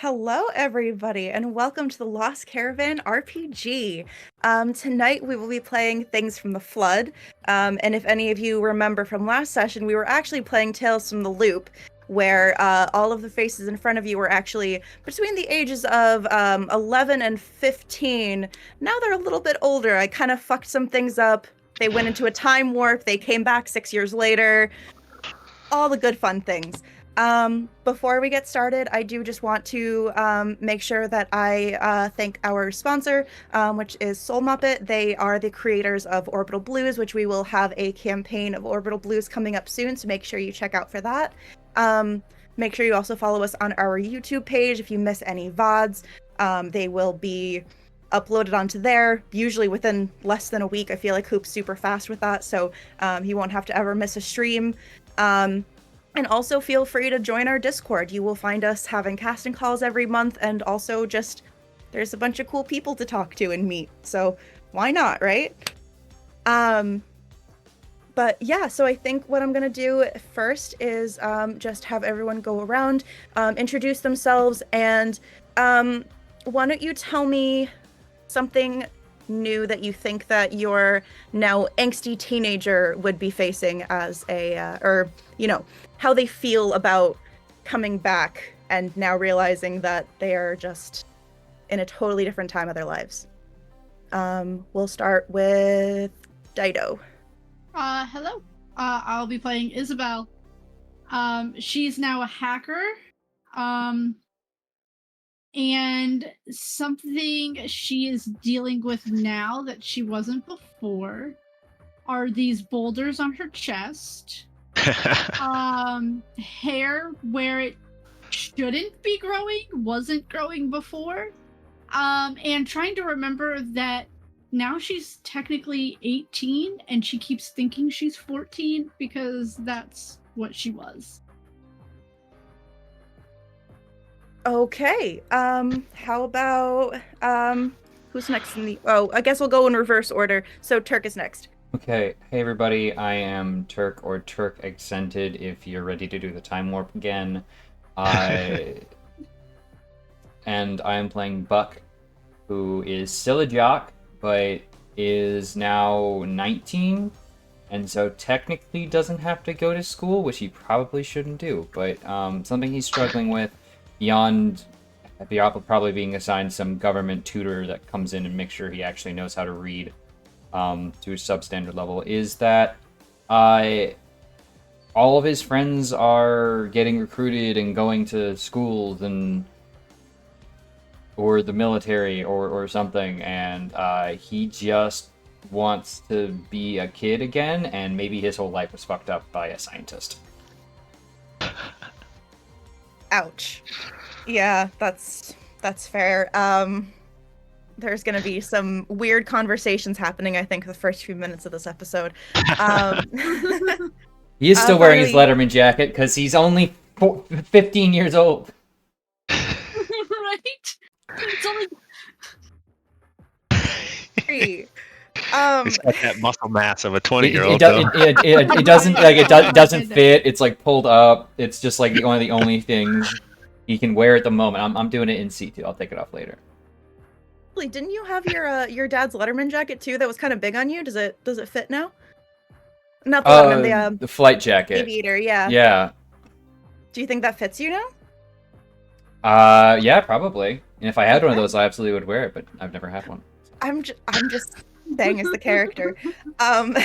Hello, everybody, and welcome to the Lost Caravan RPG. Tonight we will be playing Things from the Flood. And if any of you remember from last session, we were actually playing Tales from the Loop, where all of the faces in front of you were actually between the ages of 11 and 15. Now they're a little bit older. I kind of fucked some things up. They went into a time warp. They came back 6 years later. All the good fun things. Before we get started, I do just want to make sure that I thank our sponsor, which is Soul Muppet. They are the creators of Orbital Blues, which we will have a campaign of Orbital Blues coming up soon, so make sure you check out for that. Make sure you also follow us on our YouTube page if you miss any VODs. They will be uploaded onto there, usually within less than a week. I feel like Hoop's super fast with that, so you won't have to ever miss a stream. And also feel free to join our Discord. You will find us having casting calls every month, and also just there's a bunch of cool people to talk to and meet. So why not, right? But yeah, so I think what I'm gonna do first is just have everyone go around, introduce themselves, and why don't you tell me something new that you think that your now angsty teenager would be facing as a, or, you know, how they feel about coming back and now realizing that they are just in a totally different time of their lives. We'll start with Dido. Hello. I'll be playing Isabel. She's now a hacker. And something she is dealing with now that she wasn't before are these boulders on her chest. Hair where it shouldn't be growing, wasn't growing before. And trying to remember that now she's technically 18 and she keeps thinking she's 14 because that's what she was. Okay. How about who's next in the I guess we'll go in reverse order. So Turk is next. Okay, hey everybody, I am Turk or Turk Accented if you're ready to do the time warp again. And I am playing Buck, who is still a jock, but is now 19, and so technically doesn't have to go to school, which he probably shouldn't do, but something he's struggling with beyond probably being assigned some government tutor that comes in and makes sure he actually knows how to read to a substandard level, is that all of his friends are getting recruited and going to schools and or the military or something, and he just wants to be a kid again, and maybe his whole life was fucked up by a scientist. Ouch. Yeah, that's fair. There's gonna be some weird conversations happening, I think, the first few minutes of this episode. He is still wearing his Letterman jacket because he's only 15 years old. Right? It's only It's got that muscle mass of a 20-year-old. It doesn't like it doesn't fit. It's like pulled up. It's just like one of the only things he can wear at the moment. I'm doing it in C2. I'll take it off later. Didn't you have your dad's Letterman jacket too? That was kind of big on you. Does it fit now? Not the Letterman, the flight jacket. Aviator, yeah. Yeah. Do you think that fits you now? Yeah, probably. And if I had one of those, I absolutely would wear it. But I've never had one. I'm just saying as the character. And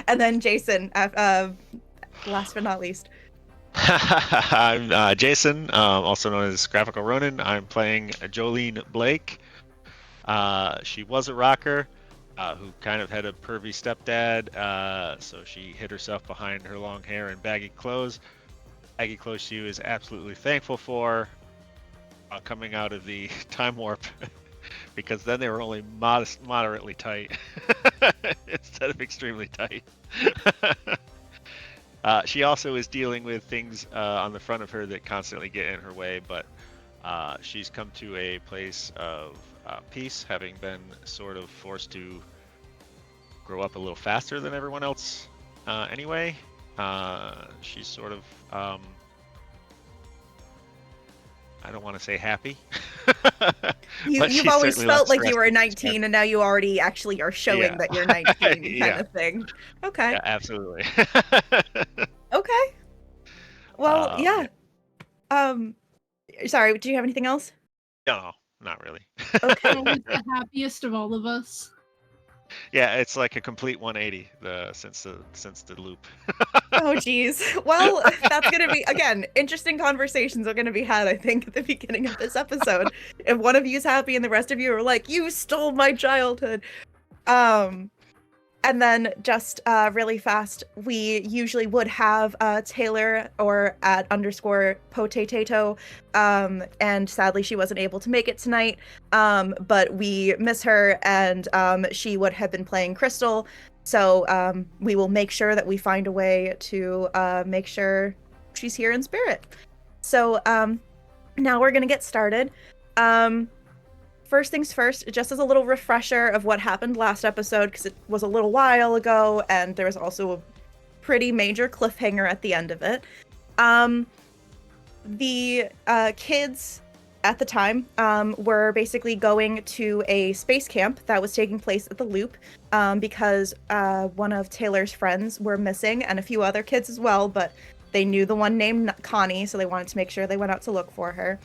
then Jason, last but not least. I'm Jason, also known as Graphical Ronin. I'm playing Jolene Blake. She was a rocker who kind of had a pervy stepdad, so she hid herself behind her long hair and baggy clothes. Baggy clothes she was absolutely thankful for coming out of the time warp, because then they were only moderately tight instead of extremely tight. She also is dealing with things on the front of her that constantly get in her way, but she's come to a place of peace, having been sort of forced to grow up a little faster than everyone else anyway. She's sort of I don't want to say happy. You've she's always certainly felt less like you were stressed than 19, and now you already actually are showing Yeah. that you're 19, kind Yeah. of thing. Okay. Yeah, absolutely. Okay. Well, Yeah. yeah. Um, sorry, do you have anything else? No, not really. Okay. Always the happiest of all of us. Yeah, it's like a complete 180 since the loop. Oh, geez. Well, that's going to be, again, interesting conversations are going to be had, I think, at the beginning of this episode. If one of you's happy and the rest of you are like, you stole my childhood. And then just really fast, we usually would have Taylor or at _ Potatato, and sadly she wasn't able to make it tonight, but we miss her, and she would have been playing Crystal, so we will make sure that we find a way to make sure she's here in spirit. So now we're gonna get started. First things first, just as a little refresher of what happened last episode, because it was a little while ago, and there was also a pretty major cliffhanger at the end of it. The kids at the time were basically going to a space camp that was taking place at the Loop, because one of Taylor's friends were missing, and a few other kids as well, but they knew the one named Connie, so they wanted to make sure they went out to look for her.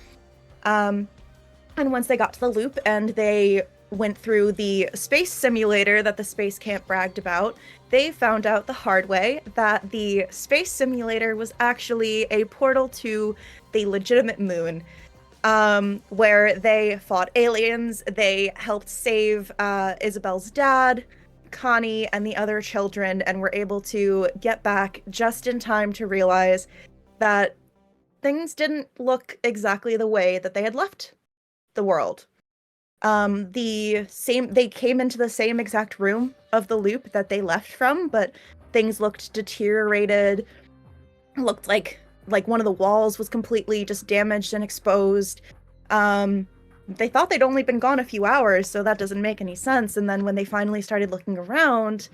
And once they got to the Loop and they went through the space simulator that the space camp bragged about, they found out the hard way that the space simulator was actually a portal to the legitimate moon, where they fought aliens. They helped save Isabel's dad, Connie, and the other children, and were able to get back just in time to realize that things didn't look exactly the way that they had left the world. They came into the same exact room of the Loop that they left from, but things looked deteriorated. Looked like one of the walls was completely just damaged and exposed. They thought they'd only been gone a few hours, so that doesn't make any sense. And then when they finally started looking around,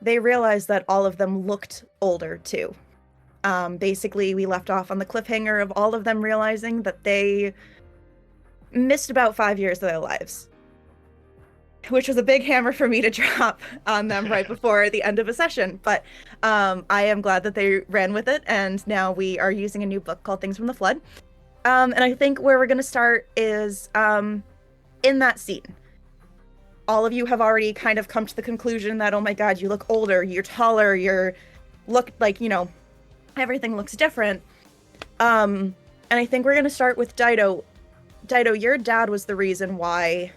they realized that all of them looked older too. Basically, we left off on the cliffhanger of all of them realizing that they missed about 5 years of their lives, which was a big hammer for me to drop on them right before the end of a session. But I am glad that they ran with it, and now we are using a new book called Things from the Flood. And I think where we're going to start is in that scene. All of you have already kind of come to the conclusion that, oh my god, you look older, you're taller, look like, everything looks different. And I think we're going to start with Dido. Dido, your dad was the reason why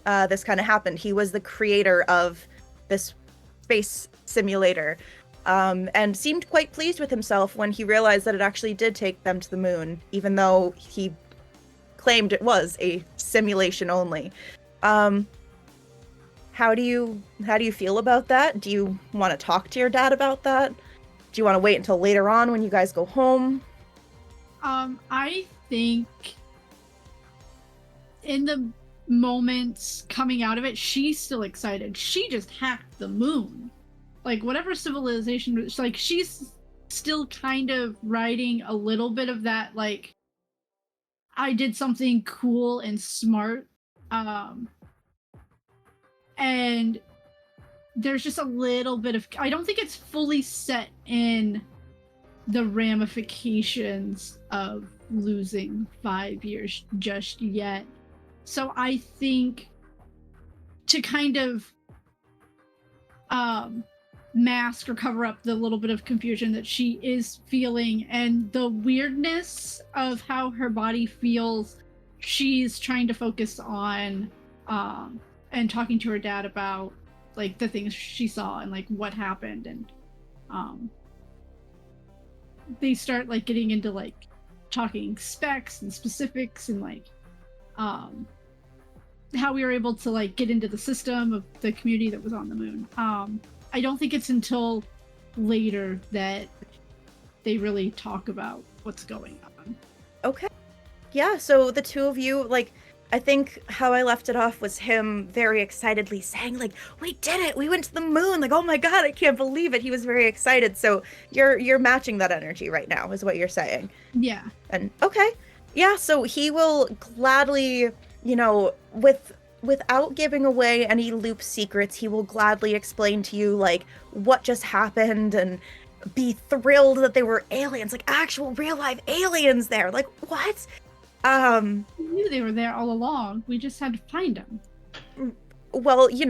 this kind of happened. He was the creator of this space simulator, and seemed quite pleased with himself when he realized that it actually did take them to the moon, even though he claimed it was a simulation only. How do you feel about that? Do you want to talk to your dad about that? Do you want to wait until later on when you guys go home? I think in the moments coming out of it, she's still excited. She just hacked the moon. Like, whatever civilization, like, she's still kind of riding a little bit of that, like, I did something cool and smart. And there's just a little bit of, I don't think it's fully set in the ramifications of losing 5 years just yet. So I think to kind of mask or cover up the little bit of confusion that she is feeling and the weirdness of how her body feels, she's trying to focus on and talking to her dad about like the things she saw and like what happened, and they start like getting into like talking specs and specifics and like how we were able to like get into the system of the community that was on the moon. I don't think it's until later that they really talk about what's going on. Okay. Yeah, so the two of you, like, I think how I left it off was him very excitedly saying, like, we did it! We went to the moon! Like, oh my god, I can't believe it! He was very excited. So you're matching that energy right now, is what you're saying. Yeah. And okay. Yeah, so he will gladly, without giving away any loop secrets, he will gladly explain to you like what just happened and be thrilled that they were aliens, like actual real life aliens there. Like what? We knew they were there all along. We just had to find them. Well, he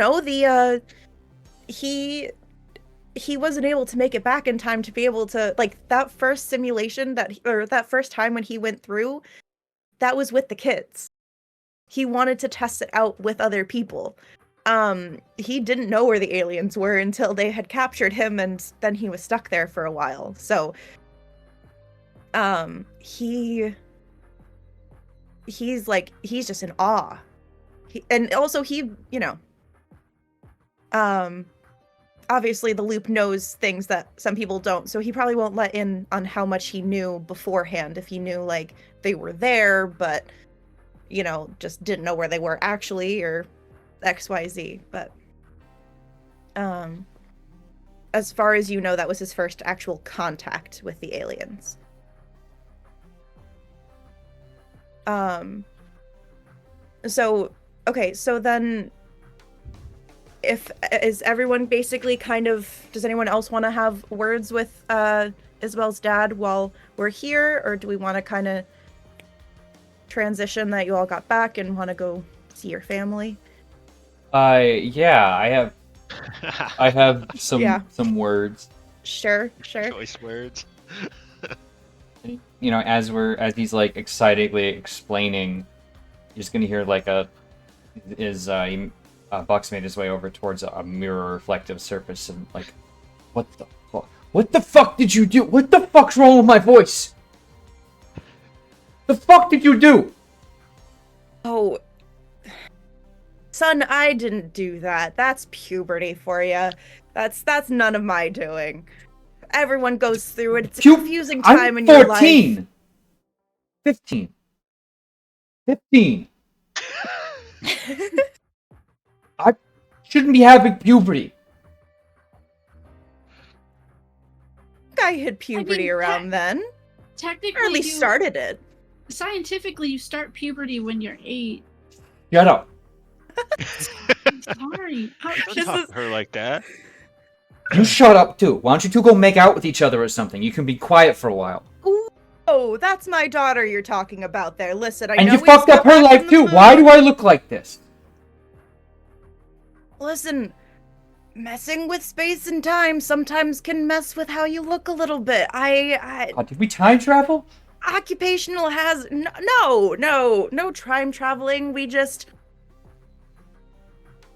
wasn't able to make it back in time to be able to, like, that first simulation or that first time when he went through, that was with the kids. He wanted to test it out with other people. He didn't know where the aliens were until they had captured him, and then he was stuck there for a while. So, he's just in awe. And also obviously the loop knows things that some people don't, so he probably won't let in on how much he knew beforehand if he knew, like, they were there, but, just didn't know where they were actually, or XYZ. But, as far as you know, that was his first actual contact with the aliens. So then, is everyone basically does anyone else want to have words with Isabel's dad while we're here, or do we want to kind of transition that you all got back and want to go see your family? Yeah, I have some Yeah. some words. Sure. Choice words. As he's like excitedly explaining, you're just gonna hear like Buck's made his way over towards a mirror reflective surface and like, what the fuck? What the fuck did you do? What the fuck's wrong with my voice? The fuck did you do? Oh, son, I didn't do that. That's puberty for you. That's none of my doing. Everyone goes through it. It's a confusing time in your life. 14! 15. I shouldn't be having puberty. I hit puberty around then. Technically, Or at least started it. Scientifically, you start puberty when you're 8. Shut up. I'm sorry. Don't talk to her like that. You shut up too. Why don't you two go make out with each other or something? You can be quiet for a while. Oh, that's my daughter you're talking about there. Listen, I know and you we fucked just up got her back life from the too. moon. Why do I look like this? Listen, messing with space and time sometimes can mess with how you look a little bit. Did we time travel? Occupational has no time traveling. We just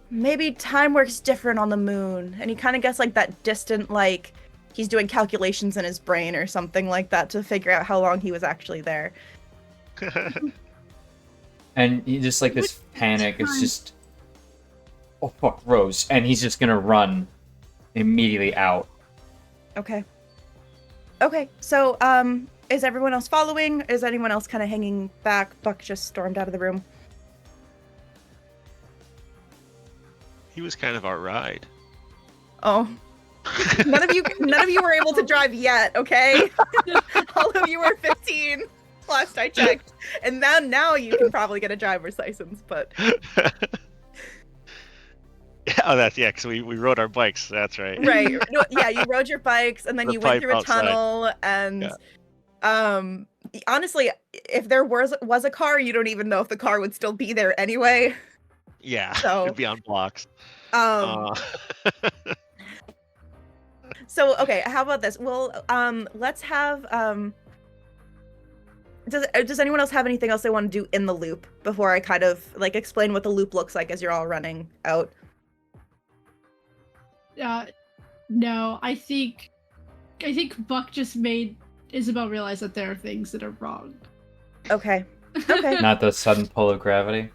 maybe time works different on the moon. And he kind of gets like that distant, like he's doing calculations in his brain or something like that to figure out how long he was actually there. And he just like this panic. It's just, oh fuck, Rose, and he's just gonna run immediately out. Okay. So is everyone else following? Is anyone else kind of hanging back? Buck just stormed out of the room. He was kind of our ride. Oh. None of you were able to drive yet, okay? All of you are 15, last I checked. And now you can probably get a driver's license, but because we rode our bikes, that's right. right. No, yeah, you rode your bikes and then The you went through a outside. tunnel and honestly, if there was a car, you don't even know if the car would still be there anyway. Yeah, So, it'd be on blocks. So, okay, how about this? Well, let's have, does anyone else have anything else they want to do in the loop before I kind of, like, explain what the loop looks like as you're all running out? No, I think Buck just made Isabel realize that there are things that are wrong. Okay. Not the sudden pull of gravity.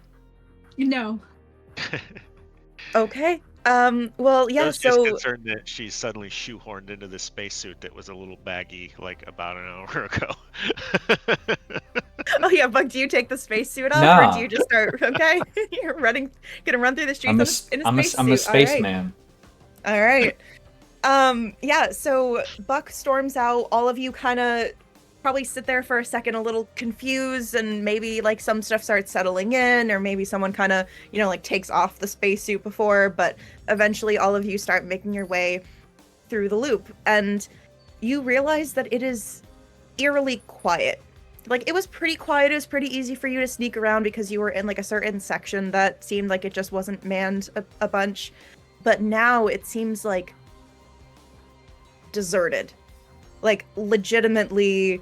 No. Okay. Well, yeah, I was so... just concerned that she's suddenly shoehorned into this spacesuit that was a little baggy, like, about an hour ago. Oh, yeah, Buck, do you take the spacesuit off, Nah. or do you just start... Okay, you're gonna run through the streets in a spacesuit. I'm a spaceman. All right. Yeah, so Buck storms out. All of you kind of probably sit there for a second a little confused, and maybe like some stuff starts settling in, or maybe someone kind of, like takes off the spacesuit before, but eventually all of you start making your way through the loop, and you realize that it is eerily quiet. Like, it was pretty quiet. It was pretty easy for you to sneak around because you were in like a certain section that seemed like it just wasn't manned a bunch. But now it seems like deserted. Like, legitimately,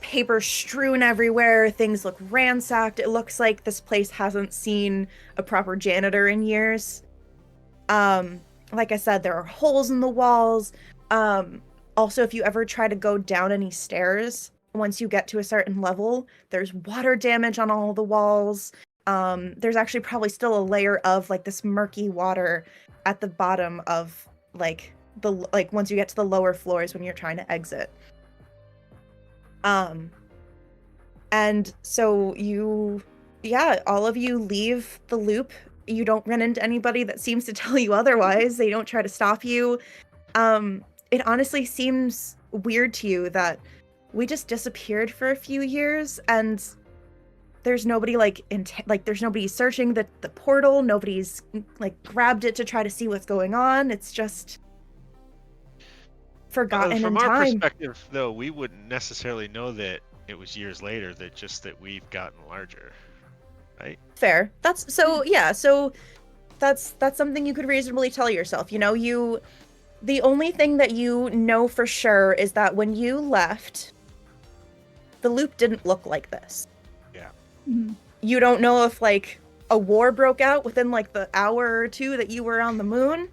paper strewn everywhere. Things look ransacked. It looks like this place hasn't seen a proper janitor in years. Like I said, there are holes in the walls. Also, if you ever try to go down any stairs, once you get to a certain level, there's water damage on all the walls. There's actually probably still a layer of like this murky water at the bottom of once you get to the lower floors when you're trying to exit. And so all of you leave the loop. You don't run into anybody that seems to tell you otherwise. They don't try to stop you. It honestly seems weird to you that we just disappeared for a few years, and there's nobody there's nobody searching the portal. Nobody's like grabbed it to try to see what's going on. It's just forgotten in time. From our perspective, though, we wouldn't necessarily know that it was years later. That we've gotten larger, right? Fair. That's something you could reasonably tell yourself. The only thing that you know for sure is that when you left, the loop didn't look like this. Yeah. Mhm. You don't know if like a war broke out within like the hour or two that you were on the moon.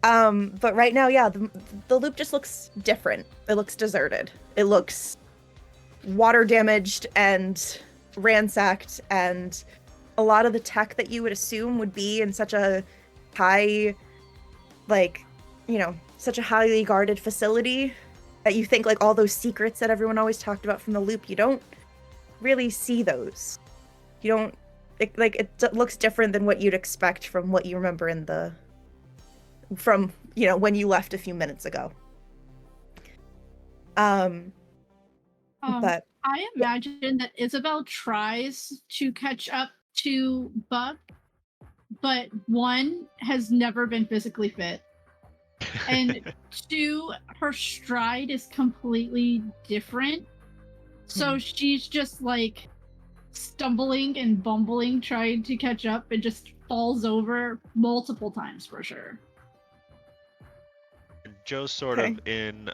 But right now, the loop just looks different. It looks deserted. It looks water damaged and ransacked, and a lot of the tech that you would assume would be in such a high, such a highly guarded facility that you think like all those secrets that everyone always talked about from the loop, you don't really see those. It looks different than what you'd expect from what you remember when you left a few minutes ago. But I imagine that Isabel tries to catch up to Buck, but one, has never been physically fit, and two, her stride is completely different. So she's just like stumbling and bumbling, trying to catch up, and just falls over multiple times for sure. Joe's sort of in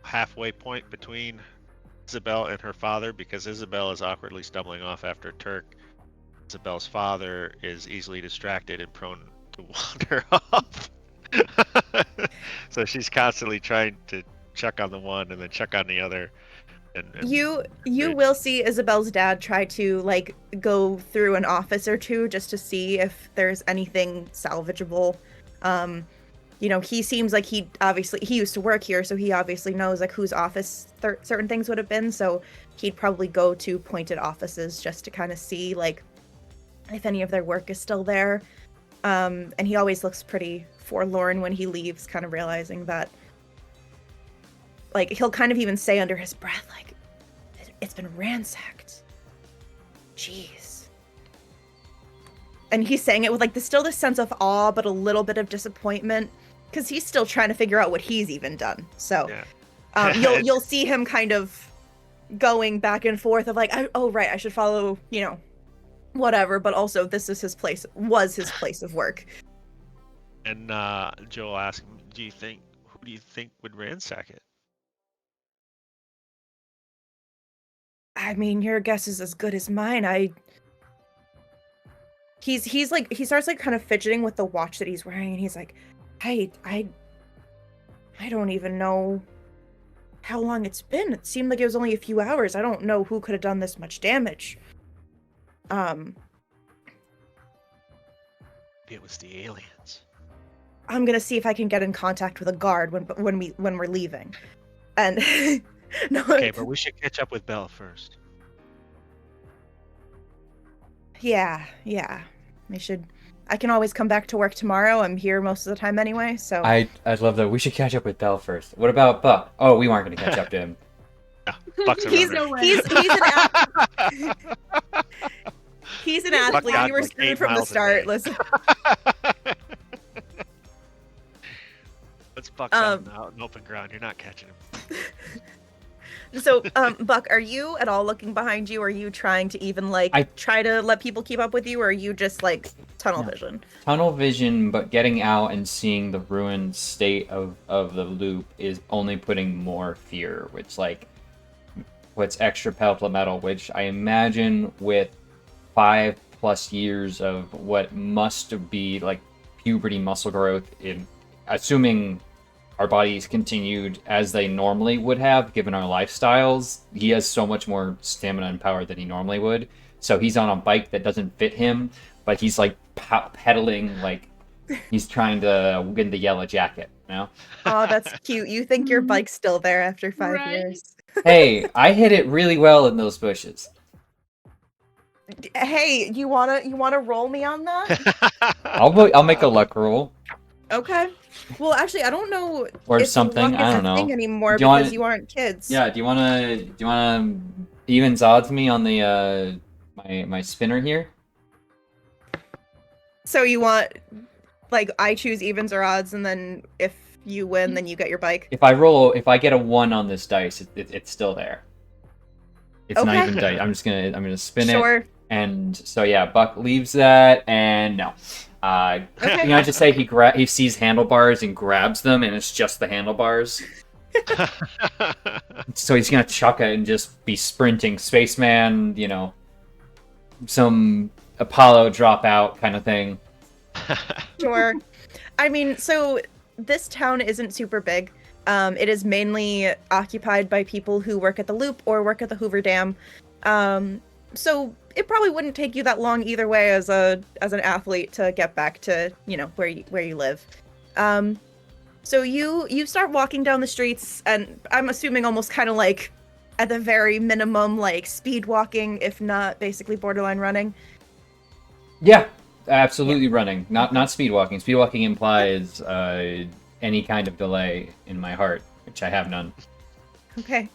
halfway point between Isabel and her father, because Isabel is awkwardly stumbling off after Turk. Isabel's father is easily distracted and prone to wander off. So she's constantly trying to check on the one and then check on the other. And you will see Isabel's dad try to like go through an office or two just to see if there's anything salvageable. He seems like he used to work here, so he obviously knows like whose office certain things would have been, so he'd probably go to pointed offices just to kind of see like if any of their work is still there. And he always looks pretty forlorn when he leaves, kind of realizing that, like, he'll kind of even say under his breath, like, it's been ransacked. Jeez. And he's saying it with like this sense of awe, but a little bit of disappointment, because he's still trying to figure out what he's even done. So you'll see him kind of going back and forth of like, I should follow, whatever, but also this is his place of work. And Joel asked him, who do you think would ransack it? I mean, your guess is as good as mine. He's like, he starts like kind of fidgeting with the watch that he's wearing, and he's like, I don't even know how long it's been. It seemed like it was only a few hours. I don't know who could have done this much damage. Maybe it was the aliens. I'm gonna see if I can get in contact with a guard when we're leaving. And no. Okay, but we should catch up with Belle first. Yeah. We should. I can always come back to work tomorrow. I'm here most of the time anyway, so. I'd love that. We should catch up with Belle first. What about Buck? Oh, we weren't going to catch up to him. Yeah, Buck's a He's, runner. No way. he's an Buck athlete. got You were like screwed 8 from the miles a start. day. Listen. Let's Buck's out in open ground. You're not catching him. So, Buck, are you at all looking behind you? Are you trying to even try to let people keep up with you, or are you just like tunnel vision? Tunnel vision, but getting out and seeing the ruined state of the loop is only putting more fear, which what's extra pedal metal, which I imagine with 5+ years of what must be like puberty muscle growth, in assuming our bodies continued as they normally would have given our lifestyles, he has so much more stamina and power than he normally would. So he's on a bike that doesn't fit him, but he's like pedaling like he's trying to win the yellow jacket, you know? Oh, that's cute. You think your bike's still there after 5 Right. years? Hey, I hit it really well in those bushes. Hey, you wanna roll me on that? I'll make a luck roll Okay. Well, actually, I don't know or if something. luck I is don't a thing know. anymore Do you because want- you aren't kids. Yeah, do you wanna evens odds me on the my spinner here? So you want I choose evens or odds, and then if you win, then you get your bike. If I get a 1 on this dice, it's still there. It's not Okay. even dice. I'm gonna spin it. Sure. And so yeah, Buck leaves that, and no. Okay. You know, just say he sees handlebars and grabs them, and it's just the handlebars. So he's gonna chuck it and just be sprinting, spaceman, you know, some Apollo dropout kind of thing. Sure. I mean, so this town isn't super big. It is mainly occupied by people who work at the Loop or work at the Hoover Dam. So it probably wouldn't take you that long either way as an athlete to get back to, you know, where you live. So you start walking down the streets, and I'm assuming almost kind of like at the very minimum like speed walking, if not basically borderline running. Yeah, absolutely running. Not speed walking. Speed walking implies any kind of delay in my heart, which I have none. Okay.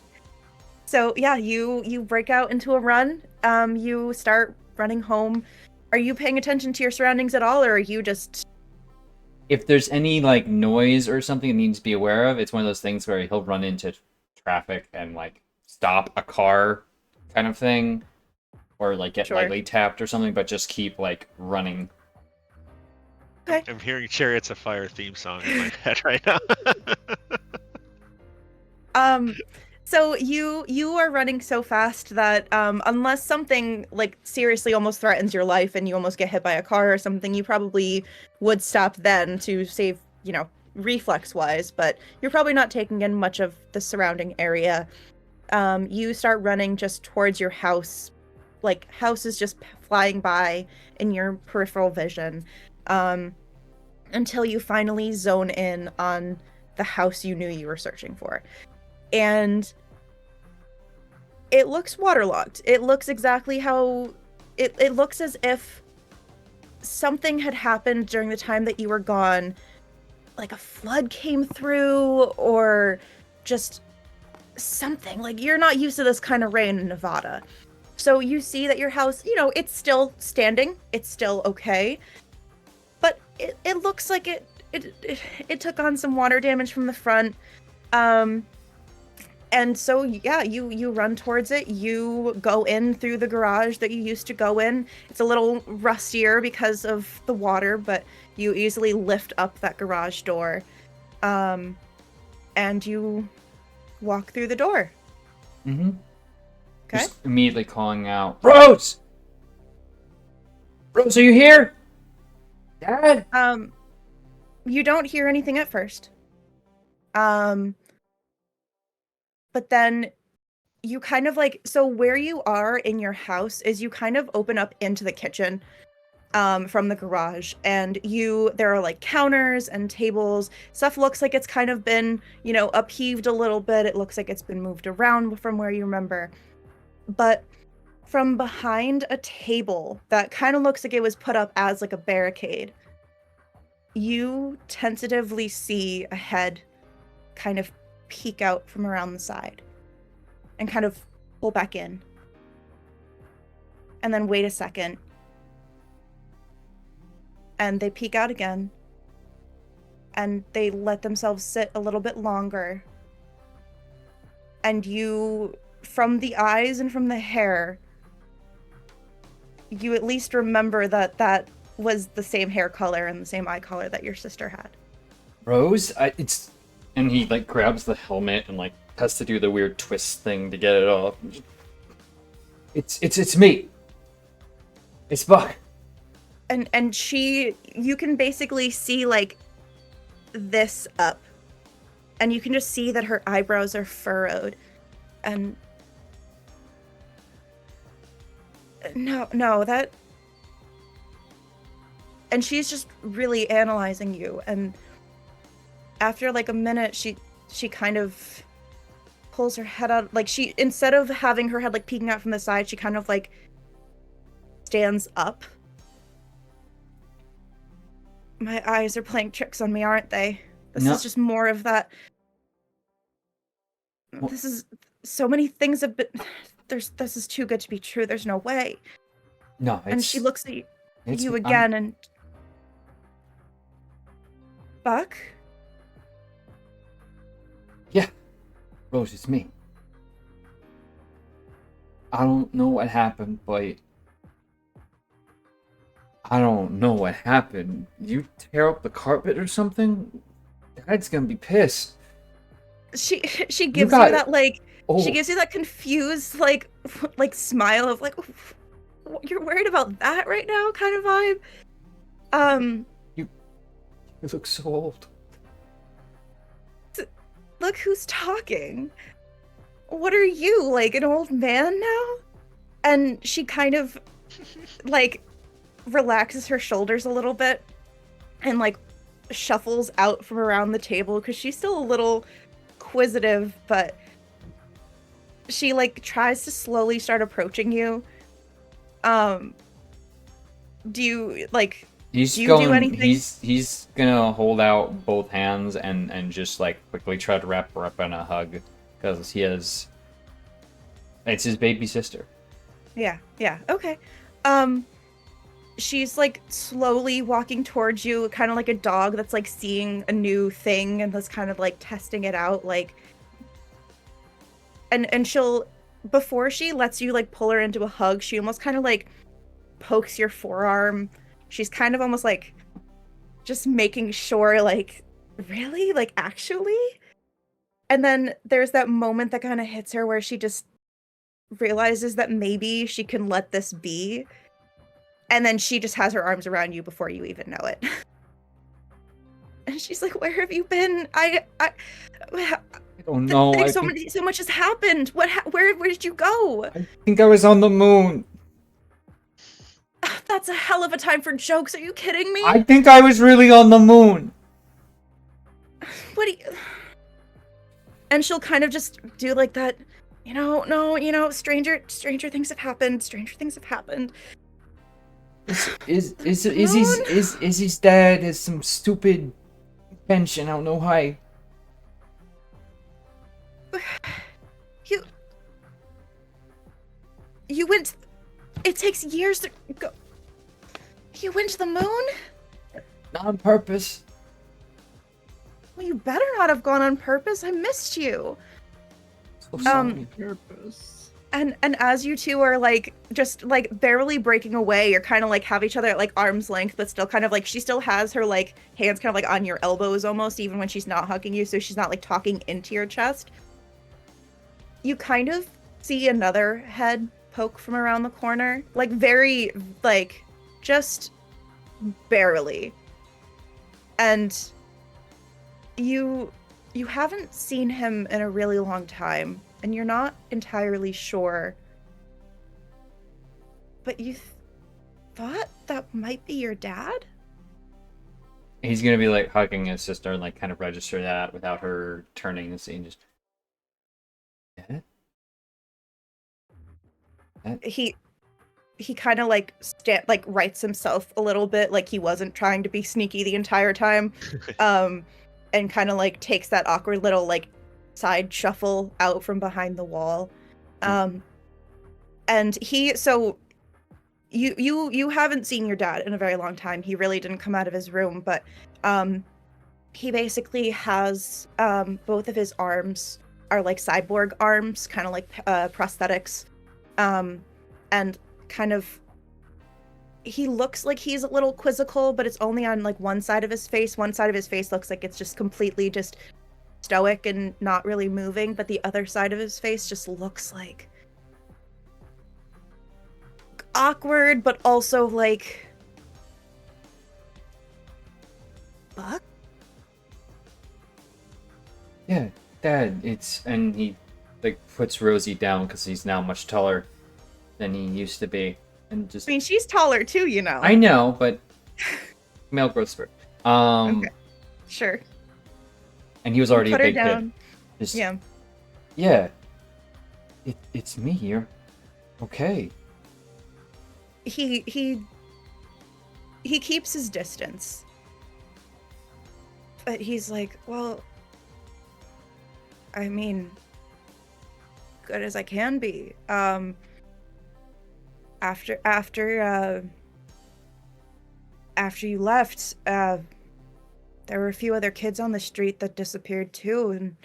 So yeah, you break out into a run. You start running home. Are you paying attention to your surroundings at all, or are you just... If there's any like noise or something he needs to be aware of, it's one of those things where he'll run into traffic and like stop a car kind of thing, or like get Sure. lightly tapped or something, but just keep like running. Okay. I'm hearing Chariots of Fire theme song in my head right now. So you are running so fast that unless something like seriously almost threatens your life and you almost get hit by a car or something, you probably would stop then to save, you know, reflex wise, but you're probably not taking in much of the surrounding area. You start running just towards your house, like houses just flying by in your peripheral vision, until you finally zone in on the house you knew you were searching for. And it looks waterlogged. It looks exactly how it looks as if something had happened during the time that you were gone. Like a flood came through, or just something. Like, you're not used to this kind of rain in Nevada. So you see that your house, you know, it's still standing. It's still okay. But it looks like it took on some water damage from the front. And so, yeah, you run towards it. You go in through the garage that you used to go in. It's a little rustier because of the water, but you easily lift up that garage door. And you walk through the door. Mm-hmm. Okay. Just immediately calling out, Rose! Rose, are you here? Dad? You don't hear anything at first. But then you kind of like, so where you are in your house is you kind of open up into the kitchen from the garage, and there are like counters and tables. Stuff looks like it's kind of been, you know, upheaved a little bit. It looks like it's been moved around from where you remember. But from behind a table that kind of looks like it was put up as like a barricade, you tentatively see a head kind of peek out from around the side and kind of pull back in. And then wait a second. And they peek out again. And they let themselves sit a little bit longer. And you, from the eyes and from the hair, you at least remember that that was the same hair color and the same eye color that your sister had. Rose, it's, and he like grabs the helmet and like has to do the weird twist thing to get it off. It's me. It's Buck. And she, you can basically see like this up, and you can just see that her eyebrows are furrowed, and no, that, and she's just really analyzing you, and after like a minute, she kind of pulls her head out, like she, instead of having her head like peeking out from the side, she kind of like stands up. My eyes are playing tricks on me, aren't they? This is just more of that. Well, this is, so many things have been, this is too good to be true. There's no way. No, it's, and she looks at you again and... Buck? Yeah. Rose, it's me. I don't know what happened, but I don't know what happened. You tear up the carpet or something? Dad's gonna be pissed. She gives you that like, she gives you that confused like smile of like, you're worried about that right now kind of vibe. You look so old. Look who's talking. What are you, like an old man now? And she kind of like relaxes her shoulders a little bit and like shuffles out from around the table because she's still a little inquisitive, but she like tries to slowly start approaching you. Do you like do anything? He's gonna hold out both hands and just like quickly try to wrap her up in a hug because it's his baby sister. Yeah, okay. She's like slowly walking towards you, kind of like a dog that's like seeing a new thing and that's kind of like testing it out, like, and she'll, before she lets you like pull her into a hug, she almost kind of like pokes your forearm. She's kind of almost like just making sure, like, really, like, actually. And then there's that moment that kind of hits her where she just realizes that maybe she can let this be. And then she just has her arms around you before you even know it. And she's like, "Where have you been? I don't know. So much has happened. Where did you go?" I think I was on the moon. That's a hell of a time for jokes. Are you kidding me? I think I was really on the moon. What do you... And she'll kind of just do like that, stranger things have happened. Stranger things have happened. Izzy's dad is some stupid pension. I don't know why. You went. It takes years to go. You went to the moon? Not on purpose. Well, you better not have gone on purpose. I missed you. So sorry. Purpose. And as you two are like just like barely breaking away, you're kind of like have each other at like arm's length, but still kind of like she still has her like hands kind of like on your elbows almost, even when she's not hugging you, so she's not like talking into your chest. You kind of see another head poke from around the corner, like very like just barely. And you haven't seen him in a really long time. And you're not entirely sure, but you thought that might be your dad? He's gonna be like hugging his sister and like kind of register that without her turning and seeing just... Dad? he kind of like rights himself a little bit, like he wasn't trying to be sneaky the entire time, and kind of like takes that awkward little like side shuffle out from behind the wall, and you haven't seen your dad in a very long time. He really didn't come out of his room, but he basically has both of his arms are like cyborg arms, kind of like prosthetics, and kind of he looks like he's a little quizzical, but it's only on like one side of his face. One side of his face looks like it's just completely just stoic and not really moving, but the other side of his face just looks like awkward, but also like fuck. Yeah, Dad, and he like puts Rosie down because he's now much taller than he used to be, and just I mean, she's taller too, you know. I know, but male growth spurt. Okay. Sure. And he was already a Put her big down. kid. Just, Yeah. It's me here. Okay. He keeps his distance. But he's like, well, I mean, good as I can be. After you left, there were a few other kids on the street that disappeared too, and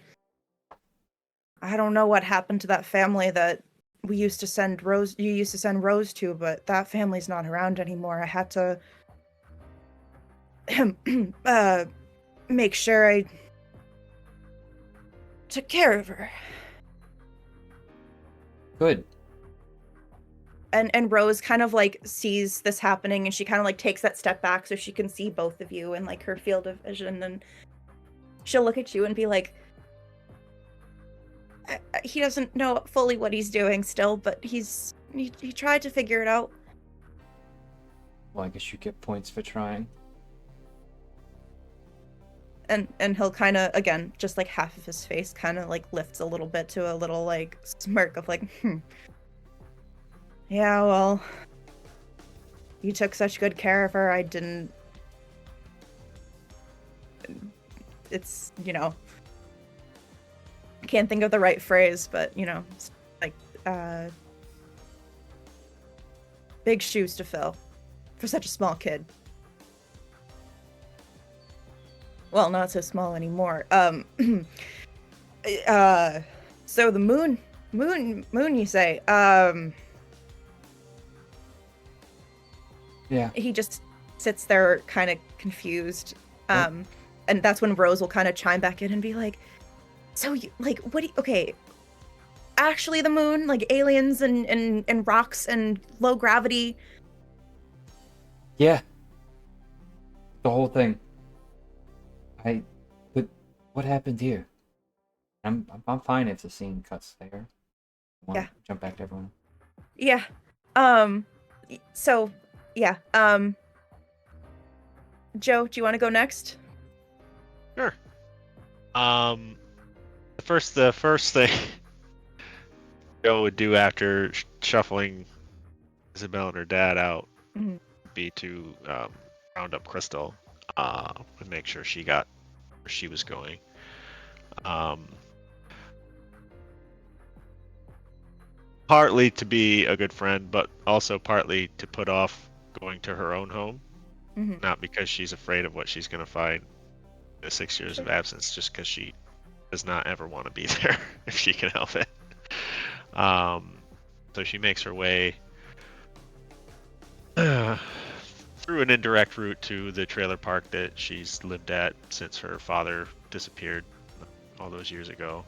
I don't know what happened to that family that you used to send Rose to, but that family's not around anymore. I had to make sure I took care of her. Good. And Rose kind of like sees this happening, and she kind of like takes that step back so she can see both of you in like her field of vision, and she'll look at you and be like, he doesn't know fully what he's doing still, but he tried to figure it out. Well, I guess you get points for trying. And he'll kind of, again, just like half of his face kind of like lifts a little bit to a little like smirk of like, yeah, well, you took such good care of her. I didn't. It's, you know, I can't think of the right phrase, but, you know, it's like, big shoes to fill for such a small kid. Well, not so small anymore. So the moon, you say, Yeah. He just sits there kind of confused. And that's when Rose will kind of chime back in and be like, so you, like, what do you, okay, actually the moon, like aliens and rocks and low gravity. Yeah. The whole thing. But what happened here? I'm fine if the scene cuts there. Yeah. Jump back to everyone. Yeah. So, yeah. Joe, do you want to go next? Sure. The first thing Joe would do after shuffling Isabel and her dad out would be to round up Crystal and make sure she got where she was going. Partly to be a good friend, but also partly to put off going to her own home. Not because she's afraid of what she's going to find in the 6 years of absence, just because she does not ever want to be there if she can help it. So she makes her way through an indirect route to the trailer park that she's lived at since her father disappeared all those years ago.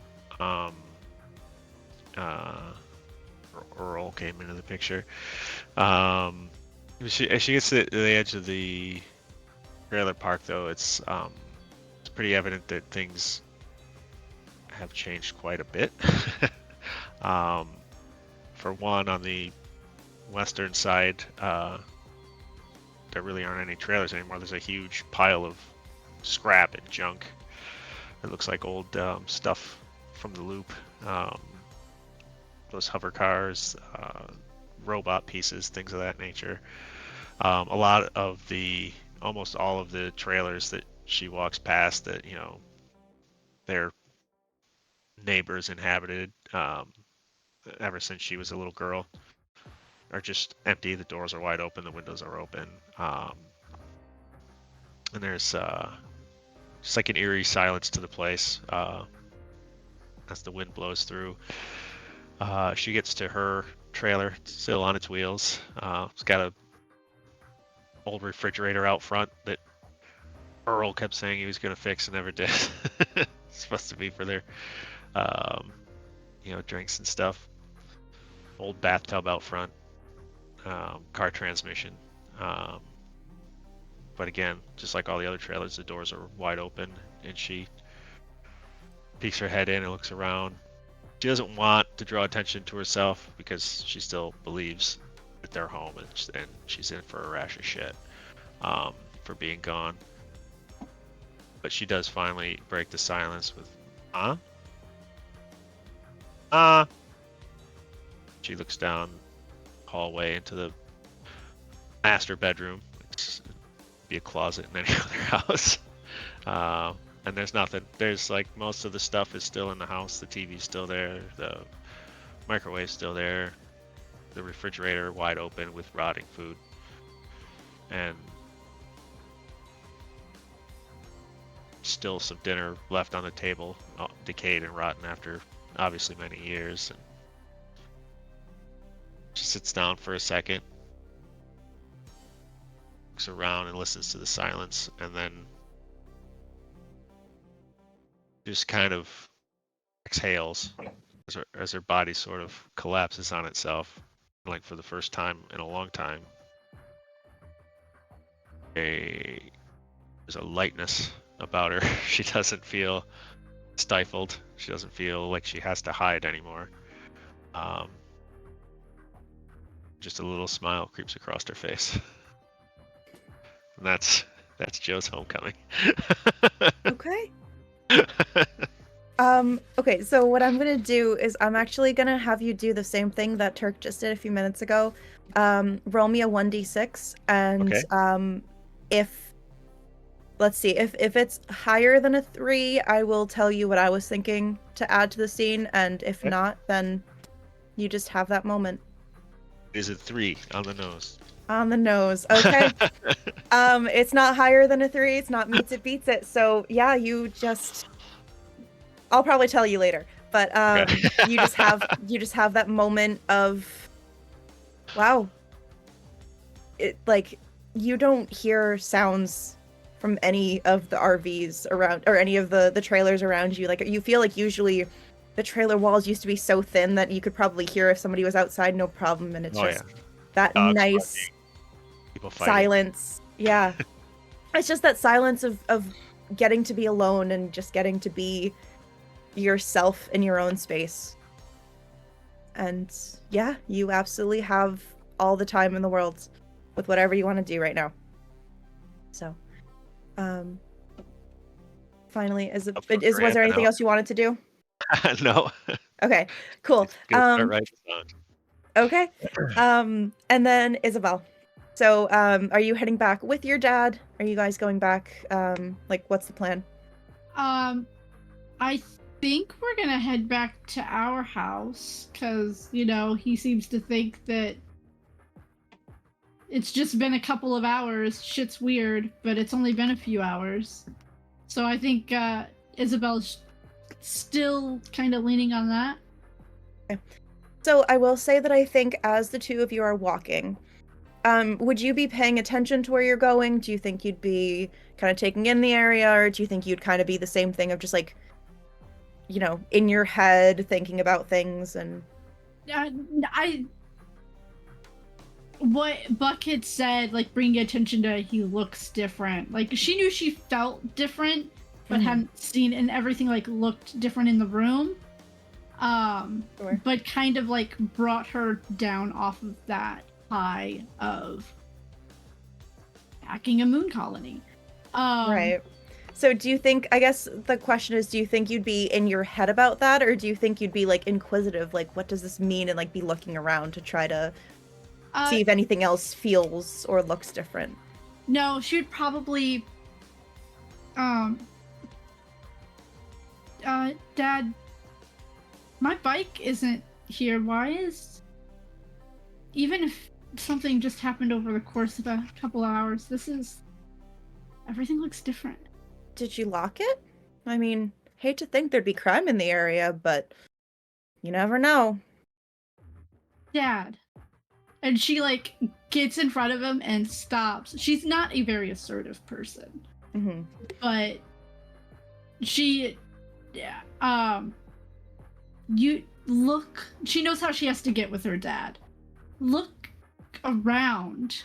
Earl came into the picture. As she gets to the edge of the trailer park, though, it's pretty evident that things have changed quite a bit. For one, on the western side, there really aren't any trailers anymore. There's a huge pile of scrap and junk. It looks like old stuff from the loop. Those hover cars, robot pieces, things of that nature. Almost all of the trailers that she walks past that, their neighbors inhabited ever since she was a little girl are just empty. The doors are wide open, the windows are open. And there's just like an eerie silence to the place as the wind blows through. She gets to her trailer, it's still on its wheels. It's got a old refrigerator out front that Earl kept saying he was going to fix and never did. It's supposed to be for their, drinks and stuff. Old bathtub out front, car transmission. But again, just like all the other trailers, the doors are wide open, and she peeks her head in and looks around. She doesn't want to draw attention to herself because she still believes that they're home, and she's in for a rash of shit for being gone. But she does finally break the silence with, "Huh? She looks down the hallway into the master bedroom. It's be a closet in any other house. And there's nothing. There's like most of the stuff is still in the house. The TV's still there. The microwave's still there. The refrigerator wide open with rotting food. And still some dinner left on the table, decayed and rotten after obviously many years. And she sits down for a second, looks around and listens to the silence, and then just kind of exhales as her body sort of collapses on itself, like for the first time in a long time. There's a lightness about her. She doesn't feel stifled. She doesn't feel like she has to hide anymore. Just a little smile creeps across her face. And that's Joe's homecoming. Okay. Okay, so what I'm gonna do is I'm actually gonna have you do the same thing that Turk just did a few minutes ago. Roll me a 1d6, and Okay. if it's higher than a 3, I will tell you what I was thinking to add to the scene, and if Okay. not, then you just have that moment. Is it 3 on the nose? On the nose, okay. It's not higher than a 3, it's not meets it beats it, so yeah, I'll probably tell you later, but Okay. you just have that moment of, wow. It, like, you don't hear sounds from any of the RVs around, or any of the trailers around you. Like, you feel like usually the trailer walls used to be so thin that you could probably hear if somebody was outside, no problem, and it's that Dogs nice barking, people fighting. silence. Yeah. It's just that silence of getting to be alone and just getting to be yourself in your own space. And yeah, you absolutely have all the time in the world with whatever you want to do right now. So, finally, was there anything else you wanted to do? No. Okay, cool. Start writing songs. Okay. And then Isabel. So, are you heading back with your dad? Are you guys going back? Like, what's the plan? I think we're gonna head back to our house because, he seems to think that it's just been a couple of hours. Shit's weird, but it's only been a few hours. So I think Isabel's still kind of leaning on that. Okay. So I will say that I think as the two of you are walking, would you be paying attention to where you're going? Do you think you'd be kind of taking in the area, or do you think you'd kind of be the same thing of just like, in your head thinking about things? And what Buck had said, like bringing attention to he looks different. Like she knew she felt different, but hadn't seen, and everything like looked different in the room. Sure. But kind of like brought her down off of that high of hacking a moon colony. Right. So do you think, I guess the question is, do you think you'd be in your head about that, or do you think you'd be like inquisitive, like what does this mean, and like be looking around to try to see if anything else feels or looks different. No, she would probably. Dad, my bike isn't here. Why is. Even if something just happened over the course of a couple hours, everything looks different. Did you lock it? I mean, hate to think there'd be crime in the area, but you never know. Dad. And she, like, gets in front of him and stops. She's not a very assertive person. Mm-hmm. But she, you look, she knows how she has to get with her dad. Look around.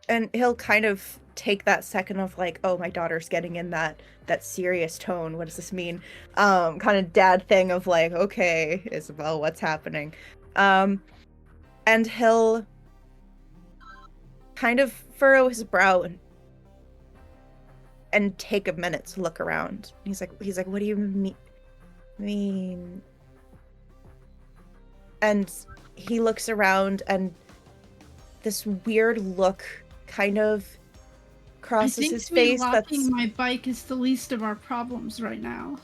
And he'll kind of take that second of like, oh, my daughter's getting in that serious tone. What does this mean? Kind of dad thing of like, okay, Isabel, what's happening? And he'll kind of furrow his brow and take a minute to look around. He's like, what do you mean? And he looks around, and this weird look kind of crosses his face. Locking my bike is the least of our problems right now.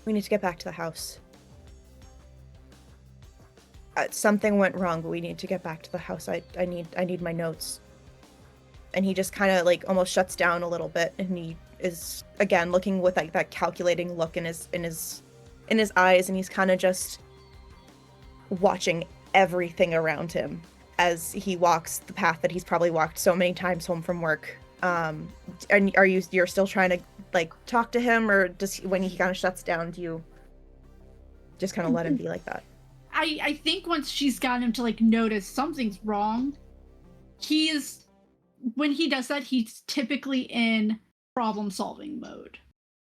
We need to get back to the house. Something went wrong, but we need to get back to the house. I need my notes. And he just kind of like almost shuts down a little bit, and he is again looking with like that calculating look in his eyes, and he's kind of just watching everything around him as he walks the path that he's probably walked so many times home from work. And you're still trying to like talk to him, or when he kind of shuts down, do you just kind of let him be like that? I think once she's gotten him to like notice something's wrong, when he does that, he's typically in problem solving mode.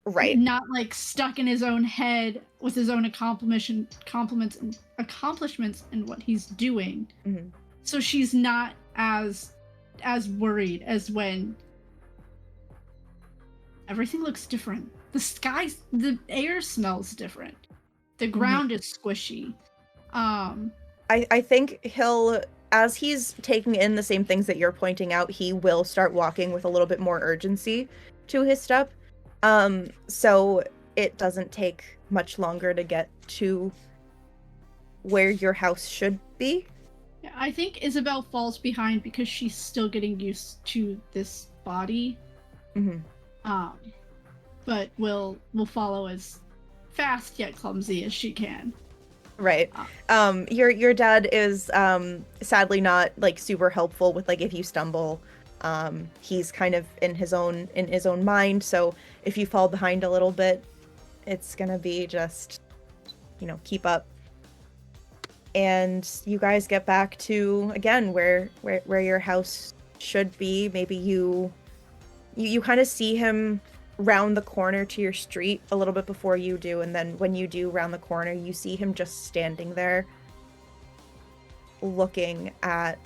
Right. Not like stuck in his own head with his own accomplishments and what he's doing. Mm-hmm. So she's not as worried as when everything looks different. The air smells different. The ground is squishy. I think as he's taking in the same things that you're pointing out, he will start walking with a little bit more urgency to his step. So it doesn't take much longer to get to where your house should be. Yeah, I think Isabel falls behind because she's still getting used to this body. Mm-hmm. But will follow as fast yet clumsy as she can. Right. Your dad is sadly not like super helpful with like if you stumble. He's kind of in his own mind, so if you fall behind a little bit, it's gonna be just, keep up. And you guys get back to again where your house should be. Maybe you kind of see him round the corner to your street a little bit before you do, and then when you do round the corner, you see him just standing there looking at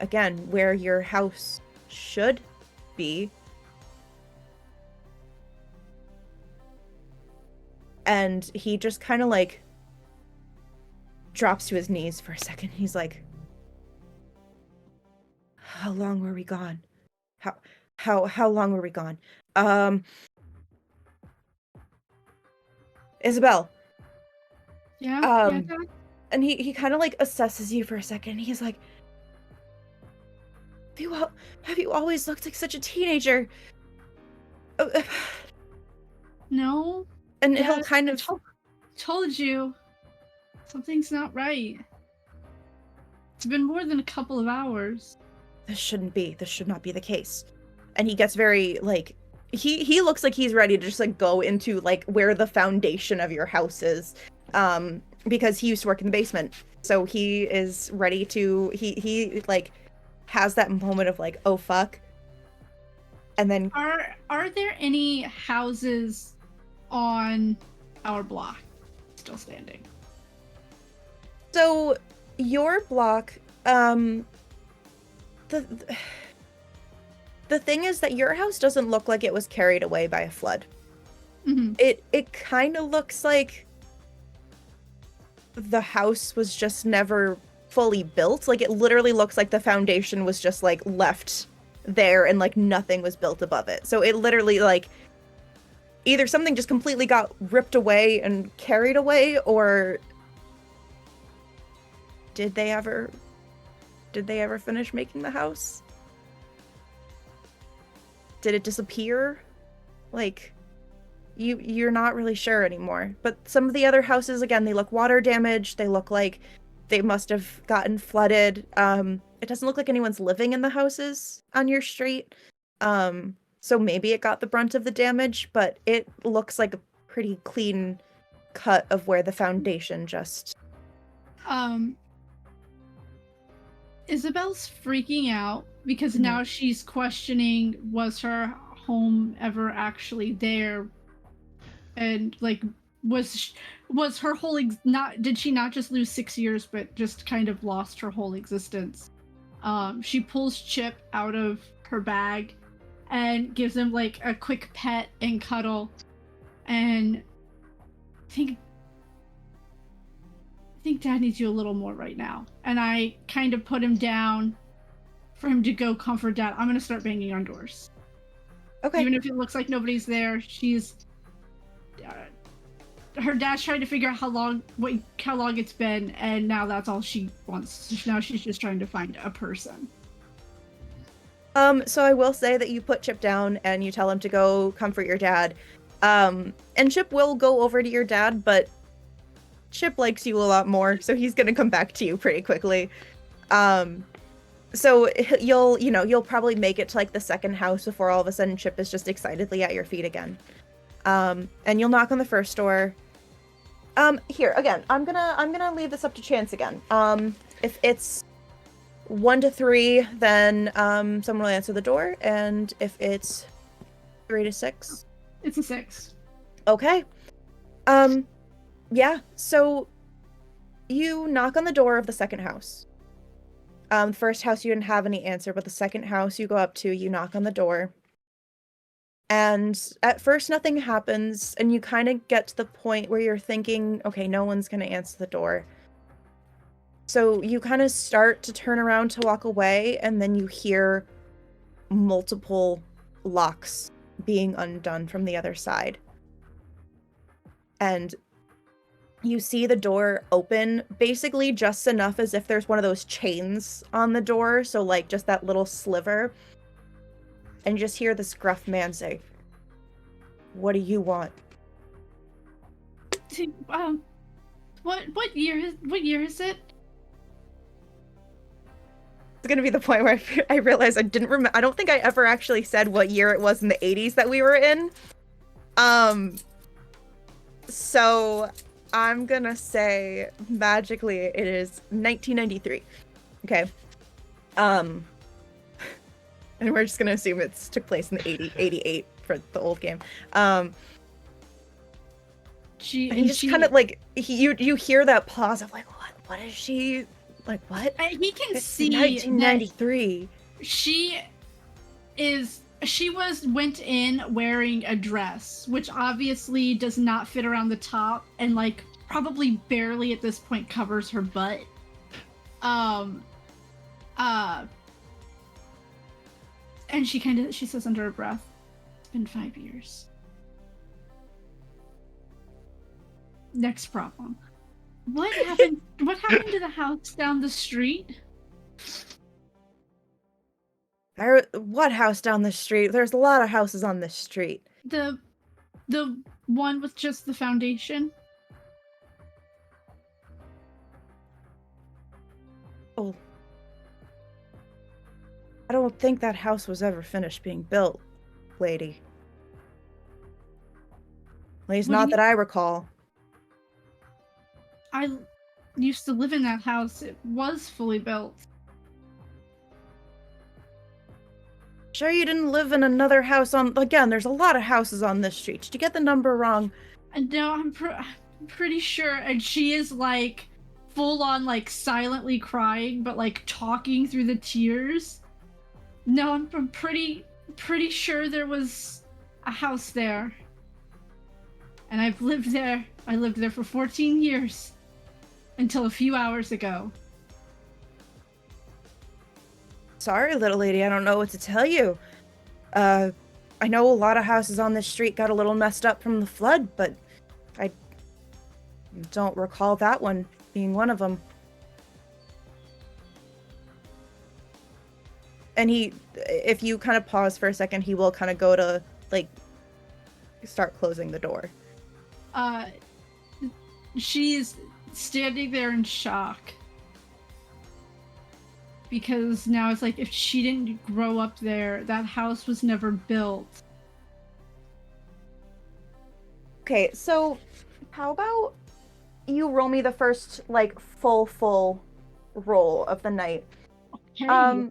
again where your house should be. And he just kind of like drops to his knees for a second. He's like, how long were we gone? How long were we gone? Isabel. Yeah. And he kind of like assesses you for a second. He's like, have you always looked like such a teenager? No. And Dad, he'll kind of told you something's not right. It's been more than a couple of hours. This should not be the case. And he gets very like he looks like he's ready to just like go into like where the foundation of your house is, because he used to work in the basement, so he is ready to he like has that moment of like, oh fuck. And then are there any houses on our block still standing? So your block, the thing is that your house doesn't look like it was carried away by a flood. Mhm. It kind of looks like the house was just never fully built. Like, it literally looks like the foundation was just like left there and like nothing was built above it. So it literally, like, either something just completely got ripped away and carried away, or did they ever finish making the house? Did it disappear? Like, you're not really sure anymore. But some of the other houses, again, they look water damaged. They look like they must have gotten flooded. It doesn't look like anyone's living in the houses on your street. So maybe it got the brunt of the damage, but it looks like a pretty clean cut of where the foundation just... Isabel's freaking out because Mhm. now she's questioning, was her home ever actually there? And like, was her whole not, did she not just lose 6 years but just kind of lost her whole existence? She pulls Chip out of her bag and gives him like a quick pet and cuddle, and I think Dad needs you a little more right now. And I kind of put him down for him to go comfort Dad. I'm gonna start banging on doors. Okay. Even if it looks like nobody's there, she's her dad's trying to figure out how long it's been, and now that's all she wants. Now she's just trying to find a person. So I will say that you put Chip down and you tell him to go comfort your dad. And Chip will go over to your dad, but Chip likes you a lot more, so he's gonna come back to you pretty quickly. So you'll probably make it to like the second house before all of a sudden Chip is just excitedly at your feet again. And you'll knock on the first door. Here again, I'm gonna leave this up to chance again. If it's 1 to 3, then someone will answer the door, and if it's 3 to 6, it's a 6. Okay. Yeah. So you knock on the door of the second house. The first house you didn't have any answer, but the second house you go up to, you knock on the door. And at first nothing happens, and you kind of get to the point where you're thinking, okay, no one's going to answer the door. So you kind of start to turn around to walk away, and then you hear multiple locks being undone from the other side. And you see the door open, basically just enough as if there's one of those chains on the door, so like just that little sliver. And you just hear this gruff man say, "What do you want?" What year is it? It's gonna be the point where I realize I didn't remember. I don't think I ever actually said what year it was in the 80s that we were in. So I'm gonna say magically it is 1993. Okay. And we're just gonna assume it's took place in the 88 for the old game. And you just kind of like you hear that pause of like, what is she like? What? He can It's see 1993. She went in wearing a dress, which obviously does not fit around the top, and like probably barely at this point covers her butt. And she says under her breath, "It's been 5 years." Next problem. What happened to the house down the street? What house down the street? There's a lot of houses on this street. The one with just the foundation? Oh. I don't think that house was ever finished being built, lady. At least not that I recall. I used to live in that house. It was fully built. Sure you didn't live in another house on... Again, there's a lot of houses on this street. Did you get the number wrong? No, I'm pretty sure. And she is like full on like silently crying, but like talking through the tears. No, I'm pretty sure there was a house there. And I've lived there. I lived there for 14 years. Until a few hours ago. Sorry, little lady, I don't know what to tell you. I know a lot of houses on this street got a little messed up from the flood, but I don't recall that one being one of them. And if you kind of pause for a second, he will kind of go to, like, start closing the door. She's standing there in shock. Because now it's like, if she didn't grow up there, that house was never built. Okay, so how about you roll me the first, like, full roll of the night. Okay.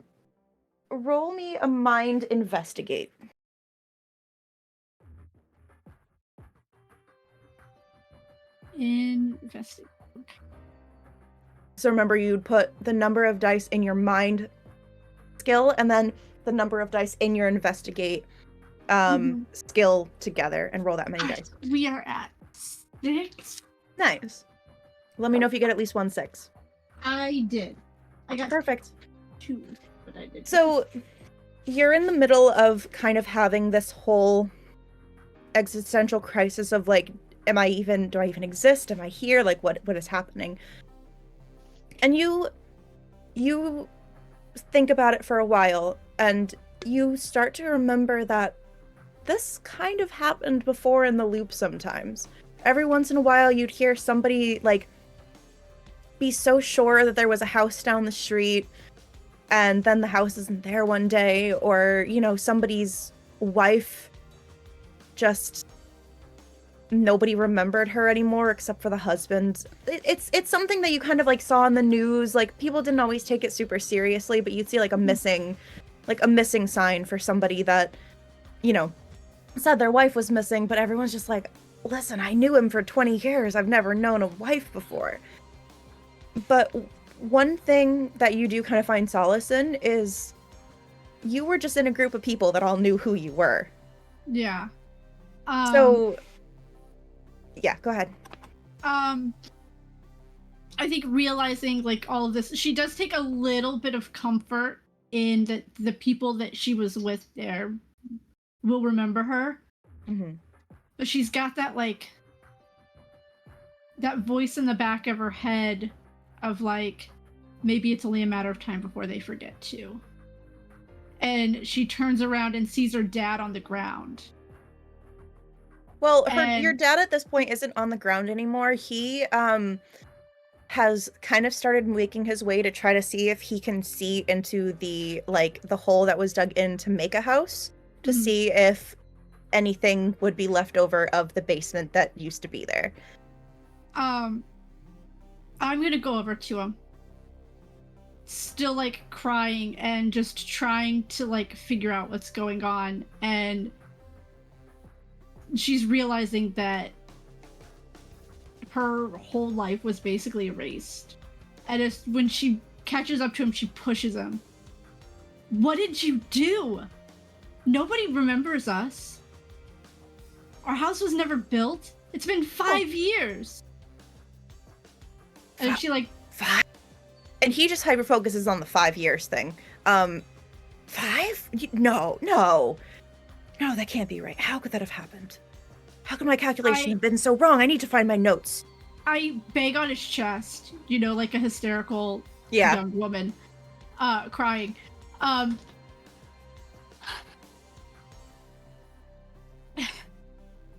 Roll me a mind investigate. Investigate. So remember, you'd put the number of dice in your mind skill and then the number of dice in your investigate skill together and roll that many dice. We are at 6. Nice. Let me know if you get at least 1 6. I did. I got Perfect. 2, but I did. So you're in the middle of kind of having this whole existential crisis of, like, do I even exist? Am I here? Like, what is happening? And you think about it for a while, and you start to remember that this kind of happened before in the loop sometimes. Every once in a while, you'd hear somebody, like, be so sure that there was a house down the street, and then the house isn't there one day, or, you know, somebody's wife just... nobody remembered her anymore except for the husband. It's something that you kind of, like, saw in the news. Like, people didn't always take it super seriously, but you'd see, like, a missing sign for somebody that, you know, said their wife was missing, but everyone's just like, listen, I knew him for 20 years. I've never known a wife before. But one thing that you do kind of find solace in is you were just in a group of people that all knew who you were. Yeah. So yeah, go ahead. I think realizing, like, all of this, she does take a little bit of comfort in that the people that she was with there will remember her. Mm-hmm. But she's got that, like, that voice in the back of her head of, like, maybe it's only a matter of time before they forget too. And she turns around and sees her dad on the ground. Well, your dad at this point isn't on the ground anymore. He has kind of started making his way to try to see if he can see into the hole that was dug in to make a house, to see if anything would be left over of the basement that used to be there. I'm gonna go over to him, still, like, crying and just trying to, like, figure out what's going on, and she's realizing that her whole life was basically erased. And when she catches up to him, she pushes him. What did you do? Nobody remembers us. Our house was never built. It's been 5 years. And she, like... 5? And he just hyper-focuses on the 5 years thing. 5? No, that can't be right. How could that have happened? How could my calculation have been so wrong? I need to find my notes. I bang on his chest, you know, like a hysterical young woman, crying.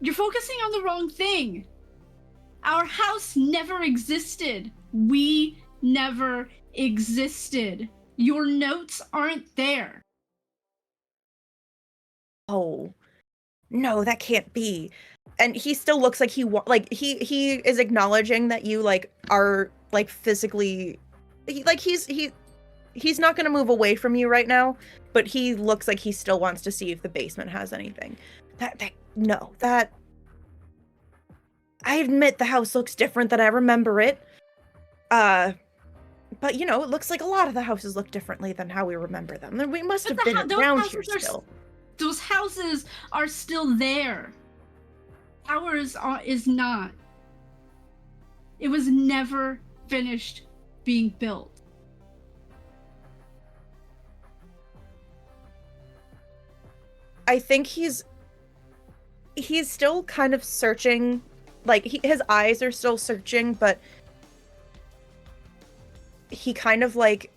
You're focusing on the wrong thing. Our house never existed. We never existed. Your notes aren't there. Oh, no, that can't be. And he still looks like he is acknowledging that you, like, are, like, physically, he's not going to move away from you right now, but he looks like he still wants to see if the basement has anything. I admit the house looks different than I remember it. But, you know, it looks like a lot of the houses look differently than how we remember them. We must have been around here still. Those houses are still there. Ours is not. It was never finished being built. I think he's still kind of searching, like his eyes are still searching, but he kind of like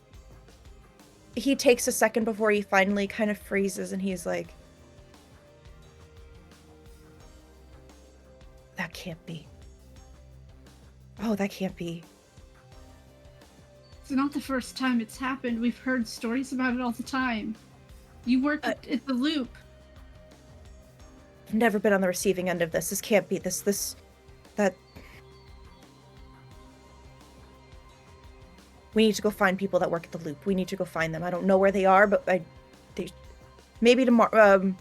he takes a second before he finally kind of freezes, and he's like, that can't be. Oh, that can't be. It's not the first time it's happened. We've heard stories about it all the time. You work at the Loop. I've never been on the receiving end of this. This can't be. That. We need to go find people that work at the Loop. We need to go find them. I don't know where they are, but maybe tomorrow.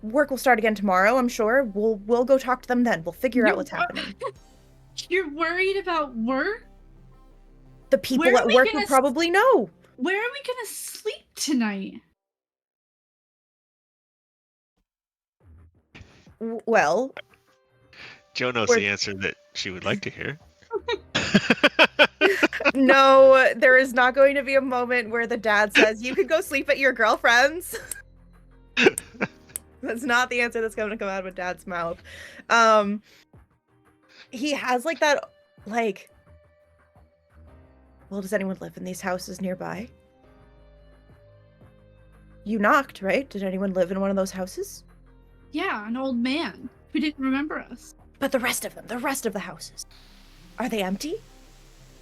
Work will start again tomorrow, I'm sure. We'll go talk to them then. We'll figure out what's happening. You're worried about work? The people at work will probably know. Where are we gonna sleep tonight? Well, Joe knows the answer that she would like to hear. no, there is not going to be a moment where the dad says, you could go sleep at your girlfriend's. That's not the answer that's going to come out of a dad's mouth. He has like that, like, well, does anyone live in these houses nearby? You knocked, right? Did anyone live in one of those houses? Yeah, an old man who didn't remember us. But the rest of them, the rest of the houses, are they empty?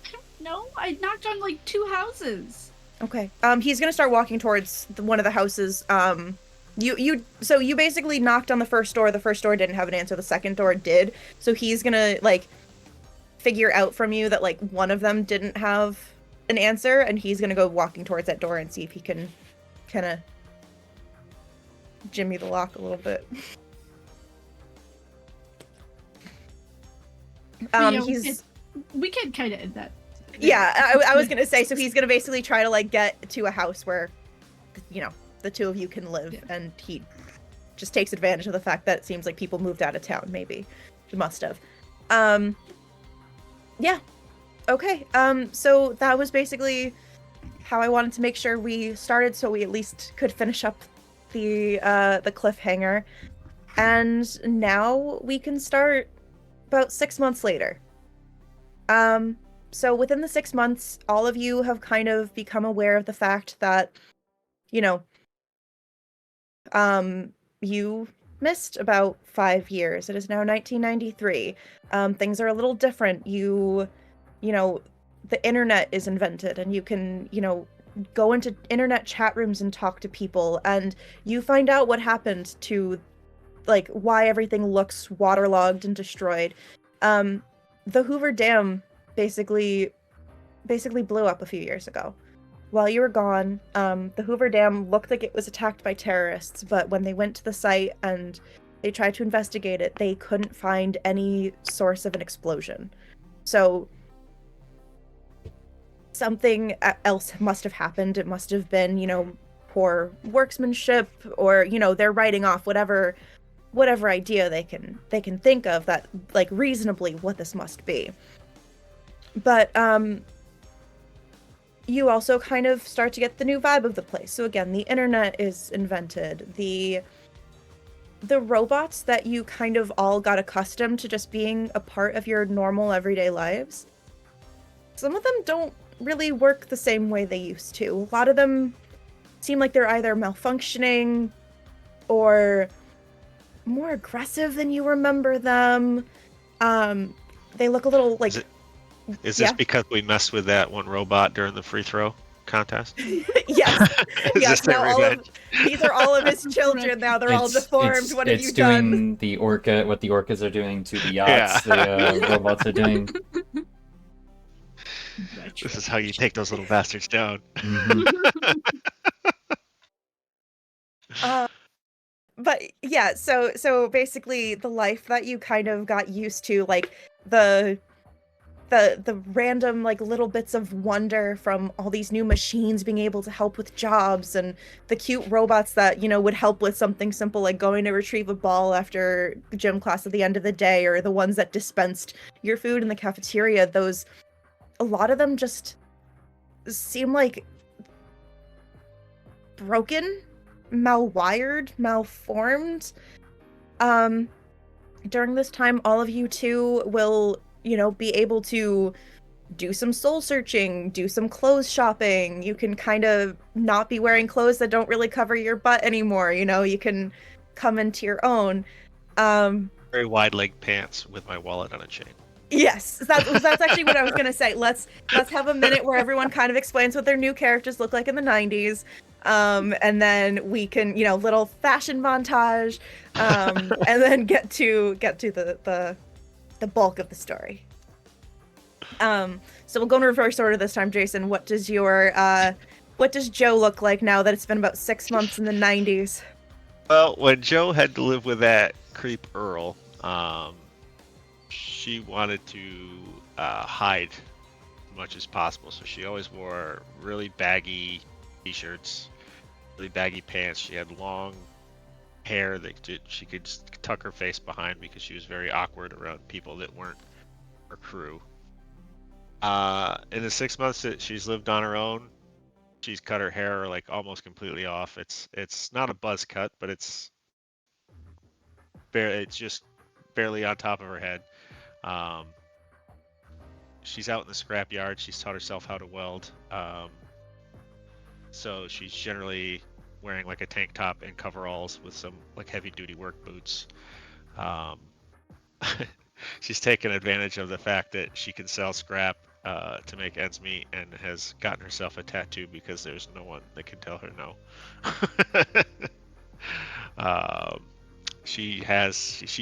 I don't know. I knocked on like 2 houses. Okay. He's gonna start walking towards one of the houses. So you basically knocked on the first door. The first door didn't have an answer. The second door did. So he's gonna like figure out from you that like one of them didn't have an answer, and he's gonna go walking towards that door and see if he can kind of jimmy the lock a little bit. Yeah, we can kind of end that. Yeah, I was gonna say, so he's gonna basically try to like get to a house where, you know, the two of you can live, and he just takes advantage of the fact that it seems like people moved out of town. Maybe he must have. Yeah. Okay. So that was basically how I wanted to make sure we started, so we at least could finish up the cliffhanger, and now we can start about 6 months later. So within the 6 months, all of you have kind of become aware of the fact that, you know, you missed about 5 years. It is now 1993. Things are a little different. You know, the internet is invented, and you can, you know, go into internet chat rooms and talk to people, and you find out what happened to, like, why everything looks waterlogged and destroyed. The Hoover Dam basically blew up a few years ago. While you were gone, the Hoover Dam looked like it was attacked by terrorists, but when they went to the site and they tried to investigate it, they couldn't find any source of an explosion. So something else must have happened. It must have been, you know, poor workmanship, or, you know, they're writing off whatever idea they can think of that, like, reasonably what this must be. But you also kind of start to get the new vibe of the place. So again, the internet is invented. The robots that you kind of all got accustomed to just being a part of your normal everyday lives, some of them don't really work the same way they used to. A lot of them seem like they're either malfunctioning or more aggressive than you remember them. They look a little like... Is this because we messed with that one robot during the free throw contest? Yes. Yes. Now these are all of his children. Right. Now they're all deformed. What have you done? It's doing what the orcas are doing to the yachts. Yeah. The robots are doing. This is how you take those little bastards down. Mm-hmm. But yeah, so basically the life that you kind of got used to, like the the random like little bits of wonder from all these new machines being able to help with jobs, and the cute robots that, you know, would help with something simple like going to retrieve a ball after gym class at the end of the day, or the ones that dispensed your food in the cafeteria. Those, a lot of them just seem like broken, malwired, malformed. During this time, all of you too will, you know, be able to do some soul searching, do some clothes shopping. You can kind of not be wearing clothes that don't really cover your butt anymore. You know, you can come into your own. Very wide leg pants with my wallet on a chain. Yes, that's actually what I was gonna say. Let's have a minute where everyone kind of explains what their new characters look like in the 90s. And then we can, you know, little fashion montage, and then get to the bulk of the story. So we'll go in reverse order this time. Jason, what does Joe look like now that it's been about 6 months in the 90s? Well, when Joe had to live with that creep Earl, she wanted to hide as much as possible. So she always wore really baggy t-shirts, really baggy pants. She had long hair that she could just tuck her face behind because she was very awkward around people that weren't her crew. In the 6 months that she's lived on her own, she's cut her hair like almost completely off. It's not a buzz cut, but it's just barely on top of her head. She's out in the scrap yard. She's taught herself how to weld. So she's generally wearing like a tank top and coveralls with some like heavy duty work boots. She's taken advantage of the fact that she can sell scrap to make ends meet, and has gotten herself a tattoo because there's no one that can tell her no. She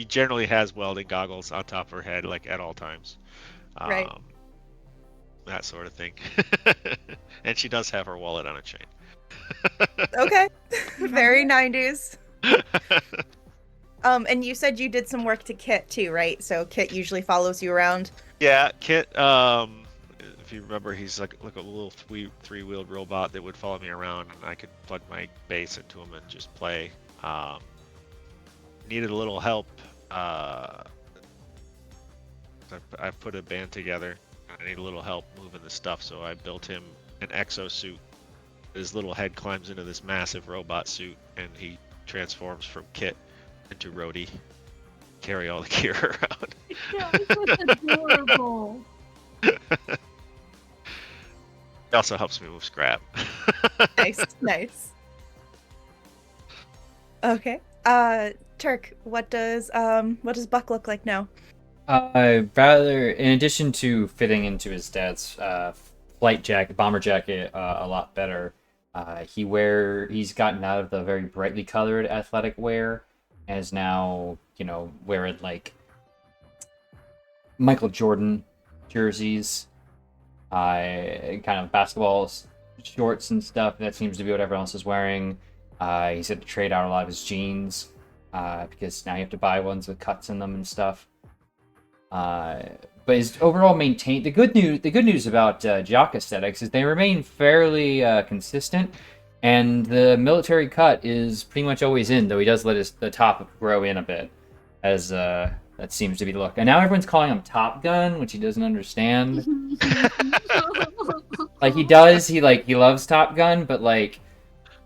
generally has welding goggles on top of her head, like at all times. Right. That sort of thing. And she does have her wallet on a chain. Okay. Very 90s. And you said you did some work to Kit too, right? So Kit usually follows you around. Yeah, Kit, if you remember, he's like a little three-wheeled robot that would follow me around, and I could plug my bass into him and just play. Needed a little help. I put a band together. I need a little help moving the stuff, so I built him an exosuit. His little head climbs into this massive robot suit, and he transforms from Kit into Rhodey. Carry all the gear around. Yeah, that's adorable. It also helps me move scrap. Nice. Okay. Turk, what does Buck look like now? Rather, in addition to fitting into his dad's bomber jacket a lot better, he's gotten out of the very brightly colored athletic wear and is now, you know, wearing like Michael Jordan jerseys, kind of basketball shorts and stuff. That seems to be what everyone else is wearing. He's had to trade out a lot of his jeans because now you have to buy ones with cuts in them and stuff. But his overall maintained. The good news about jock aesthetics is they remain fairly consistent, and the military cut is pretty much always in. Though he does let the top grow in a bit, as that seems to be the look. And now everyone's calling him Top Gun, which he doesn't understand. Like he does, he loves Top Gun, but like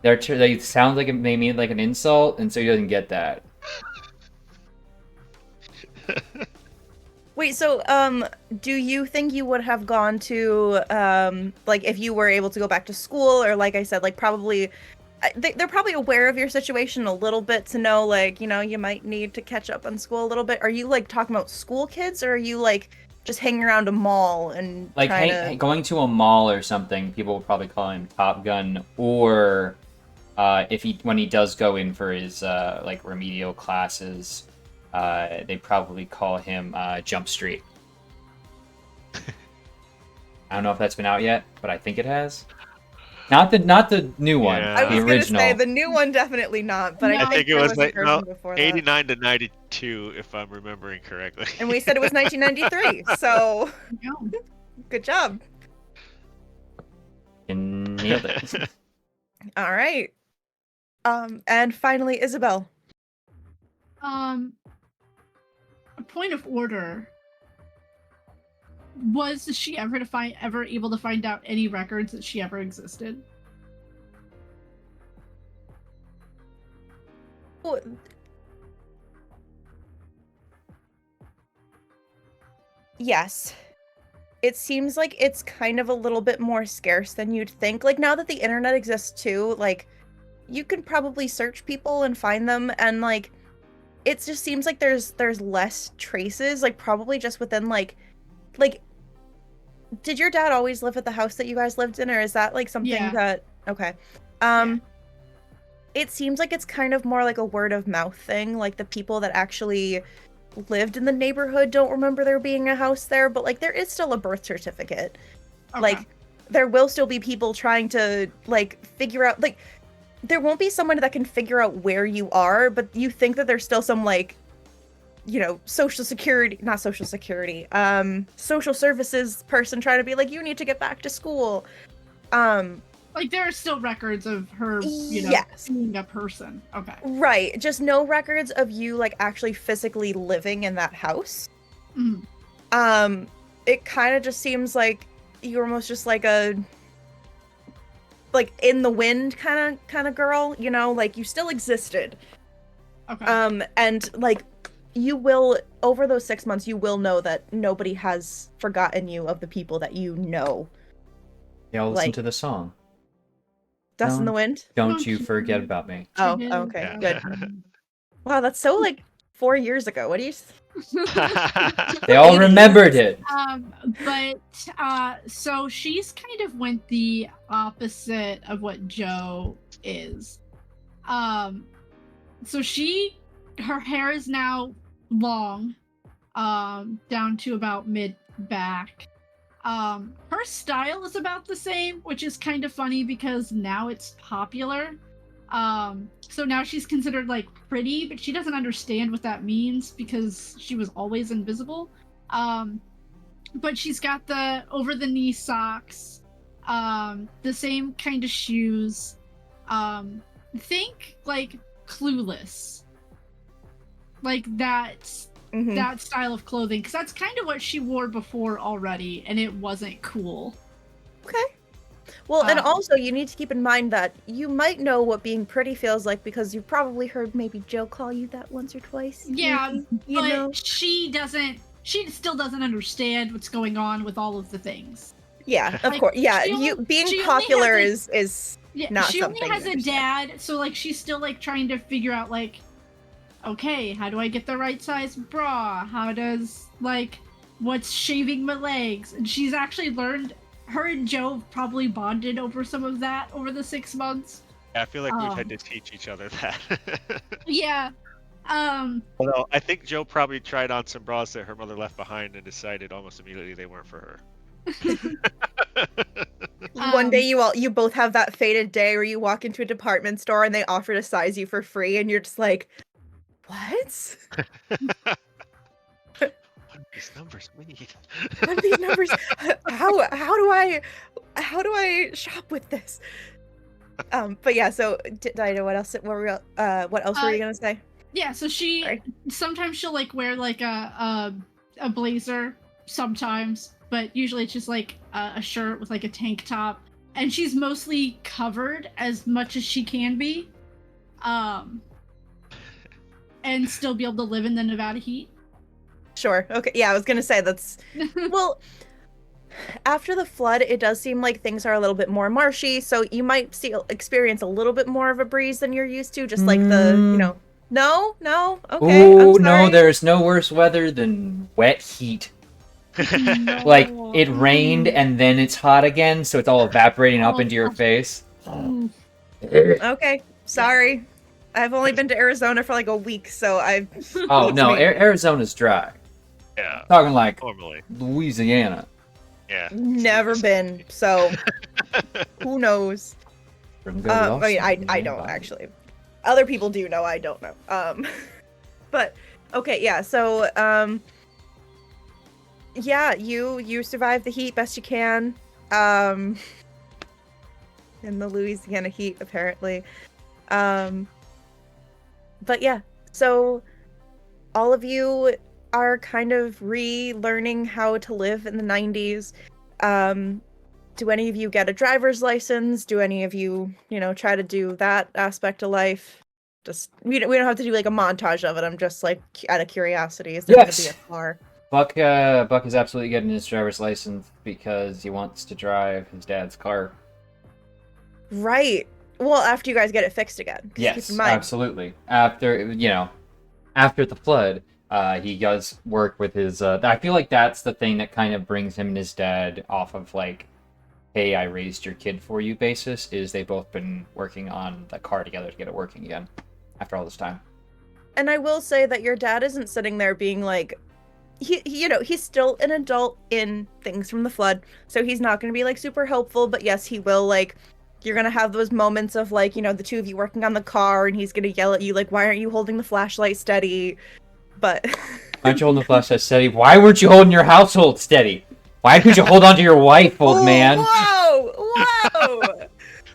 they sound like they mean like an insult, and so he doesn't get that. Wait, so do you think you would have gone to like if you were able to go back to school, or like I said, like probably they're probably aware of your situation a little bit to know, like, you know, you might need to catch up on school a little bit. Are you like talking about school kids, or are you like just hanging around a mall and like going to a mall or something? People will probably call him Top Gun, or when he does go in for his like remedial classes, they probably call him Jump Street. I don't know if that's been out yet, but I think it has. Not the new one, Yeah. I was the gonna original. say the new one definitely not, but No. I I think it there was a like version before that. 89 to 92, if I'm remembering correctly. And we said it was 1993, so No. good job. You nailed it. All right. And finally, Isabel. A point of order. Was she ever able to find out any records that she ever existed? Oh, yes. It seems like it's kind of a little bit more scarce than you'd think. Like, now that the internet exists too, like, you can probably search people and find them, and like, it just seems like there's less traces, like probably just within like did your dad always live at the house that you guys lived in, or is that like something Yeah. that okay. Yeah. It seems like it's kind of more like a word of mouth thing, like the people that actually lived in the neighborhood don't remember there being a house there, but like there is still a birth certificate. Okay. Like there will still be people trying to like figure out, like there won't be someone that can figure out where you are, but you think that there's still some like, you know, social services person trying to be like, you need to get back to school. Like there are still records of her, you know, Yes. being a person. Okay. Right, just no records of you like actually physically living in that house. Mhm. It kind of just seems like you're almost just like a like in the wind kind of girl, you know, like you still existed. Okay. And like you will, over those 6 months, you will know that nobody has forgotten you of the people that you know. Yeah, listen Like- to the song. Dust in the Wind? Don't you forget about me. Oh, okay, good. Wow, that's so like 4 years ago. What do you... They all 80s. remembered it. So she's kind of went the opposite of what Joe is. So her hair is now long, down to about mid back. Her style is about the same, which is kind of funny because now it's popular. So now she's considered like pretty, but she doesn't understand what that means because she was always invisible. But she's got the over the knee socks, the same kind of shoes. Think like Clueless, like that Mhm. that style of clothing, because that's kind of what she wore before already, and it wasn't cool. Okay. Well, and Um, also you need to keep in mind that you might know what being pretty feels like because you've probably heard maybe Joe call you that once or twice. Yeah, maybe, you but know? she still doesn't understand what's going on with all of the things. Yeah, of like, course. Yeah, she you only- being she only popular has is Yeah, not she only something has you a understand. dad, so like she's still like trying to figure out like, okay, how do I get the right size bra? How does like what's shaving my legs? And she's actually learned. Her and Joe probably bonded over some of that over the 6 months. I feel like we've had to teach each other that. Yeah. Although I think Joe probably tried on some bras that her mother left behind and decided almost immediately they weren't for her. One day you both have that fated day where you walk into a department store and they offer to size you for free and you're just like, what? What do these numbers mean? What are these numbers? How do I shop with this? But yeah, so Dinah, what else were you gonna say? Yeah, so Sorry. sometimes she'll like wear like a blazer sometimes, but usually it's just like a shirt with like a tank top, and she's mostly covered as much as she can be, and still be able to live in the Nevada heat. Sure. Okay. Yeah, I was gonna say that's well. After the flood, it does seem like things are a little bit more marshy, so you might experience a little bit more of a breeze than you're used to. Just like the, you know, no, okay. Oh I'm no, sorry. there's no worse weather than wet heat. No. Like it rained and then it's hot again, so it's all evaporating up into your face. Okay, sorry. I've only been to Arizona for like a week, so I've. Oh It's no, me. Arizona's dry. Yeah, Talking like normally. Louisiana. Yeah. Never been, so Who knows? From good lost I nearby. don't actually. Other people do know. I don't know. But okay, yeah. So yeah, you survive the heat best you can. In the Louisiana heat, apparently. But yeah, so all of you are kind of relearning how to live in the 90s. Do any of you get a driver's license? Do any of you, try to do that aspect of life? Just we don't have to do like a montage of it. I'm just like out of curiosity. Is there going to be a car? Buck is absolutely getting his driver's license because he wants to drive his dad's car. Right. Well, after you guys get it fixed again. Yes, keep in mind. absolutely. After the flood, he does work with his. I feel like that's the thing that kind of brings him and his dad off of like, hey, I raised your kid for you basis. Is they've both been working on the car together to get it working again after all this time. And I will say that your dad isn't sitting there being like, he's still an adult in Things from the Flood, so he's not going to be like super helpful. But yes, he will like. You're gonna have those moments of like, the two of you working on the car, and he's gonna yell at you like, "Why aren't you holding the flashlight steady?" But Why aren't you holding the flashlight steady? Why weren't you holding your household steady? Why couldn't you hold on to your wife, old man? Whoa!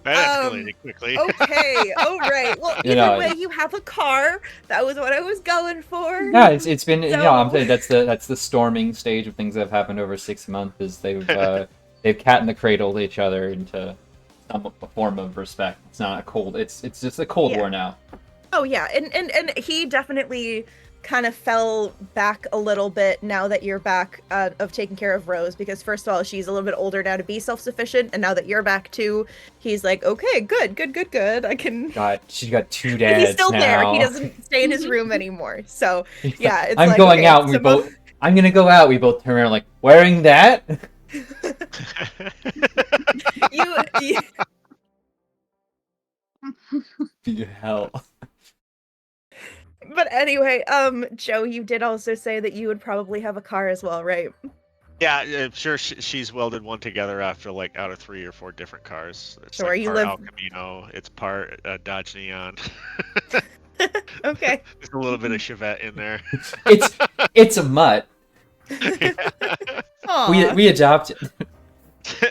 That escalated quickly. Okay, all right. Well, either way, you have a car. That was what I was going for. Yeah, it's been So... I'm saying that's the storming stage of things that have happened over 6 months. Is they've cat in the cradled each other into some form of respect. It's not a cold. It's just a cold war now. Oh yeah, and he definitely kind of fell back a little bit now that you're back of taking care of Rose, because first of all, she's a little bit older now to be self-sufficient, and now that you're back too, he's like, okay, good. I can. God, she's got 2 dads. He's still now. there. He doesn't stay in his room anymore. So yeah, it's I'm like, going okay, out. And I'm gonna go out. We both turn around like wearing that. you Hell. But anyway, Joe, you did also say that you would probably have a car as well, right? Yeah, I'm sure she's welded one together after like out of 3 or 4 different cars. It's Sure, like you part live. El Camino, it's part Dodge Neon. Okay. There's a little bit of Chevette in there. It's a mutt. We adopted.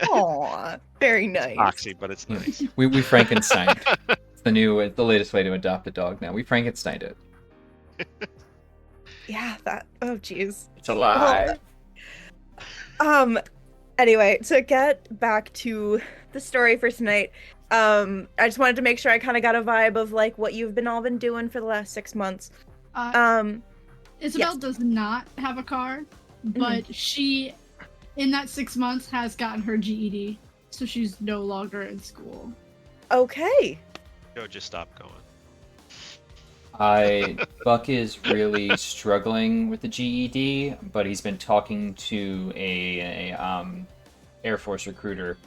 Aw, very nice. Oxy, but it's nice. We Frankenstein. It's the latest way to adopt a dog now. We Frankensteined it. Yeah, that. Oh, jeez. It's a lie. Well, anyway, to get back to the story for tonight, I just wanted to make sure I kind of got a vibe of like what you've all been doing for the last 6 months. Isabel does not have a car, but she, in that 6 months, has gotten her GED, so she's no longer in school. Okay. Joe, just stop going. Buck is really struggling with the GED, but he's been talking to a Air Force recruiter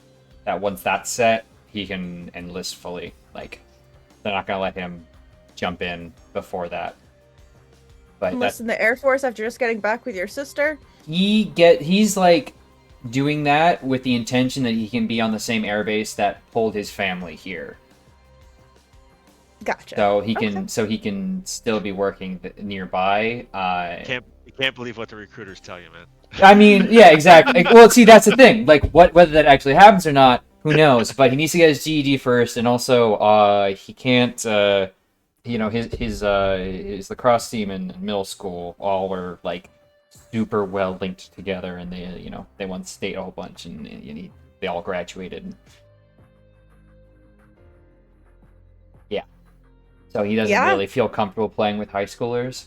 that once that's set, he can enlist fully. Like, they're not gonna let him jump in before that. But enlist in the Air Force after just getting back with your sister? He's like doing that with the intention that he can be on the same airbase that pulled his family here. Gotcha. So he can still be working nearby. You can't believe what the recruiters tell you, man. I mean, yeah, exactly. Well, see, that's the thing. Like, whether that actually happens or not, who knows? But he needs to get his GED first, and also, he can't. His lacrosse team in middle school all were like super well linked together, and they won state a whole bunch, and they all graduated. Yeah. So he doesn't really feel comfortable playing with high schoolers.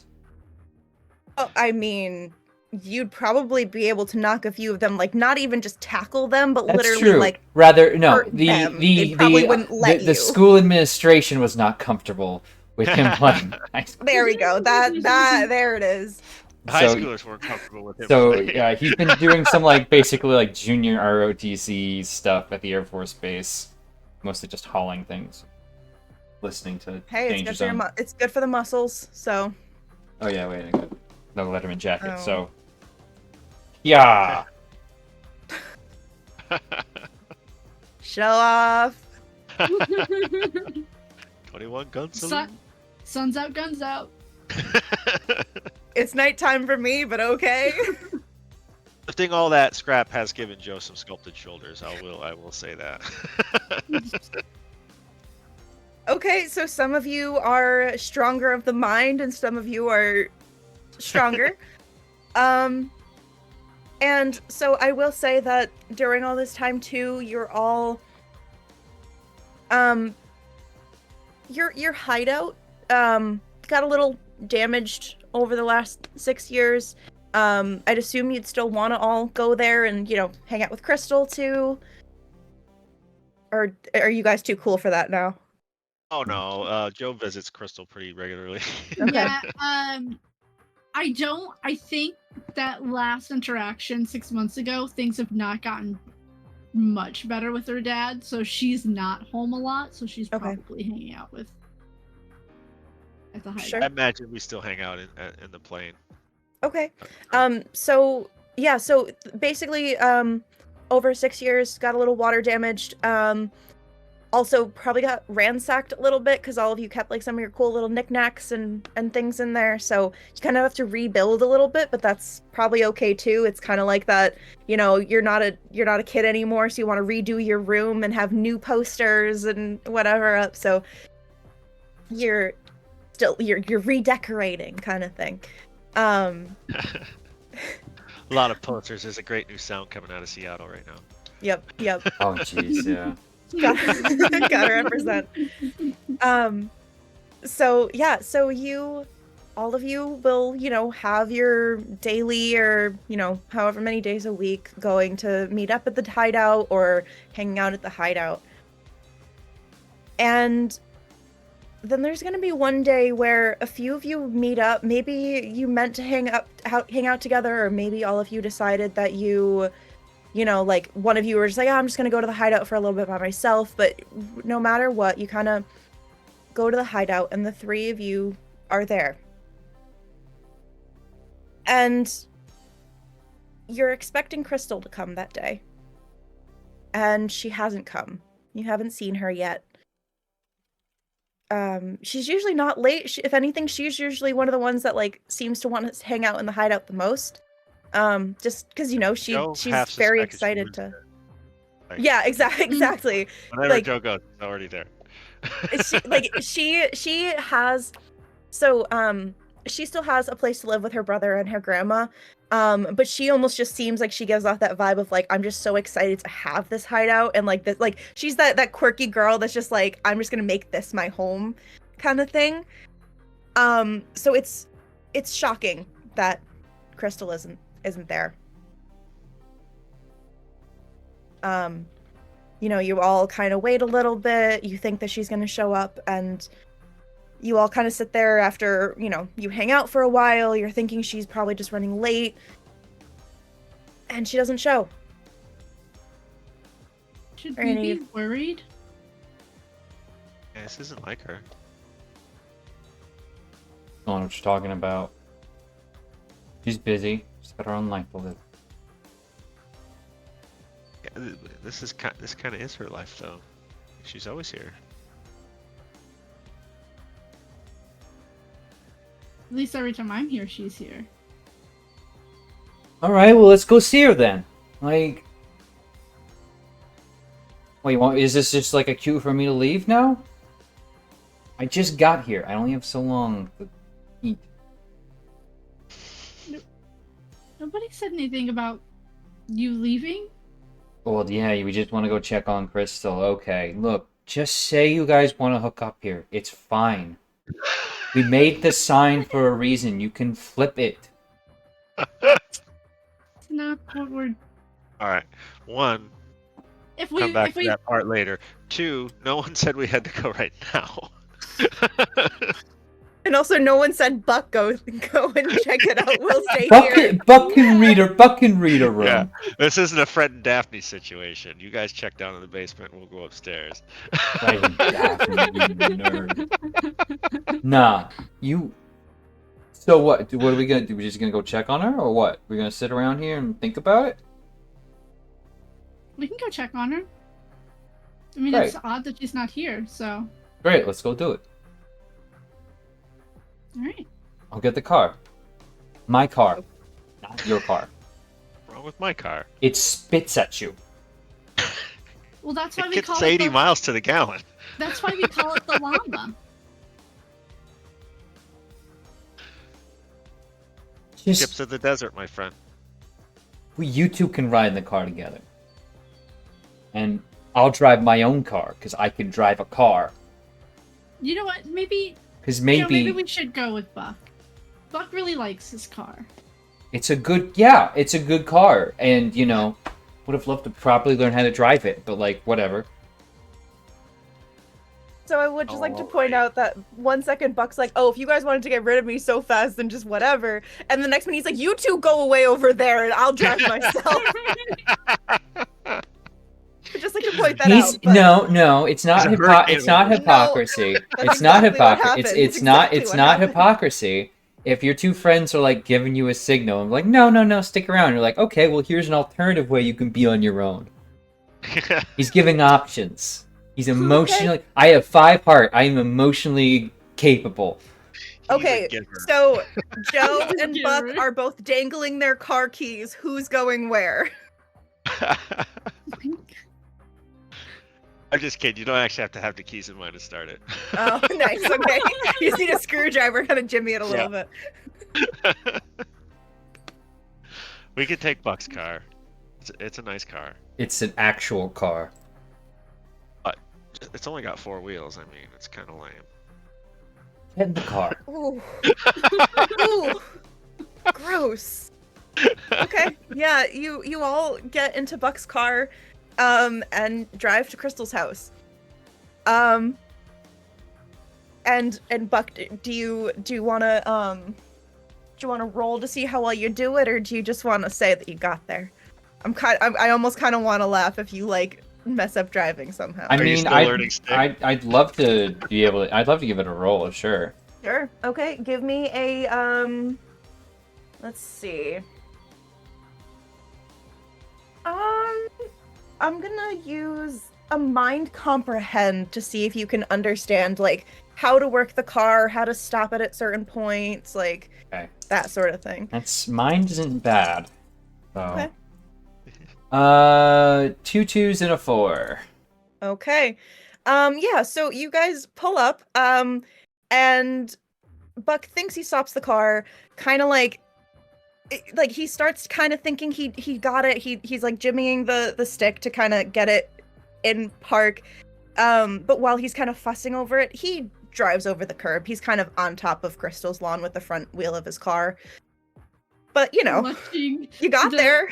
Oh, I mean, you'd probably be able to knock a few of them, like not even just tackle them, but That's literally true. like rather no. hurt them. They probably wouldn't let you. The school administration was not comfortable with him playing high school. There we go. There it is. High schoolers weren't comfortable with him. So yeah, he's been doing some basically junior ROTC stuff at the Air Force Base, mostly just hauling things, listening to. Hey, it's good for the muscles. So. Oh yeah, wait, I got no Letterman jacket. Oh. So. Yeah. Show off. 21 gun salute. Sun's out, guns out. It's nighttime for me, but okay. Lifting all that, Scrap has given Joe some sculpted shoulders. I will say that. Okay, so some of you are stronger of the mind and some of you are stronger. And so I will say that during all this time too, you're all your hideout got a little damaged over the last 6 years. I'd assume you'd still want to all go there and, you know, hang out with Crystal too. Or are you guys too cool for that now? Oh no, Joe visits Crystal pretty regularly. Okay. Yeah, I think that last interaction 6 months ago, things have not gotten much better with her dad, so she's not home a lot, so she's Okay. probably hanging out with at the hideout. Sure. I imagine we still hang out in the plane. Okay. So yeah, so basically, over 6 years, got a little water damaged. Also probably got ransacked a little bit because all of you kept like some of your cool little knickknacks and things in there. So you kind of have to rebuild a little bit, but that's probably okay too. It's kind of like that, you know, you're not a kid anymore, so you want to redo your room and have new posters and whatever up. So you're redecorating kind of thing. A lot of posters. There's a great new sound coming out of Seattle right now. Yep. Oh, jeez, yeah. Gotta represent. So yeah, so all of you will, you know, have your daily or, you know, however many days a week going to meet up at the hideout or hanging out at the hideout. And then there's gonna be one day where a few of you meet up. Maybe you meant to hang out together, or maybe all of you decided that you know, like one of you were just like, oh, I'm just gonna go to the hideout for a little bit by myself. But no matter what, you kind of go to the hideout, and the three of you are there. And you're expecting Crystal to come that day, and she hasn't come. You haven't seen her yet. She's usually not late. If anything, she's usually one of the ones that like seems to want to hang out in the hideout the most. Just because, you know, she's very excited to. Like, Yeah, exactly. Whenever like, Joe goes, it's already there. she has, so she still has a place to live with her brother and her grandma. But she almost just seems like she gives off that vibe of like, I'm just so excited to have this hideout, and like that, like she's that quirky girl that's just like, I'm just gonna make this my home kind of thing. So it's shocking that Crystal isn't there. You know, you all kind of wait a little bit, you think that she's going to show up, and you all kind of sit there after, you know, you hang out for a while, you're thinking she's probably just running late, and she doesn't show. Should we be worried? Yeah, this isn't like her. I don't know what you're talking about. She's busy. She's got her own life to live. Yeah, this kind of is her life, though. She's always here. At least every time I'm here, she's here. Alright, well, let's go see her then. Like... Wait, is this just like a cue for me to leave now? I just got here. I only have so long to eat. Nobody said anything about you leaving. Well, yeah, we just want to go check on Crystal. Okay, look, just say you guys want to hook up here. It's fine. We made the sign for a reason. You can flip it. It's not what we're... Alright. One, come back to that part later. Two, no one said we had to go right now. And also, no one said Buck go and check it out. We'll stay here. Buck can read a room. Yeah, this isn't a Fred and Daphne situation. You guys check down in the basement, and we'll go upstairs. Fred and Daphne, you nerd. Nah, you... So what? What are we gonna do? We just gonna go check on her, or what? We're gonna sit around here and think about it? We can go check on her. I mean, Right. it's odd that she's not here, so. Great, let's go do it. Alright. I'll get the car. My car, not your car. What's wrong with my car? It spits at you. Well, that's why It we gets call 80 it the, miles to the gallon. That's why we call it the llama. Just Ships of the desert, my friend. you two can ride in the car together. And I'll drive my own car, because I can drive a car. You know what? Maybe Because maybe we should go with Buck. Buck really likes his car. it's a good car. And, would have loved to properly learn how to drive it, but, like, whatever. So I would just like to All point right. out that 1 second Buck's like, oh, if you guys wanted to get rid of me so fast, then just whatever. And the next one he's like, you two go away over there and I'll drive myself. I'd just like to point that out. but- No, it's not There's a hurricane it's not over there. hypocrisy. That's It's not exactly what hypocrisy. happened. It's It's not exactly it's what not happened. hypocrisy. If your two friends are like giving you a signal, I'm like, no, stick around. You're like, okay, well here's an alternative way you can be on your own. He's giving options. He's emotionally I have 5 heart. I am emotionally capable. He's a Okay, giver. so Joe He's a and Buck giver. are both dangling their car keys. Who's going where? I'm just kidding. You don't actually have to have the keys in mind to start it. Oh, nice. Okay. You just need a screwdriver, kind of jimmy it a little bit. We could take Buck's car. It's a nice car. It's an actual car. It's only got 4 wheels. I mean, it's kind of lame. Get in the car. Ooh. Ooh. Gross. Okay. Yeah, you all get into Buck's car and drive to Crystal's house. And Buck, do you want to roll to see how well you do it, or do you just want to say that you got there? I almost kind of want to laugh if you like mess up driving somehow. I Are you mean, still learning stick? I'd love to be able to. I'd love to give it a roll, sure. Sure. Okay, give me a let's see. I'm gonna use a mind comprehend to see if you can understand like how to work the car, how to stop it at certain points, like Okay. that sort of thing. Mine isn't bad. So. Okay. 2 2s and a 4. Okay. Yeah, so you guys pull up, and Buck thinks he stops the car, kind of like he starts kind of thinking he got it. He's like jimmying the stick to kind of get it in park. But while he's kind of fussing over it, he drives over the curb. He's kind of on top of Crystal's lawn with the front wheel of his car. But, Clutching you got the- there.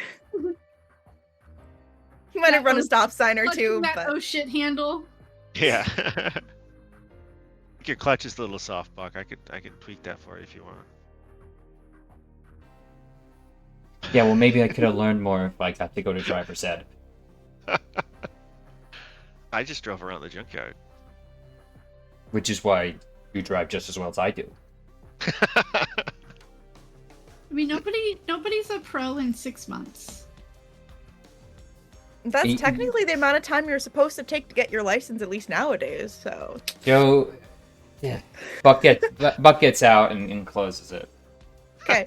He might have That run a was- stop sign or clutching two, that but oh shit handle. Yeah. Your clutch is a little soft, Buck. I could tweak that for you if you want. Yeah, well, maybe I could have learned more if I got to go to driver's ed. I just drove around the junkyard. Which is why you drive just as well as I do. I mean, nobody's a pro in 6 months. that's Eight- technically the amount of time you're supposed to take to get your license, at least nowadays. So, Joe, yeah, Buck gets out and closes it. okay.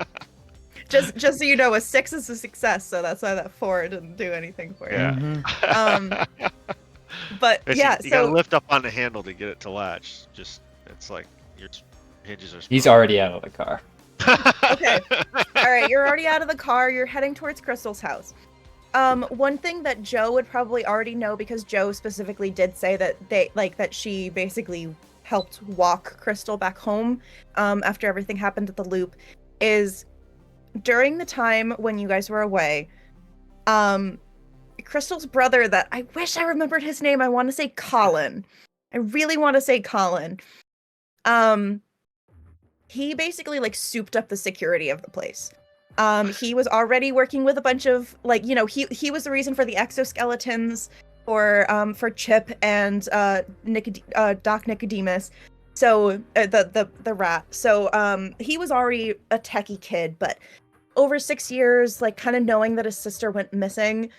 just so you know, a 6 is a success, so that's why that 4 didn't do anything for you. Yeah. Mhm. But yeah, you gotta so lift up on the handle to get it to latch. It's like your hinges are. He's small. already out of the car. Okay. All right, you're already out of the car. You're heading towards Crystal's house. One thing that Joe would probably already know, because Joe specifically did say that that she basically helped walk Crystal back home after everything happened at the loop, is during the time when you guys were away, Crystal's brother, that I wish I remembered his name. I want to say Colin. I really want to say Colin. He basically like souped up the security of the place. He was already working with a bunch of he was the reason for the exoskeletons for Chip and Doc Nicodemus. So the rat. So he was already a techie kid, but over 6 years, like kind of knowing that his sister went missing,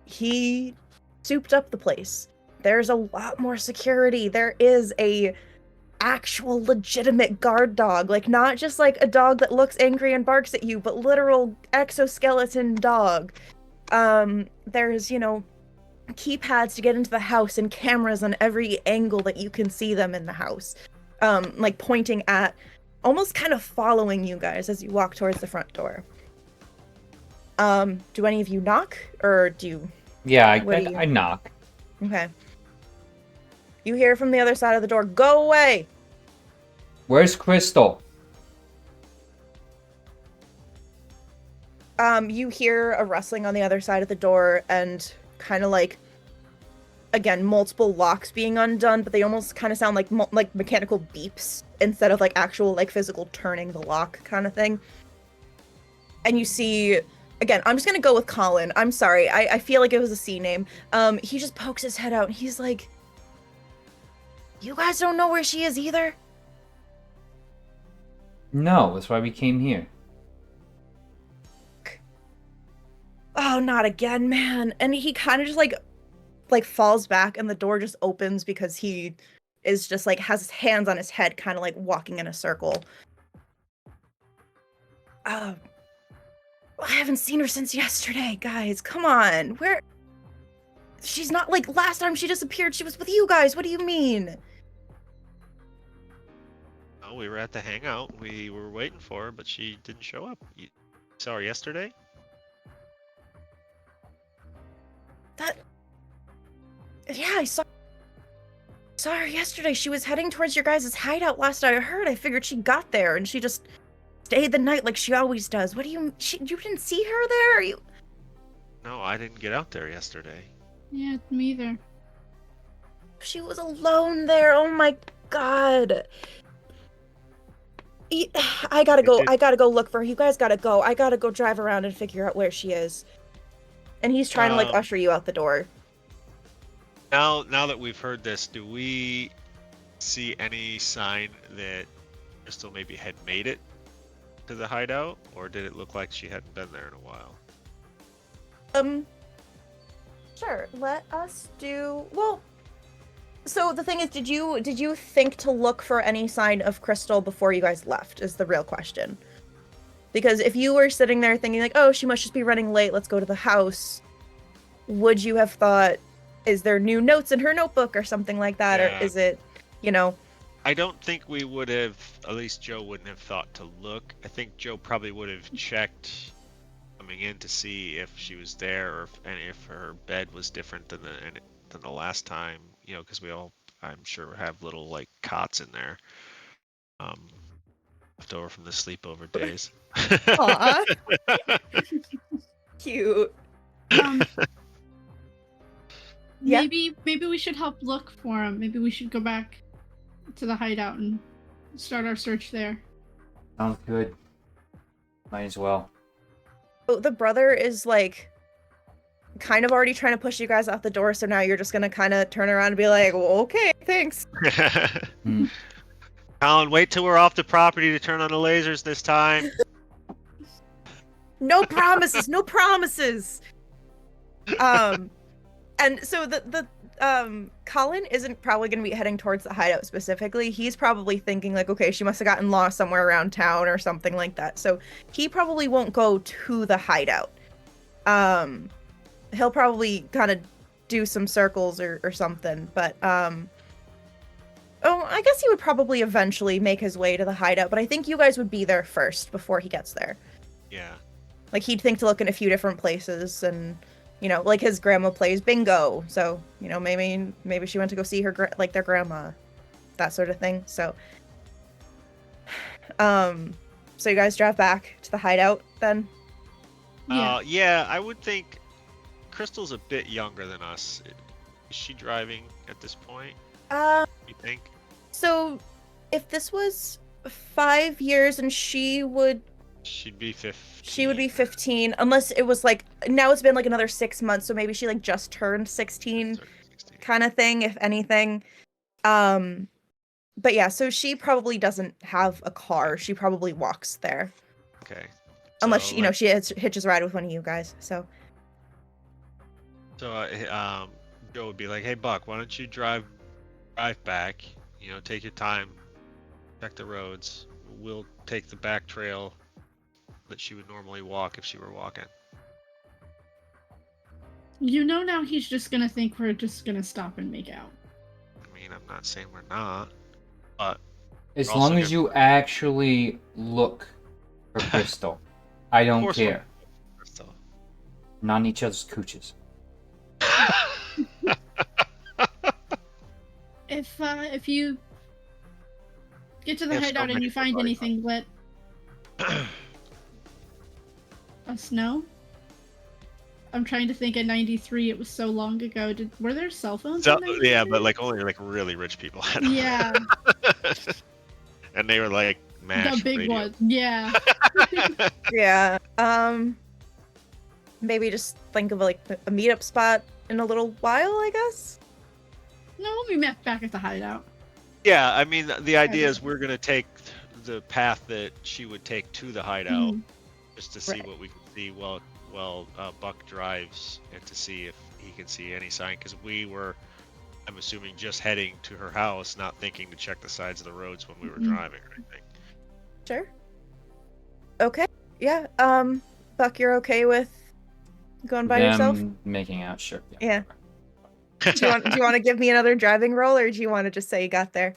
he souped up the place. there's a lot more security. There is a actual legitimate guard dog, like not just like a dog that looks angry and barks at you, but literal exoskeleton dog. There's, keypads to get into the house and cameras on every angle that you can see them in the house. Like pointing at, almost kind of following you guys as you walk towards the front door. Do any of you knock, or do you? Yeah, What I knock. Okay. You hear from the other side of the door, "Go away!" Where's Crystal? You hear a rustling on the other side of the door and kind of like, again, multiple locks being undone, but they almost kind of sound like mechanical beeps instead of like actual like physical turning the lock kind of thing. And you see, again, I'm just gonna go with Colin. I'm sorry, I feel like it was a C name. He just pokes his head out and he's like, "You guys don't know where she is either?" No, that's why we came here. "Oh, not again, man." And he kind of just like falls back and the door just opens because he is just like has his hands on his head, kind of like walking in a circle. I haven't seen her since yesterday, guys. Come on. Where? She's not like last time she disappeared. She was with you guys. What do you mean? Oh, we were at the hangout. We were waiting for her, but she didn't show up. You saw her yesterday? Yeah, I saw her yesterday. She was heading towards your guys' hideout last I heard. I figured she got there and she just stayed the night like she always does. What do you... you didn't see her there? Are you... No, I didn't get out there yesterday. Yeah, me either. She was alone there. Oh my god. I gotta go. I gotta go look for her. You guys gotta go. I gotta go drive around and figure out where she is. And he's trying to like usher you out the door. Now that we've heard this, do we see any sign that Crystal maybe had made it to the hideout, or did it look like she hadn't been there in a while? Sure. Let us do. Well, so the thing is, did you think to look for any sign of Crystal before you guys left? Is the real question. Because if you were sitting there thinking like, "Oh, she must just be running late. Let's go to the house," would you have thought, is there new notes in her notebook or something like that? Yeah. Or is it, I don't think we would have, at least Joe wouldn't have thought to look. I think Joe probably would have checked coming in to see if she was there, or if her bed was different than the last time, because we all, I'm sure, have little like cots in there, left over from the sleepover days. Aw. Cute. Yeah. Maybe we should help look for him. Maybe we should go back to the hideout and start our search there. Sounds good. Might as well. The brother is like kind of already trying to push you guys out the door, so now you're just gonna kind of turn around and be like, "Well, okay, thanks." Colin, wait till we're off the property to turn on the lasers this time. No promises, no promises. And so the Colin isn't probably going to be heading towards the hideout specifically. He's probably thinking like, okay, she must have gotten lost somewhere around town or something like that. So he probably won't go to the hideout. He'll probably kind of do some circles or something. But I guess he would probably eventually make his way to the hideout. But I think you guys would be there first before he gets there. Yeah. Like he'd think to look in a few different places and. Like his grandma plays bingo, so maybe she went to go see her their grandma, that sort of thing. So, so you guys drive back to the hideout then? Yeah. I would think Crystal's a bit younger than us. Is she driving at this point? You think? So, if this was 5 years and She'd be 15. She would be 15, unless it was like, now it's been like another 6 months, so maybe she like just turned 16 kind of thing, if anything. But yeah, so she probably doesn't have a car. She probably walks there. Okay. Unless, she hitches a ride with one of you guys, so. So, Joe would be like, "Hey, Buck, why don't you drive back? You know, take your time, check the roads. We'll take the back trail that she would normally walk if she were walking." You know, now he's just gonna think we're just gonna stop and make out. I mean, I'm not saying we're not, but As We're also long as gonna- you actually look for Crystal, I of don't course care. we're still. Not in each other's cooches. If you get to the If hideout and you somebody find would like anything, let us know. I'm trying to think. At 93, it was so long ago. Were there cell phones? So, in 93? yeah, but like only like really rich people had them. Yeah, And they were like MASH the big radio. one. Yeah. Yeah. Maybe just think of like a meetup spot in a little while, I guess. No, we met back at the hideout. Yeah, I mean, the idea Okay. is we're gonna take the path that she would take to the hideout, Mhm. just to see Right. what we can see while Buck drives, and to see if he can see any sign. Because we were, I'm assuming, just heading to her house, not thinking to check the sides of the roads when we were Mhm. driving or anything. Sure. Okay. Yeah. Buck, you're okay with going by yourself? Them making out, sure. Yeah. Do you want to give me another driving roll, or do you want to just say you got there?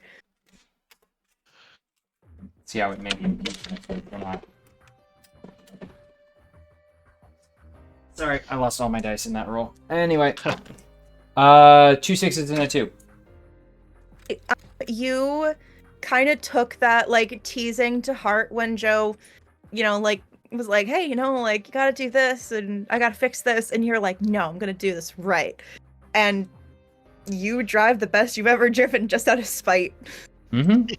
See how it made me. Come on. Sorry, I lost all my dice in that roll. Anyway, 2 6s and a 2. You kind of took that like teasing to heart when Joe, like was like, hey, like you gotta do this and I gotta fix this, and you're like, no, I'm gonna do this right. And you drive the best you've ever driven just out of spite. Mm-hmm.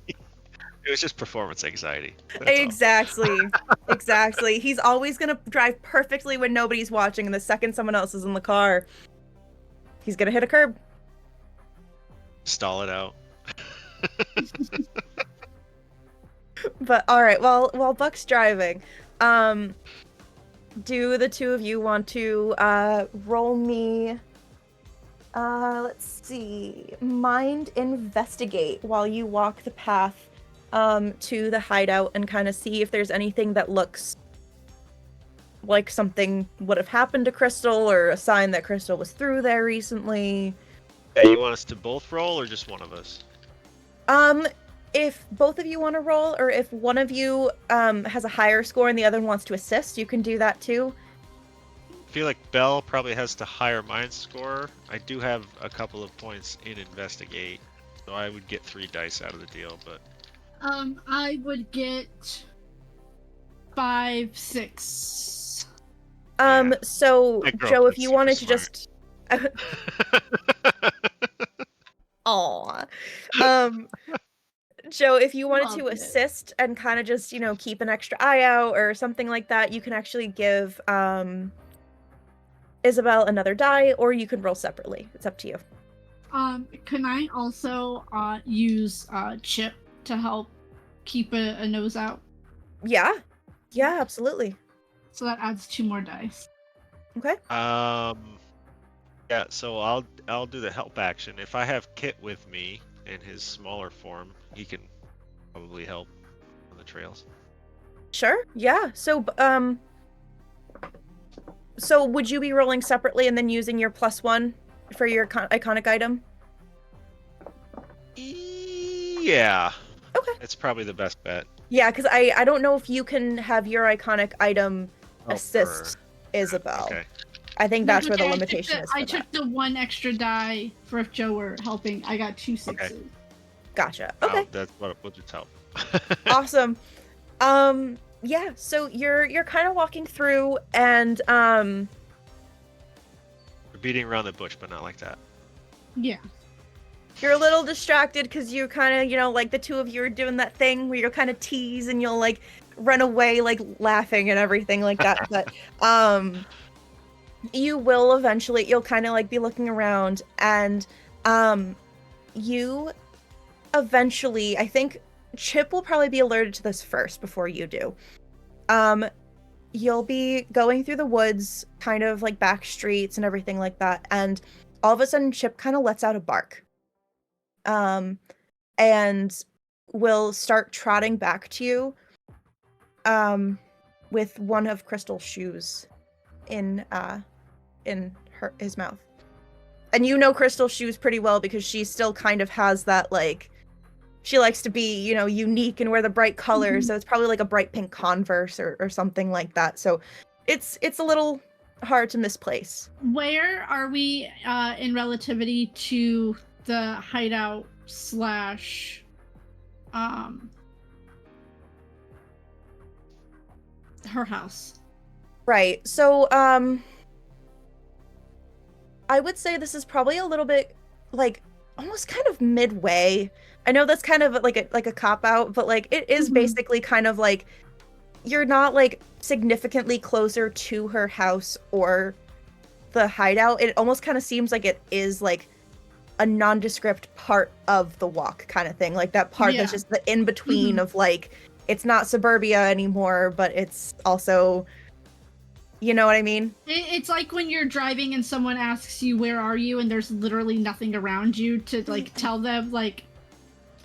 It was just performance anxiety. That's all. Exactly. He's always gonna drive perfectly when nobody's watching, and the second someone else is in the car, he's gonna hit a curb. Stall it out. But all right, while Buck's driving, do the two of you want to roll me? Let's see, mind investigate while you walk the path to the hideout and kind of see if there's anything that looks like something would have happened to Crystal, or a sign that Crystal was through there recently. Yeah, you want us to both roll or just one of us? If both of you want to roll, or if one of you has a higher score and the other wants to assist, you can do that too. I feel like Belle probably has the higher mind score. I do have a couple of points in investigate, so I would get 3 dice out of the deal, but I would get 5, 6. Yeah. So My Joe, if girlfriend's you super wanted to smart. just Aw. Joe, if you wanted to Love it. assist and kind of just, keep an extra eye out or something like that, you can actually give Isabel another die, or you can roll separately. It's up to you. Can I also use Chip to help keep a nose out? Yeah, absolutely. So that adds 2 more dice. Okay. Yeah, so I'll do the help action. If I have Kit with me in his smaller form, he can probably help on the trails. Sure. Yeah. So would you be rolling separately and then using your +1 for your iconic item? Yeah. Okay. It's probably the best bet. Yeah, because I don't know if you can have your iconic item assist Isabel. Okay. I think that's where the Okay, limitation is. I took the 1 extra die for if Joe were helping. I got 2 6s. Okay. Gotcha. Okay. That's what we'll just help. Awesome. Yeah, so you're kind of walking through, and We're beating around the bush, but not like that. Yeah. you're a little distracted because you kind of, like the two of you are doing that thing where you'll kind of tease and you'll like run away like laughing and everything like that. But you will eventually, you'll kind of like be looking around, and you eventually, I think Chip will probably be alerted to this first before you do. You'll be going through the woods, kind of like back streets and everything like that, and all of a sudden Chip kind of lets out a bark. And will start trotting back to you with one of Crystal's shoes in his mouth. And you know Crystal's shoes pretty well because she still kind of has that, like, she likes to be, you know, unique and wear the bright colors, so it's probably like a bright pink Converse or something like that. So it's a little hard to misplace. Where are we in relativity to the hideout / her house? Right. So I would say this is probably a little bit like almost kind of midway. I know that's kind of like a cop out, but like it is basically kind of like you're not like significantly closer to her house or the hideout. It almost kind of seems like it is like a nondescript part of the walk kind of thing, like that part that's just the in between of like it's not suburbia anymore, but it's also, you know what I mean? It's like when you're driving and someone asks you where are you and there's literally nothing around you to like tell them like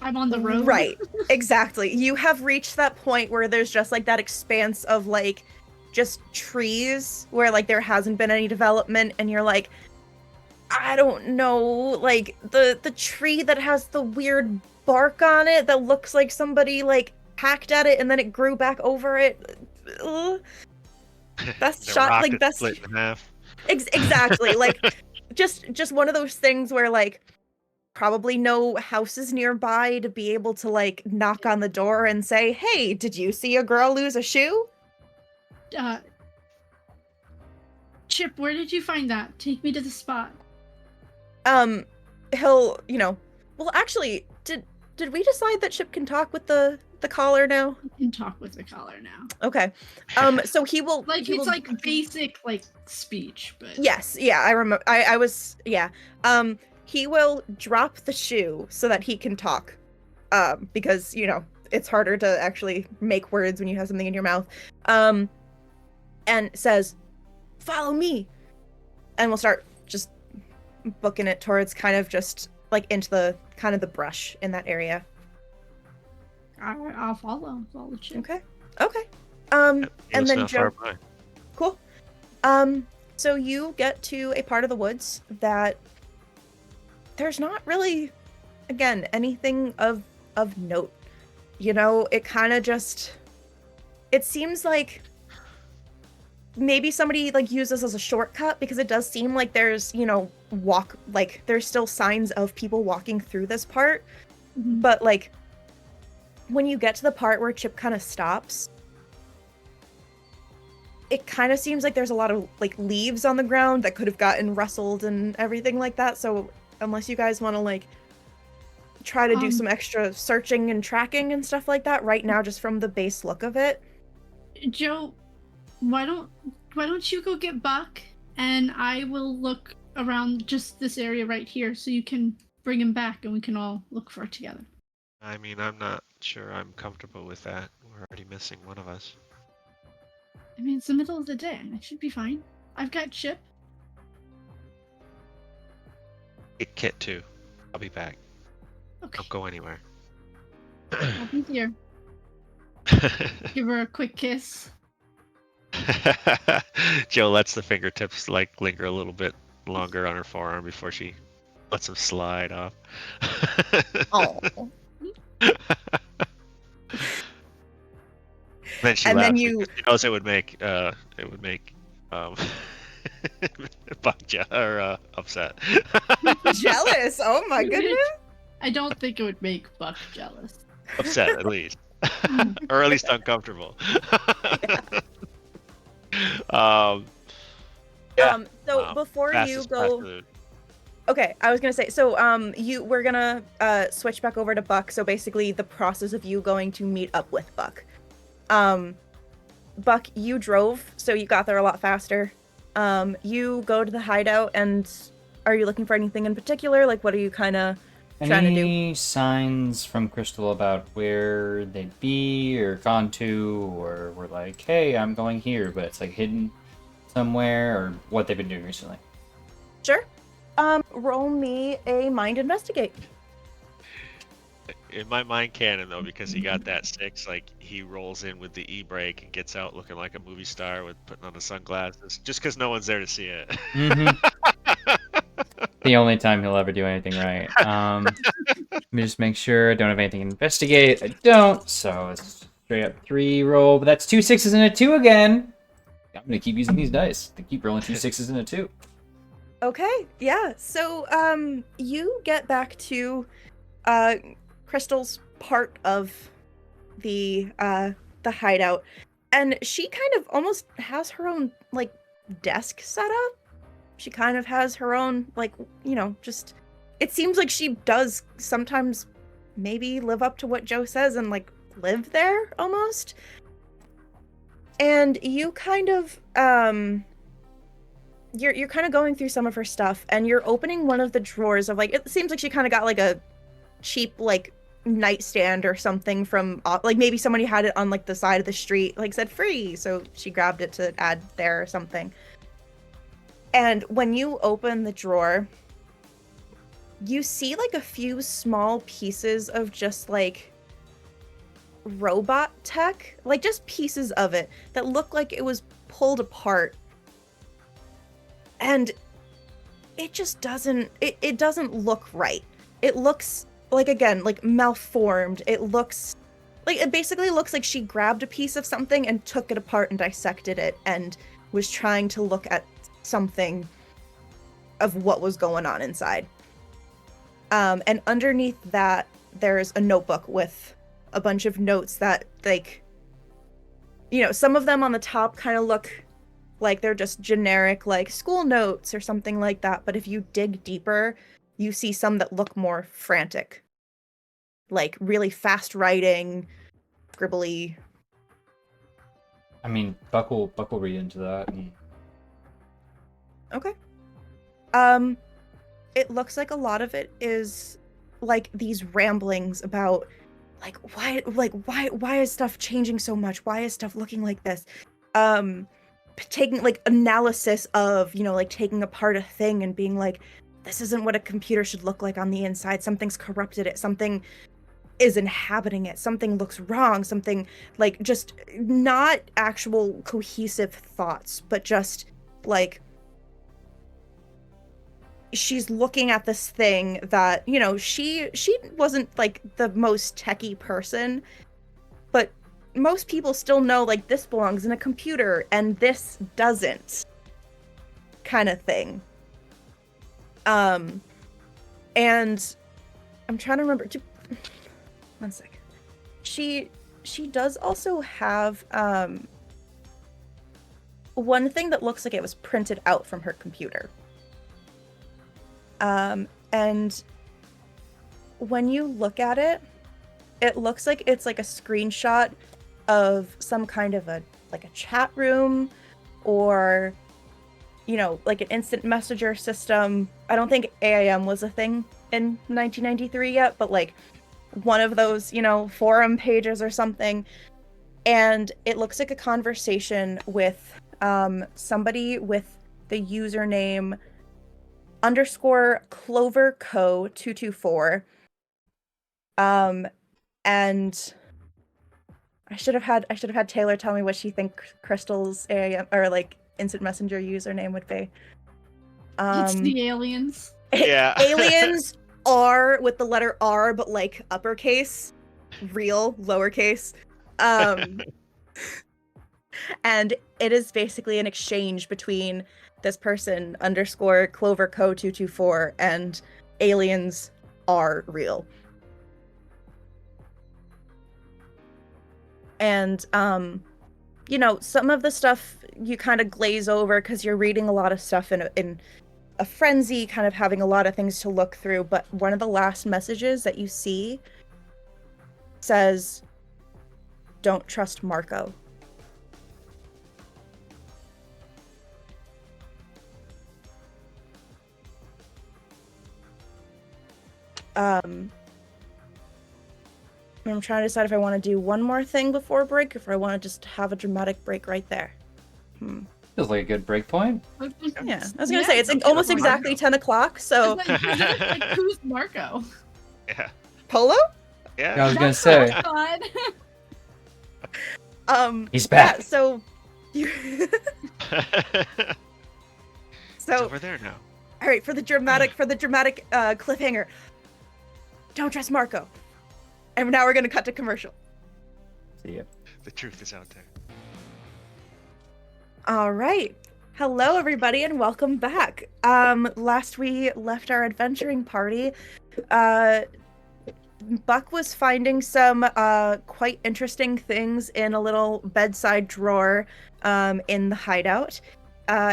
I'm on the road. Right. Exactly. You have reached that point where there's just like that expanse of like just trees where like there hasn't been any development and you're like, I don't know, like the tree that has the weird bark on it that looks like somebody like hacked at it and then it grew back over it. That's shot like that's split in half. Exactly. Like just one of those things where like probably no houses nearby to be able to like knock on the door and say, "Hey, did you see a girl lose a shoe?" Chip, where did you find that? Take me to the spot. He'll, you know, well actually, did we decide that Chip can talk with the collar now? You can talk with the collar now. Okay. So he will like he it's will, like basic like speech, but yes, yeah, I remember. I was, yeah. He will drop the shoe so that he can talk. Because, you know, it's harder to actually make words when you have something in your mouth. And says, "Follow me." And we'll start just booking it towards kind of just like into the kind of the brush in that area. I'll follow Chip. Okay. Yep, And then Joe. far by. Cool. So you get to a part of the woods that there's not really, again, anything of note. You know, it kind of just, it seems like maybe somebody like used this as a shortcut because it does seem like there's, you know, there's still signs of people walking through this part. But like when you get to the part where Chip kind of stops, it kind of seems like there's a lot of like leaves on the ground that could have gotten rustled and everything like that. So unless you guys want to like try to do some extra searching and tracking and stuff like that right now, just from the base look of it. Joe, why don't you go get Buck and I will look around just this area right here so you can bring him back and we can all look for it together. I mean, I'm not sure I'm comfortable with that. We're already missing one of us. I mean, it's the middle of the day. I should be fine. I've got Chip. Get Kit too. I'll be back. Okay. Don't go anywhere. I'll be here. Give her a quick kiss. Joe lets the fingertips like linger a little bit longer on her forearm before she lets them slide off. Oh. Then she And laughs then you- because she knows it would make Buck upset. Jealous. Oh my goodness. I don't think it would make Buck jealous. Upset at least. Or at least uncomfortable. So Wow. before you Fastest go, food. okay, I was gonna say, so we're gonna switch back over to Buck. So basically, the process of you going to meet up with Buck. Buck, you drove, so you got there a lot faster. You go to the hideout, and are you looking for anything in particular? Like, what are you kind of trying to do? Any signs from Crystal about where they'd be or gone to, or we're like, hey, I'm going here, but it's like hidden somewhere, or what they've been doing recently? Sure. Roll me a mind investigate. In my mind canon though, because he got that 6, like he rolls in with the e-brake and gets out looking like a movie star with putting on the sunglasses, just because no one's there to see it. Mm-hmm. The only time he'll ever do anything right. Let me just make sure I don't have anything to investigate. I don't, so it's straight up 3 roll, but that's 2 6s and a 2 again. I'm gonna keep using these dice to keep rolling 2 6s and a 2. Okay, yeah. So, you get back to, Crystal's part of the hideout, and she kind of almost has her own, like, desk set up. She kind of has her own, like, just, it seems like she does sometimes maybe live up to what Joe says and, like, live there, almost. And you kind of, you're kind of going through some of her stuff, and you're opening one of the drawers of, like, it seems like she kind of got, like, a cheap, like, nightstand or something from, like, maybe somebody had it on, like, the side of the street, like, said free, so she grabbed it to add there or something. And when you open the drawer, you see, like, a few small pieces of just, like, robot tech, like, just pieces of it that look like it was pulled apart. And it just doesn't, it doesn't look right. It looks like, again, like, malformed. It looks like, it basically looks like she grabbed a piece of something and took it apart and dissected it and was trying to look at something of what was going on inside. And underneath that, there's a notebook with a bunch of notes that, like, some of them on the top kind of look like they're just generic, like, school notes or something like that. But if you dig deeper, you see some that look more frantic. Like, really fast writing, scribbly. I mean, Buck will read into that. Okay. It looks like a lot of it is, like, these ramblings about, like, why is stuff changing so much? Why is stuff looking like this? Taking, like, analysis of, like, taking apart a thing and being like, this isn't what a computer should look like on the inside. Something's corrupted it. Something is inhabiting it. Something looks wrong. Something, like, just not actual cohesive thoughts, but just, like, she's looking at this thing that, she wasn't, like, the most techie person, but most people still know, like, this belongs in a computer and this doesn't, kind of thing. And I'm trying to remember. One sec. She does also have one thing that looks like it was printed out from her computer. And when you look at it, it looks like it's, like, a screenshot of some kind of a chat room or, like, an instant messenger system. I don't think AIM was a thing in 1993 yet, but, like, one of those, forum pages or something. And it looks like a conversation with somebody with the username _CloverCo224. And I should have had Taylor tell me what she thinks Crystal's AIM or, like, instant messenger username would be. It's the aliens. Yeah. Aliens are with the letter R, but, like, uppercase, real lowercase. And it is basically an exchange between this person _CloverCo224 and aliens are real. And some of the stuff you kind of glaze over because you're reading a lot of stuff in a frenzy, kind of having a lot of things to look through. But one of the last messages that you see says, "Don't trust Marco." I'm trying to decide if I want to do one more thing before break, or if I want to just have a dramatic break right there. Feels like a good break point. Yeah, I was gonna say it's almost exactly 10 o'clock. So Like, who's Marco? Yeah. Polo. Yeah, I Yeah. was gonna say. Fun. He's back. Yeah, so you. It's So over there now. all right, for the dramatic cliffhanger. Don't trust Marco. And now we're gonna cut to commercial. See ya. The truth is out there. All right. Hello, everybody, and welcome back. Last we left our adventuring party, Buck was finding some quite interesting things in a little bedside drawer in the hideout.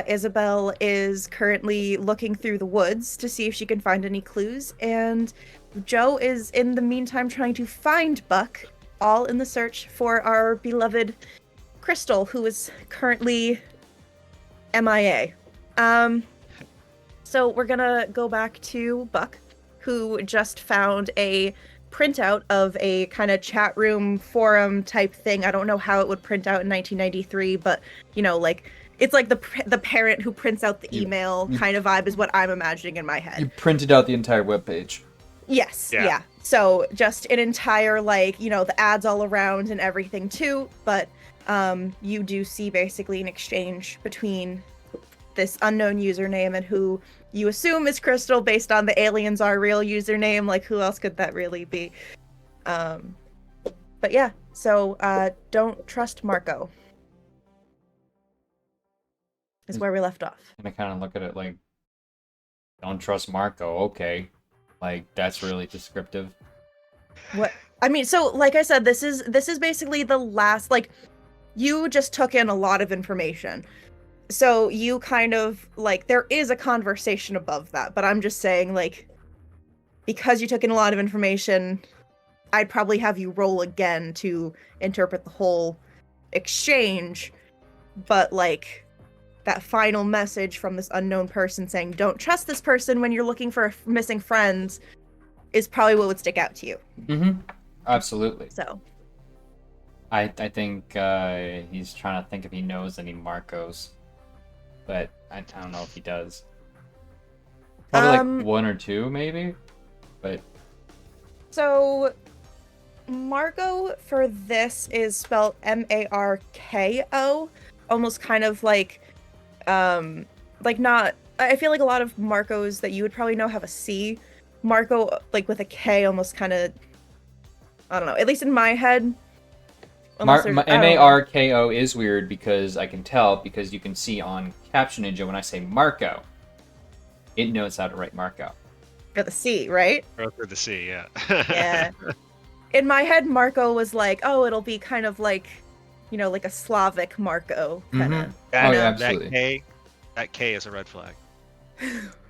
Isabel is currently looking through the woods to see if she can find any clues, and Joe is in the meantime trying to find Buck, all in the search for our beloved Crystal, who is currently MIA. So we're gonna go back to Buck, who just found a printout of a kind of chat room forum type thing. I don't know how it would print out in 1993, but you know, like it's like the parent who prints out the email kind of vibe is what I'm imagining in my head. You printed out the entire webpage. Yes, Yeah. yeah. So just an entire, like, you know, the ads all around and everything too, but you do see basically an exchange between this unknown username and who you assume is Crystal based on the aliens are real username. Like, who else could that really be? But yeah, so don't trust Marco is where we left off. And I kind of look at it like, don't trust Marco. Okay, like that's really descriptive. What I mean, so like I said, this is basically the last, like, you just took in a lot of information. So you kind of, like, there is a conversation above that, but I'm just saying, like, because you took in a lot of information, I'd probably have you roll again to interpret the whole exchange, but, like, that final message from this unknown person saying, don't trust this person when you're looking for missing friends, is probably what would stick out to you. Mm-hmm. Absolutely. So. I think he's trying to think if he knows any Marcos, but I don't know if he does. Probably like one or two, maybe. But so Marco for this is spelled Marko, almost kind of like not. I feel like a lot of Marcos that you would probably know have a C. Marco, like with a K, almost kind of. I don't know. At least in my head. Marko is weird because I can tell because you can see on Caption Ninja when I say Marco, it knows how to write Marco. For the C, right? Or for the C, yeah. Yeah. In my head, Marco was like, oh, it'll be kind of like, you know, like a Slavic Marco. Kinda. Oh, yeah, absolutely. That K is a red flag.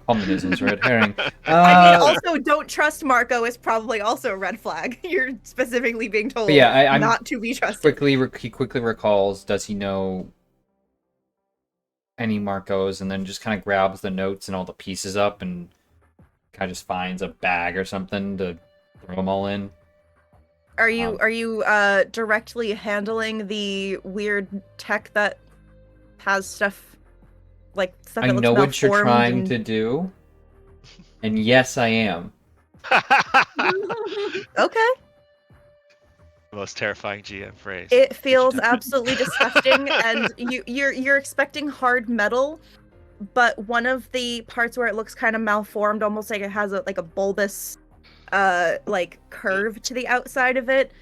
Communism's red herring. I mean, also, don't trust Marco is probably also a red flag. You're specifically being told I'm not to be trusted. He quickly recalls, does he know any Marcos, and then just kind of grabs the notes and all the pieces up and kind of just finds a bag or something to throw them all in. Are you directly handling the weird tech that has stuff like stuff that I looks know what you're malformed trying and... to do, and yes, I am. Okay. The most terrifying GM phrase. It feels absolutely disgusting, and you're expecting hard metal, but one of the parts where it looks kind of malformed, almost like it has a bulbous like curve to the outside of it.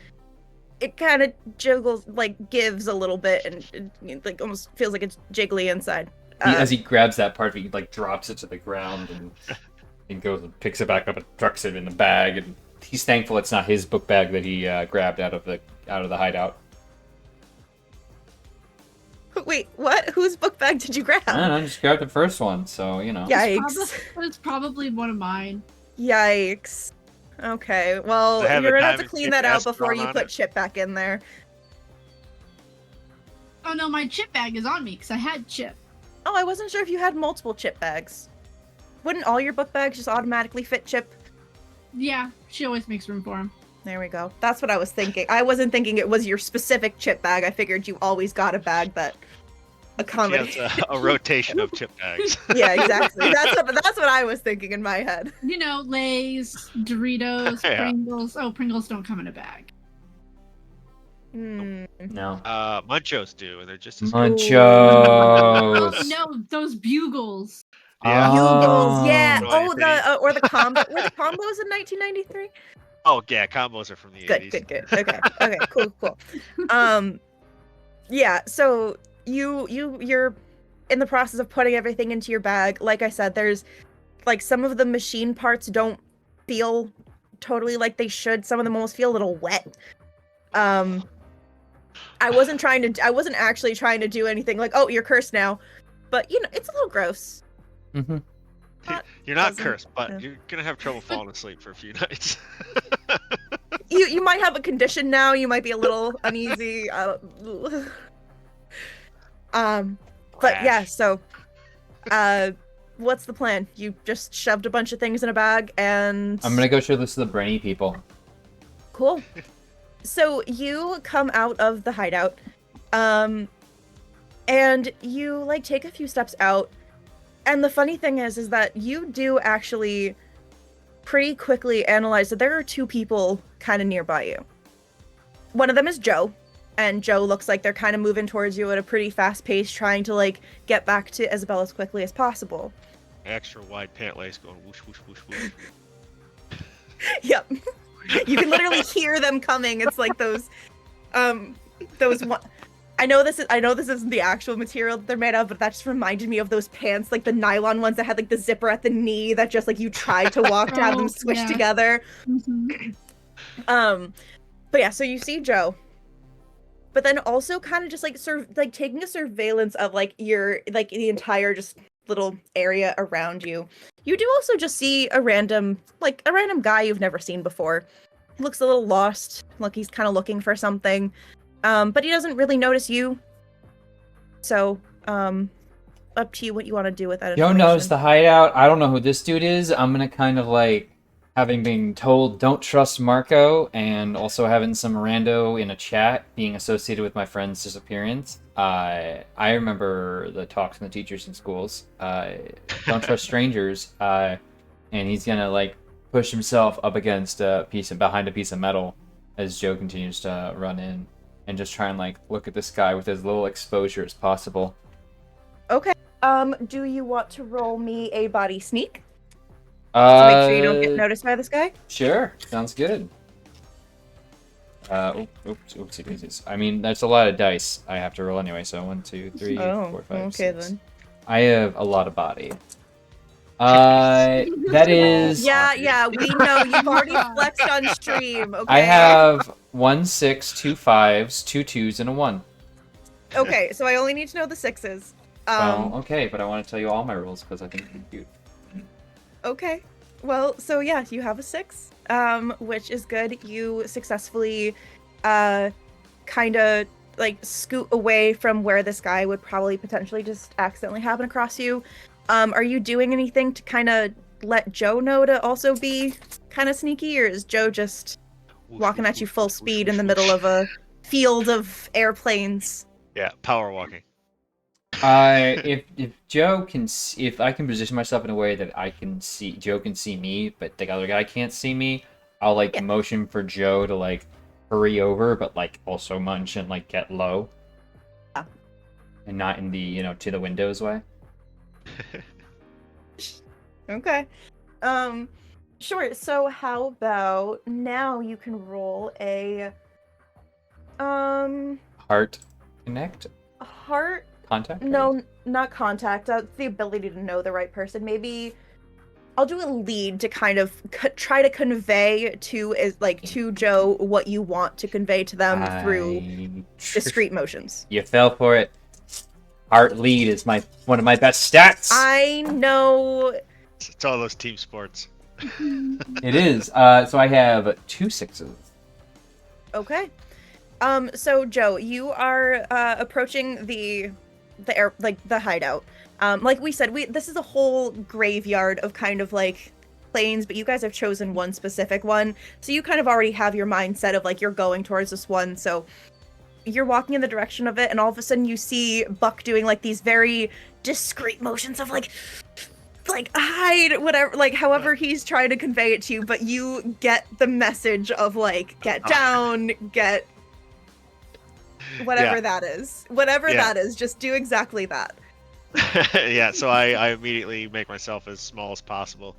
It kind of jiggles, like gives a little bit, and like almost feels like it's jiggly inside. As he grabs that part, he like drops it to the ground and goes and picks it back up and tucks it in the bag. And he's thankful it's not his book bag that he grabbed out of the hideout. Wait, what? Whose book bag did you grab? I don't know, I just grabbed the first one, so you know. Yikes! It's probably one of mine. Yikes! Okay, well, you're gonna have to clean that out before you put Chip back in there. Oh no, my chip bag is on me because I had Chip. Oh, I wasn't sure if you had multiple Chip bags. Wouldn't all your book bags just automatically fit Chip? Yeah, she always makes room for him. There we go. That's what I was thinking. I wasn't thinking it was your specific Chip bag. I figured you always got a bag that accommodate. She has a rotation of chip bags. Yeah, exactly. That's what I was thinking in my head. You know, Lay's, Doritos, Yeah. Pringles. Oh, Pringles don't come in a bag. Hmm. No. Munchos do. They're just as Munchos. Oh no, those bugles. Yeah. Bugles, yeah. Oh. Oh, the combo. Were the combos in 1993? Oh yeah, combos are from the Good, 80s. good. Okay, cool. Yeah. So you're in the process of putting everything into your bag. Like I said, there's like some of the machine parts don't feel totally like they should. Some of them almost feel a little wet. I wasn't actually trying to do anything like, oh, you're cursed now, but you know, it's a little gross. Mm-hmm. You're not Pleasant, cursed, but yeah. you're gonna have trouble falling asleep for a few nights. You might have a condition now. You might be a little uneasy. But yeah. So, what's the plan? You just shoved a bunch of things in a bag, and I'm gonna go show this to the brainy people. cool. So you come out of the hideout, and you like take a few steps out. And the funny thing is that you do actually pretty quickly analyze that there are two people kind of nearby you. One of them is Joe, and Joe looks like they're kind of moving towards you at a pretty fast pace, trying to like get back to Isabel as quickly as possible. Extra wide pant lace going whoosh whoosh whoosh whoosh. Yep. You can literally hear them coming. It's like those one. I know this isn't the actual material that they're made of, but that just reminded me of those pants, like the nylon ones that had like the zipper at the knee that just like you tried to walk to have them squish yeah. together. Mhm. But yeah, so you see Joe, but then also kind of just like taking a surveillance of like your like the entire just little area around you. You do also just see a random guy you've never seen before. He looks a little lost, like he's kind of looking for something. But he doesn't really notice you. So, up to you what you want to do with that Joe information. knows the hideout. I don't know who this dude is. I'm gonna kind of like, having been told don't trust Marco, and also having some rando in a chat being associated with my friend's disappearance. I remember the talks from the teachers in schools. Don't trust strangers. And he's gonna like push himself up against behind a piece of metal as Joe continues to run in, and just try and like look at this guy with as little exposure as possible. Okay. Do you want to roll me a body sneak to make sure you don't get noticed by this guy? Sure, sounds good. Oopsie daisies. I mean, that's a lot of dice I have to roll anyway. So 1, 2, 3, 4, 5, okay 6. then. I have a lot of body. That is. Yeah, we know you've already flexed on stream. Okay. I have 1 6, 2 5s, 2 2s, and a 1. Okay, so I only need to know the sixes. Well, okay, but I want to tell you all my rules because I think they're cute. Okay. Well, so yeah, you have a 6, which is good. You successfully, kind of like scoot away from where this guy would probably potentially just accidentally happen across you. Are you doing anything to kind of let Joe know to also be kind of sneaky, or is Joe just walking at you full speed in the middle of a field of airplanes? Yeah, power walking. If Joe can, if I can position myself in a way that I can see, Joe can see me, but the other guy can't see me, I'll like motion for Joe to like hurry over, but like also munch and like get low, and not in the to the windows way. Okay. Sure. So how about now you can roll a Heart connect heart. contact. No, not contact. The ability to know the right person. Maybe I'll do a lead to kind of try to convey to Joe what you want to convey to them through discrete motions. You fell for it. Heart lead is one of my best stats. I know. It's all those team sports. It is. So I have 2 6s. Okay. So Joe, you are approaching the hideout. Like we said, this is a whole graveyard of kind of like planes, but you guys have chosen one specific one. So you kind of already have your mindset of like you're going towards this one. So you're walking in the direction of it, and all of a sudden you see Buck doing like these very discreet motions of like hide, whatever, like however he's trying to convey it to you, but you get the message of like get down, get whatever that is. Whatever that is, just do exactly that. Yeah, so I immediately make myself as small as possible.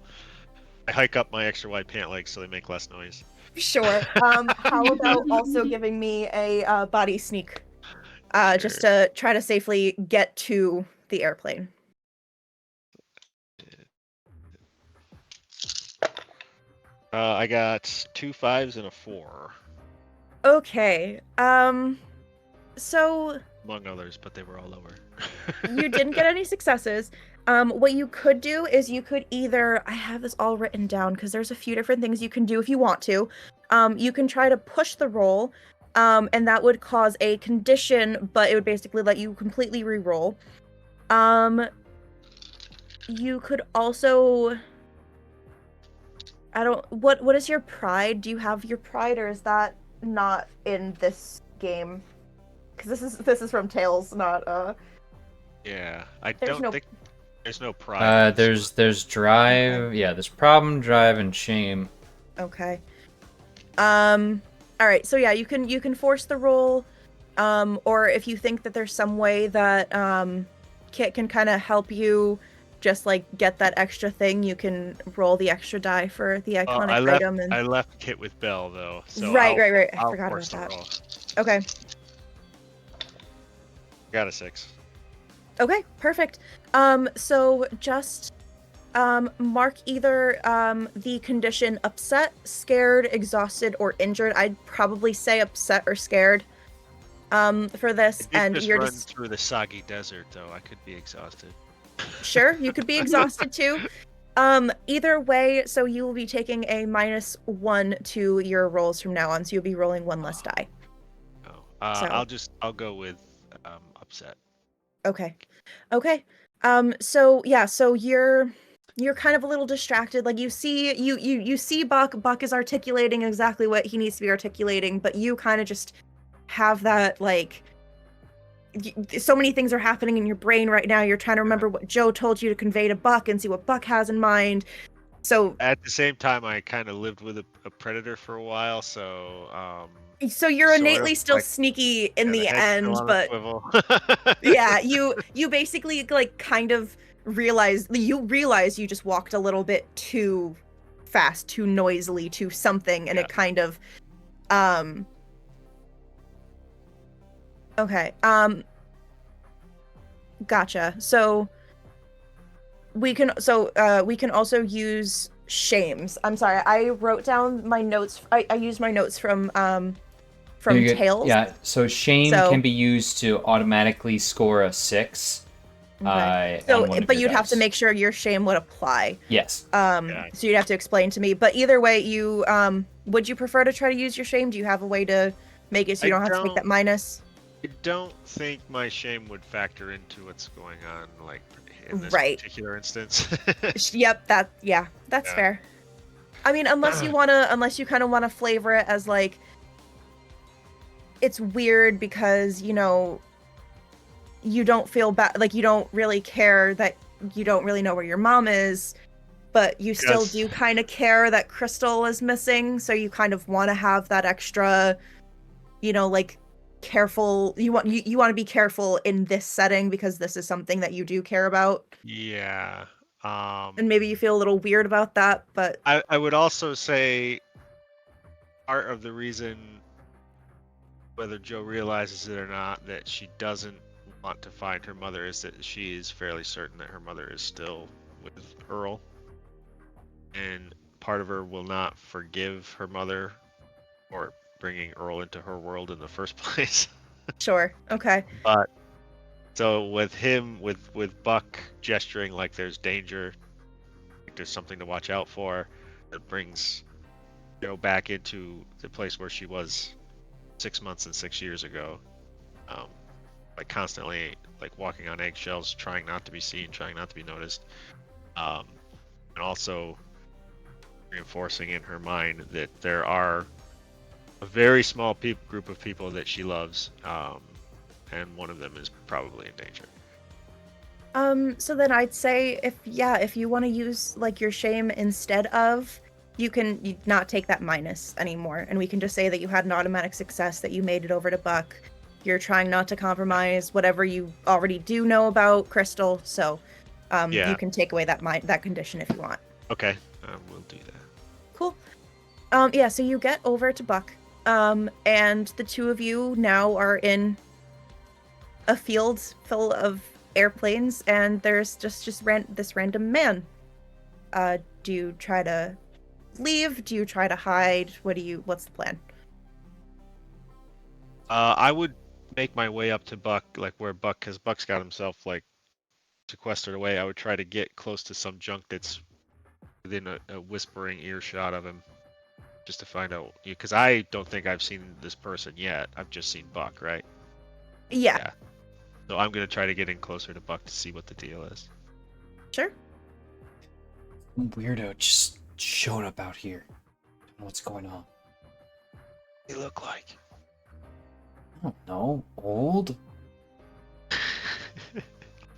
I hike up my extra wide pant legs so they make less noise. Sure. How about also giving me a body sneak, just to try to safely get to the airplane. I got 2 5s and a 4. Okay. So Among others, but they were all lower. you didn't get any successes. What you could do is you could either, I have this all written down because there's a few different things you can do if you want to. You can try to push the roll, and that would cause a condition, but it would basically let you completely re-roll. You could also, what is your pride? Do you have your pride, or is that not in this game? Because this is from Tales, not Yeah, I There's don't think there's no pride. There's drive. Okay. Yeah, there's problem, drive, and shame. Okay. All right. So yeah, you can force the roll, or if you think that there's some way that Kit can kind of help you, just like get that extra thing, you can roll the extra die for the iconic item. And I left Kit with Belle though. So right. I I'll forgot force about the that. roll. Okay. Got a 6. Okay. Perfect. So just mark either the condition upset, scared, exhausted, or injured. I'd probably say upset or scared for this. And just you're run just through the soggy desert though. I could be exhausted. sure, you could be exhausted too. Either way, so you will be taking a -1 to your rolls from now on, so you'll be rolling 1 less die. Oh, So- I'll go with upset. Okay. So yeah, so you're kind of a little distracted. Like you see Buck is articulating exactly what he needs to be articulating, but you kind of just have that like so many things are happening in your brain right now. You're trying to remember what Joe told you to convey to Buck and see what Buck has in mind. So At the same time, I kind of lived with a predator for a while, so you're sort innately of, still like, sneaky in the head's still end, on a but swivel. yeah, you basically like kind of realize you just walked a little bit too fast, too noisily, too something, and it kind of okay. Gotcha. So we can also use shames. I'm sorry, I wrote down my notes. I used my notes from Tales. Yeah, so shame So- can be used to automatically score a 6. Okay. On So, one of but your you'd have to dice. make sure your shame would apply. Yes. So you'd have to explain to me. But either way, you would you prefer to try to use your shame? Do you have a way to make it so you don't have to make that minus? I don't think my shame would factor into what's going on, like in this Right. particular instance. Yep, that's fair. I mean, unless you kind of want to flavor it as like it's weird because, you know, you don't feel bad, like you don't really care that you don't really know where your mom is, but you still Yes. do kind of care that Crystal is missing, so you kind of want to have that extra, you know, like careful, you want to be careful in this setting because this is something that you do care about. Yeah. And maybe you feel a little weird about that, but I would also say part of the reason, whether Joe realizes it or not, that she doesn't want to find her mother is that she is fairly certain that her mother is still with Earl. And part of her will not forgive her mother for bringing Earl into her world in the first place. sure. Okay. But so with him, with Buck gesturing like there's danger, like there's something to watch out for, that brings Joe back into the place where she was 6 months and 6 years ago, like constantly like walking on eggshells, trying not to be seen, trying not to be noticed, and also reinforcing in her mind that there are a very small group of people that she loves, and one of them is probably in danger. So then I'd say if you want to use like your shame instead of, you can not take that minus anymore, and we can just say that you had an automatic success, that you made it over to Buck. You're trying not to compromise whatever you already do know about Crystal, so you can take away that condition if you want. Okay, we'll do that. Cool. Yeah, so you get over to Buck, and the two of you now are in a field full of airplanes, and there's just this random man. Do you try to leave? Do you try to hide? What's the plan? I would make my way up to Buck, like where because Buck's got himself like sequestered away. I would try to get close to some junk that's within a whispering earshot of him, just to find out. Because I don't think I've seen this person yet. I've just seen Buck, right? Yeah. So I'm gonna try to get in closer to Buck to see what the deal is. Sure. Weirdo just showed up out here. Don't know what's going on. They look like. I don't know. Old?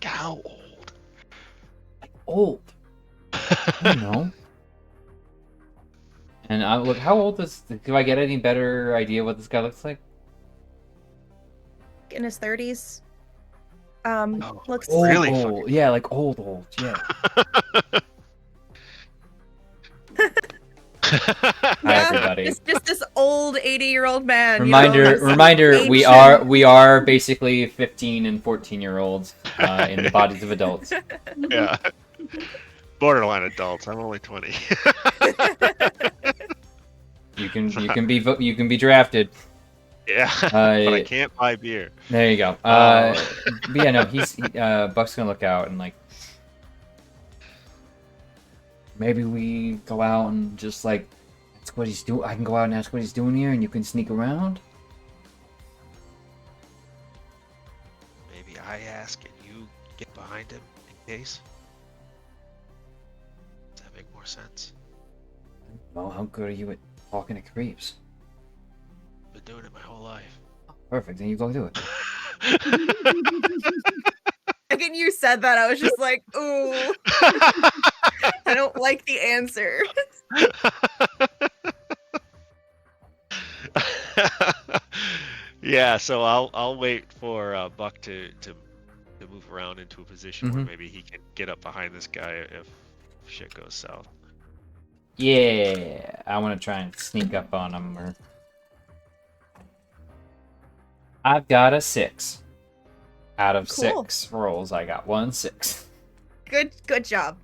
How old? Like old. I don't know. And look, how old is? Do I get any better idea what this guy looks like? In his 30s. Looks Old, really old. fucking- Yeah, like old. Yeah. Hi, everybody. Just this old 80-year-old man. Reminder. We are basically 15 and 14-year-olds in the bodies of adults. Yeah. Borderline adults. I'm only 20. You can be drafted. Yeah. But I can't buy beer. There you go. But yeah, no, Buck's gonna look out and like, maybe we go out and just like, ask what he's doing. I can go out and ask what he's doing here, and you can sneak around. Maybe I ask and you get behind him in case. Does that make more sense? Well, how good are you at talking to creeps? Been doing it my whole life. Perfect, then you go do it. Again, you said that, I was just like, ooh, I don't like the answer. Yeah, so I'll wait for Buck to move around into a position where Mhm. maybe he can get up behind this guy if shit goes south. Yeah, I want to try and sneak up on him. Or I've got a 6. Out of Cool. 6 rolls, I got 1 6. Good job.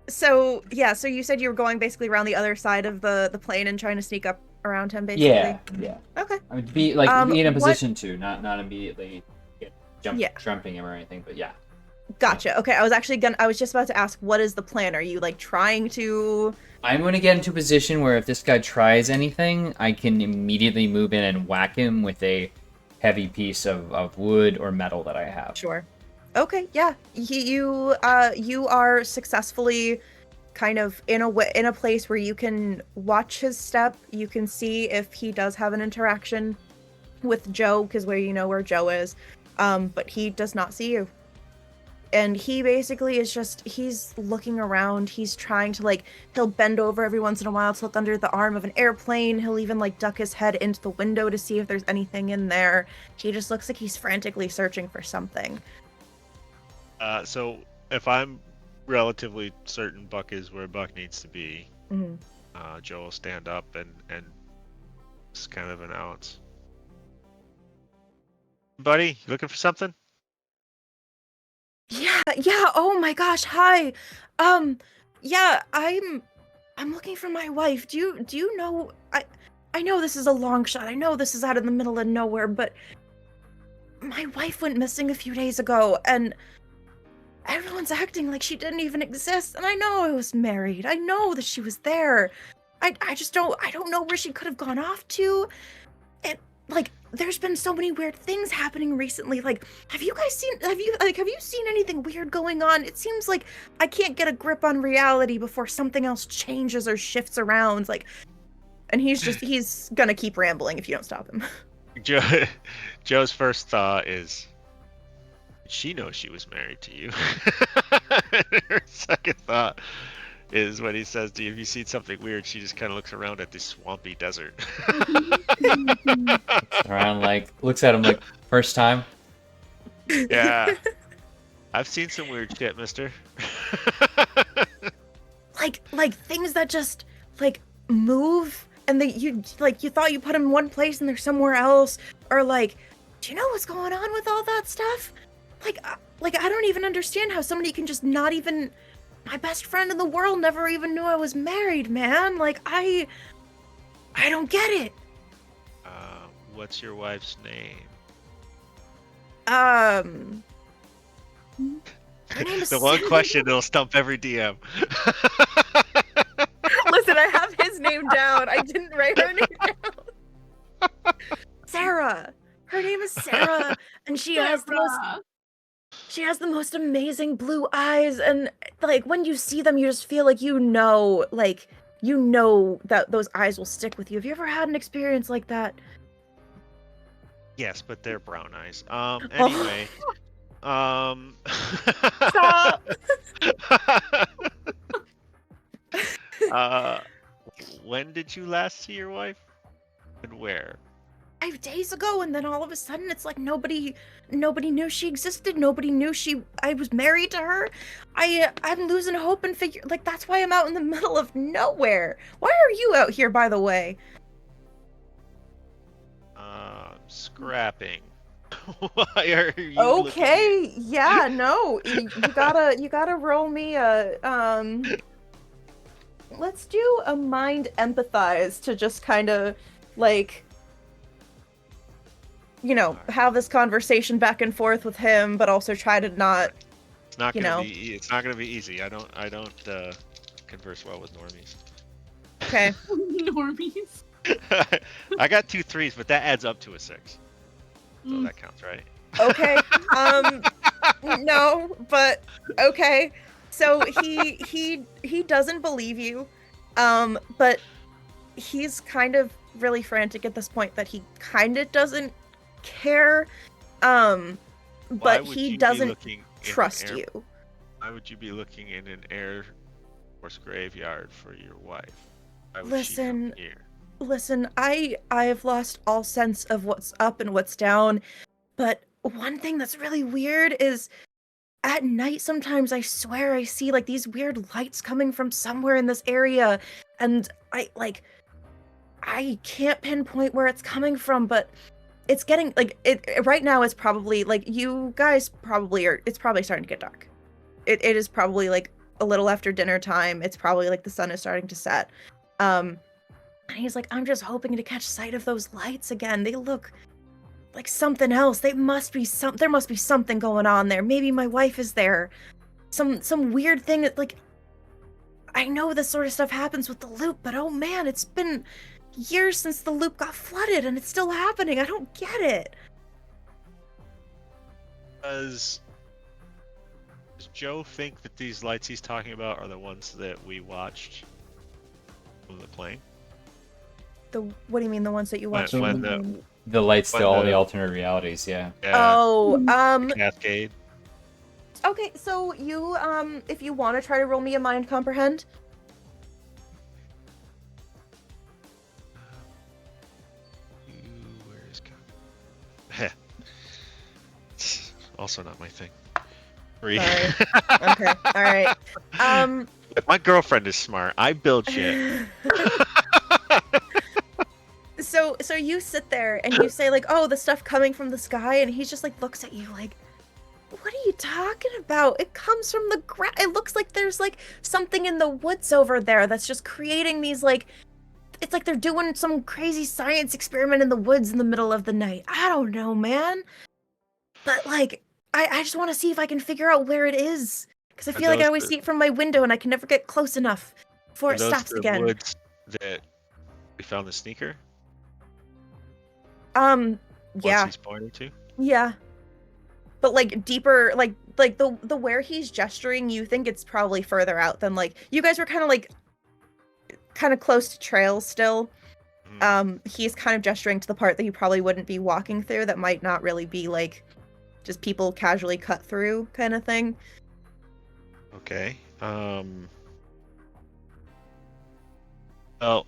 So you said you were going basically around the other side of the plane and trying to sneak up around him, basically. Yeah. Okay. I would be in a position to, not immediately jumping him or anything, but yeah. Gotcha. Okay, I was just about to ask, what is the plan? Are you like trying to? I'm going to get into a position where if this guy tries anything, I can immediately move in and whack him with a heavy piece of wood or metal that I have. Sure. Okay. Yeah. You are successfully kind of in a place where you can watch his step. You can see if he does have an interaction with Joe, because where Joe is, but he does not see you. And he basically he's looking around. He's trying to he'll bend over every once in a while to look under the arm of an airplane. He'll even duck his head into the window to see if there's anything in there. He just looks like he's frantically searching for something. So if I'm relatively certain Buck is where Buck needs to be, Joe will stand up and just kind of announce, "Buddy, you looking for something?" Yeah. Oh my gosh. Hi. Yeah, I'm looking for my wife. Do you know? I know this is a long shot. I know this is out in the middle of nowhere, but my wife went missing a few days ago, and everyone's acting like she didn't even exist. And I know I was married. I know that she was there. I just don't know where she could have gone off to. And there's been so many weird things happening recently. Have you seen anything weird going on? It seems like I can't get a grip on reality before something else changes or shifts around. And he's gonna keep rambling if you don't stop him. Joe's first thought is, she knows she was married to you. Her second thought is when he says to you, "Have you seen something weird?" She just kind of looks around at this swampy desert. Looks at him like, first time? Yeah. I've seen some weird shit, mister. like things that just like move and you thought you put them in one place and they're somewhere else, or like, do you know what's going on with all that stuff? Like I don't even understand how somebody can just not even. My best friend in the world never even knew I was married, man. Like I don't get it. What's your wife's name? Her name is The one question that'll stump every DM. Listen, I have his name down. I didn't write her name down. Sarah. Her name is Sarah, and she has the most amazing blue eyes, and like when you see them, you just feel like you know that those eyes will stick with you. Have you ever had an experience like that? Yes, but they're brown eyes. Anyway. Stop. When did you last see your wife? And where? 5 days ago, and then all of a sudden it's like nobody knew she existed. Nobody knew I was married to her. I'm losing hope and figure like that's why I'm out in the middle of nowhere. Why are you out here, by the way? Scrapping. Why are you Okay, yeah, no. You gotta roll me a let's do a mind empathize to just kind of like, you know, have this conversation back and forth with him, but also try to not. It's not gonna be easy. I don't converse well with normies. Okay. Normies. I got 2 3s, but that adds up to a 6. So that counts, right? Okay. No, but okay. So he doesn't believe you. But he's kind of really frantic at this point that he kind of doesn't care. But he doesn't trust you. Why would you be looking in an Air Force graveyard for your wife? Why would Listen, she come here? Listen, I have lost all sense of what's up and what's down, but one thing that's really weird is at night sometimes I swear I see like these weird lights coming from somewhere in this area, and I can't pinpoint where it's coming from, but it's getting like it right now. It's probably like you guys probably are. It's probably starting to get dark. It is probably like a little after dinner time. It's probably like the sun is starting to set. And he's like, I'm just hoping to catch sight of those lights again. They look like something else. There must be something going on there. Maybe my wife is there. Some weird thing that like I know this sort of stuff happens with the loop, but oh man, it's been years since the loop got flooded and it's still happening. I don't get it. Does Joe think that these lights he's talking about are the ones that we watched on the plane? What do you mean, the ones that you watched? The lights to all the alternate realities, yeah. Oh, Cascade. Okay, so you if you want to try to roll me a mind comprehend. Where is also not my thing. 3. Sorry. Okay, all right. My girlfriend is smart. I build shit. So you sit there and you say like, oh, the stuff coming from the sky, and he just like looks at you like, what are you talking about? It comes from the ground. It looks like there's like something in the woods over there that's just creating these like, it's like they're doing some crazy science experiment in the woods in the middle of the night. I don't know, man. But like, I just want to see if I can figure out where it is, because I feel like I always see it from my window and I can never get close enough before it stops again. Woods that we found the sneaker? Yeah. He's pointing to? Yeah. But like deeper, like the where he's gesturing, you think it's probably further out than like you guys were kind of close to trails still. He's kind of gesturing to the part that you probably wouldn't be walking through that might not really be like just people casually cut through kind of thing. Okay. Well,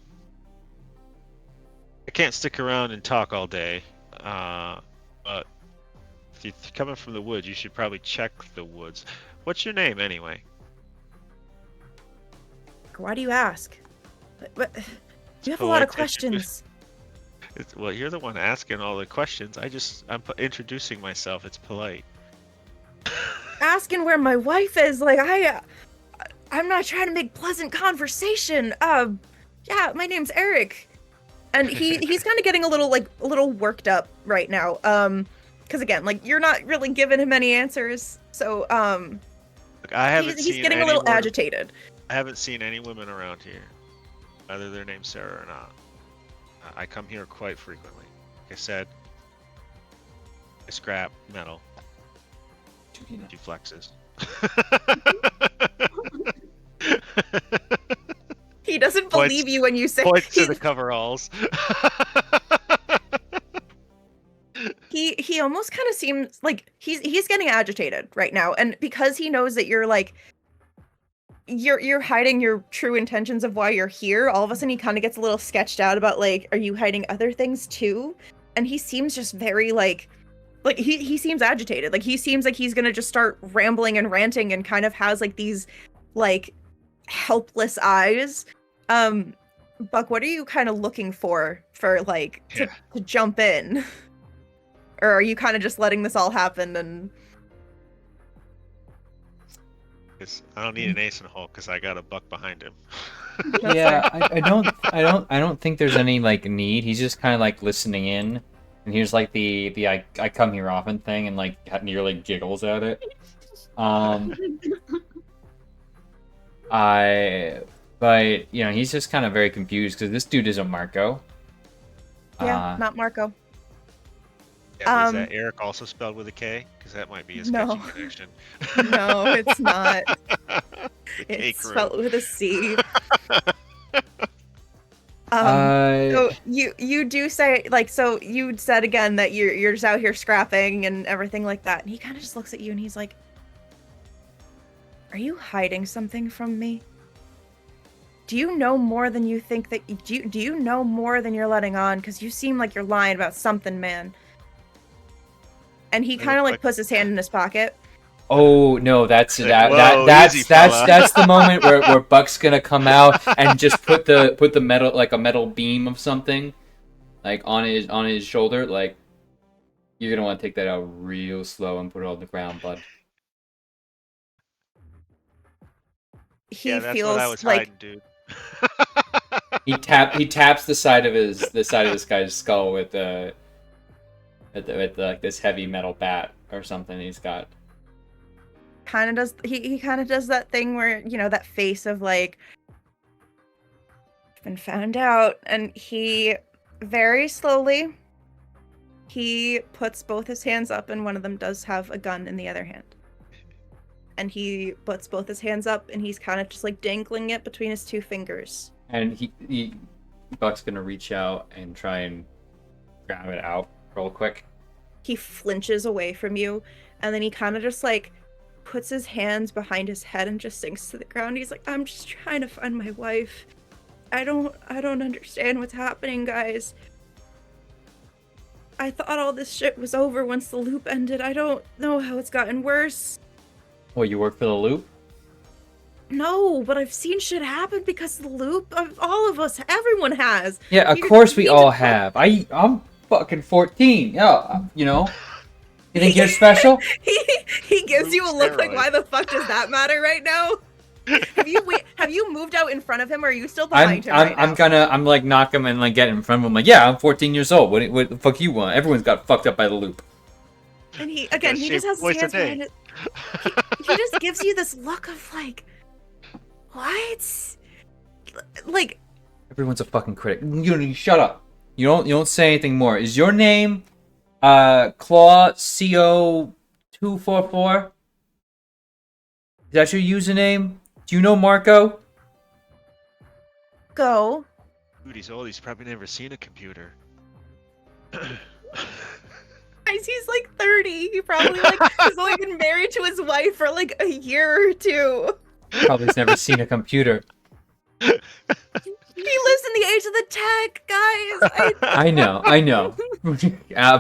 I can't stick around and talk all day. But if you're coming from the woods, you should probably check the woods. What's your name anyway? Why do you ask? You have a lot of questions. Well, you're the one asking all the questions. I'm introducing myself. It's polite. Asking where my wife is, like I'm not trying to make pleasant conversation. Yeah, my name's Eric, and he's kind of getting a little worked up right now. Because again, like you're not really giving him any answers, so Look, I haven't he's seen getting a little anyone- agitated. I haven't seen any women around here, whether their name's Sarah or not. I come here quite frequently. Like I said, I scrap metal. She flexes. He doesn't Points- believe you when you say Points to the coveralls. he almost kind of seems like he's getting agitated right now, and because he knows that you're like you're hiding your true intentions of why you're here, all of a sudden he kind of gets a little sketched out about like, are you hiding other things too? And he seems just very like he seems agitated. Like he seems like he's gonna just start rambling and ranting and kind of has like these like helpless eyes. Buck, what are you kind of looking for like to jump in? Or are you kind of just letting this all happen and I don't need an ace in the hole because I got a buck behind him. Yeah, I don't think there's any like need. He's just kind of like listening in, and here's like the I come here often thing, and like nearly giggles at it. But you know, he's just kind of very confused because this dude isn't Marco. yeah, not Marco. Yeah, is that Eric also spelled with a K? Because that might be his No. catchy connection. No, it's not. The K It's crew. spelled with a C. Uh, So you do say like, so you said again that you're just out here scrapping and everything like that, and he kind of just looks at you and he's like, "Are you hiding something from me? Do you know more than you think that do you know more than you're letting on? Because you seem like you're lying about something, man." And he kind of like puts his hand in his pocket. Oh no, that's Whoa, that's easy, fella. that's the moment where Buck's gonna come out and just put the metal like a metal beam of something like on his shoulder. Like you're gonna want to take that out real slow and put it on the ground, bud. He Yeah, that's feels what I was like hiding, dude. He taps the side of his guy's skull with like this heavy metal bat or something he's got. kind of does he kind of does that thing where, you know, that face of like, been found out, and he very slowly he puts both his hands up, and one of them does have a gun in the other hand, and he puts both his hands up and he's kind of just like dangling it between his two fingers. And he Buck's gonna reach out and try and grab it out real quick. He flinches away from you, and then he kind of just like puts his hands behind his head and just sinks to the ground. He's like, "I'm just trying to find my wife. I don't understand what's happening, guys. I thought all this shit was over once the loop ended. I don't know how it's gotten worse. Oh, you work for the loop? No, but I've seen shit happen because of the loop. All of us, everyone has." Yeah, of You course we need all to- have. I'm fucking 14. Yeah, you know. You think you're special? He gives you a look like, Steroids. why the fuck does that matter right now? Have you moved out in front of him, or are you still I'm behind him right now? I'm like knock him and like get in front of him. Like, yeah, I'm 14 years old. What the fuck you want? Everyone's got fucked up by the loop. And he Gotta just shave has his twice a hands day. behind it. He just gives you this look of like, what? Like, Everyone's a fucking critic. You shut up. You don't say anything more. Is your name Claw CO 244? Is that your username? Do you know Marco? go. Dude, he's old. He's probably never seen a computer. Guys, he's like 30. He probably like has only been married to his wife for like a year or two. Probably has never seen a computer. He lives in the age of the tech, guys. I know.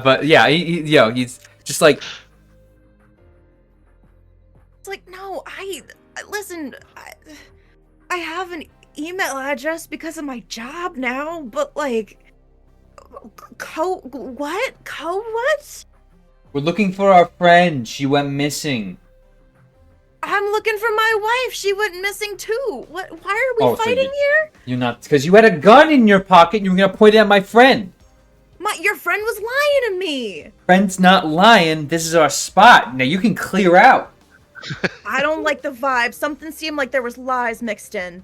But yeah, he's just like, It's like, no, listen, I have an email address because of my job now, but like, what? What? we're looking for our friend. She went missing. I'm looking for my wife. She went missing too. What? Why are we So fighting here? You're not, because you had a gun in your pocket and you were gonna point it at my friend. Your friend was lying to me. Friend's not lying. This is our spot. Now you can clear out. I don't like the vibe. Something seemed like there was lies mixed in.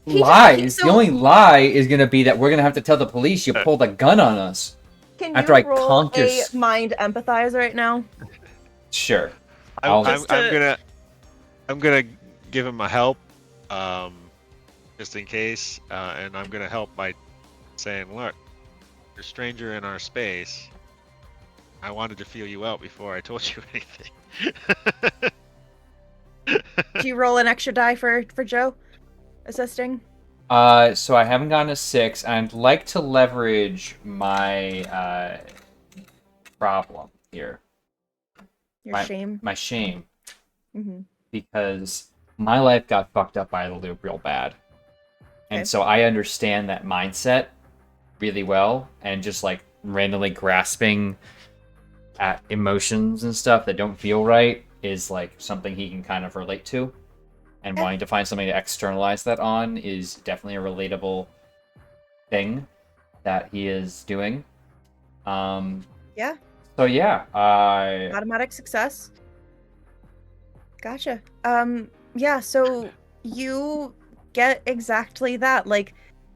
Lies? The only lie is gonna be that we're gonna have to tell the police you pulled a gun on us. Can After you I roll conk your a mind empathize right now? Sure. I'm gonna give him a help, just in case, and I'm gonna help by saying, "Look, you're a stranger in our space. I wanted to feel you out before I told you anything." Do you roll an extra die for Joe assisting? So I haven't gotten a 6. I'd like to leverage my problem here. Your shame. My shame. Mm-hmm. Because my life got fucked up by the loop real bad. And Okay. so I understand that mindset really well, and just like randomly grasping at emotions and stuff that don't feel right is like something he can kind of relate to. And wanting to find something to externalize that on is definitely a relatable thing that he is doing. Yeah. So yeah, Automatic success. Gotcha. Yeah, so you get exactly that. Like,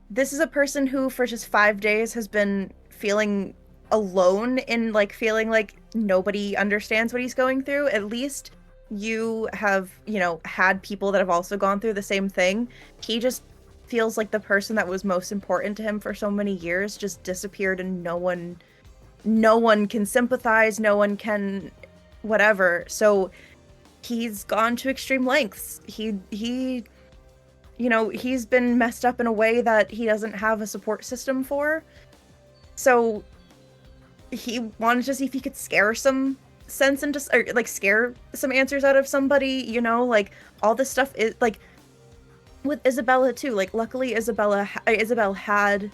this is a person who for just 5 days has been feeling alone in like feeling like nobody understands what he's going through. At least you have, had people that have also gone through the same thing. He just feels like the person that was most important to him for so many years just disappeared, and no one can sympathize, no one can whatever. So he's gone to extreme lengths. He's been messed up in a way that he doesn't have a support system for. So he wanted to see if he could scare some sense into, or like scare some answers out of somebody, like all this stuff is like with Isabella too. Like, luckily Isabel had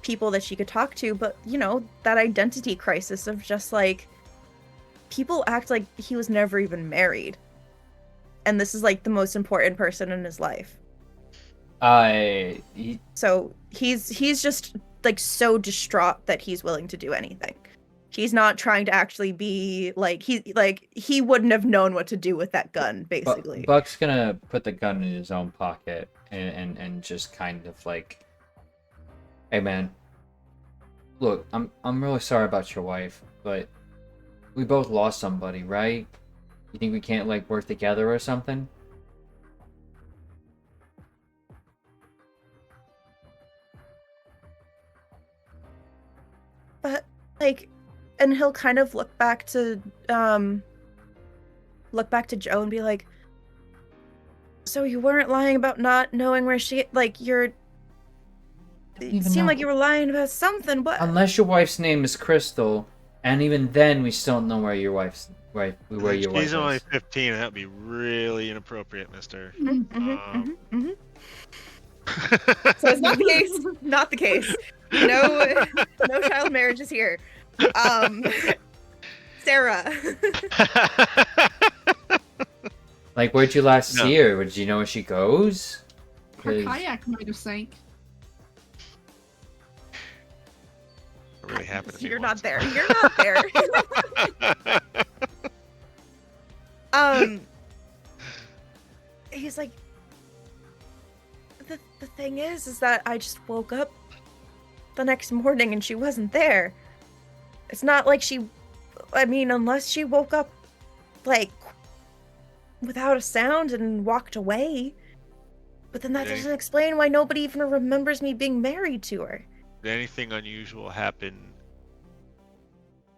people that she could talk to, but that identity crisis of just like people act like he was never even married, and this is like the most important person in his life. So he's just like so distraught that he's willing to do anything. He's not trying to actually be like he wouldn't have known what to do with that gun, basically. Buck's gonna put the gun in his own pocket and just kind of like, hey man, look, I'm really sorry about your wife, but we both lost somebody, right? You think we can't like work together or something? But like, and he'll kind of look back to Joe and be like, so you weren't lying about not knowing where she, like, it seemed like you were lying about something, but unless your wife's name is Crystal, and even then we still don't know where your wife's wife She's only is. 15, and that'd be really inappropriate, mister. So it's not the case. Not the case. No child marriages here. Sarah. Like, where'd you last see her? Did you know where she goes? Her kayak might have sank. Really happened to be You're once. not there. You're not there. He's like, the thing is that I just woke up the next morning and she wasn't there. It's not like unless she woke up like without a sound and walked away. But then that Did doesn't explain why nobody even remembers me being married to her. Did anything unusual happen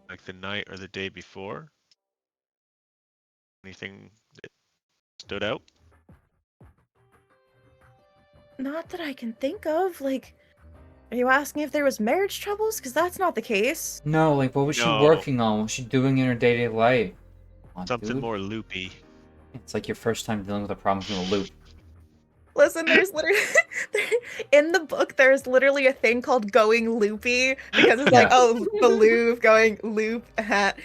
like the night or the day before? Anything that stood out? Not that I can think of. Like, are you asking if there was marriage troubles? Because that's not the case. No, like, what was she No. working on? What was she doing in her day-to-day life? Come on, Something dude. more loopy. It's like your first time dealing with a problem from a loop. Listen, there's literally in the book there's literally a thing called going loopy because it's like, Yeah. oh, the Louvre going loop hat.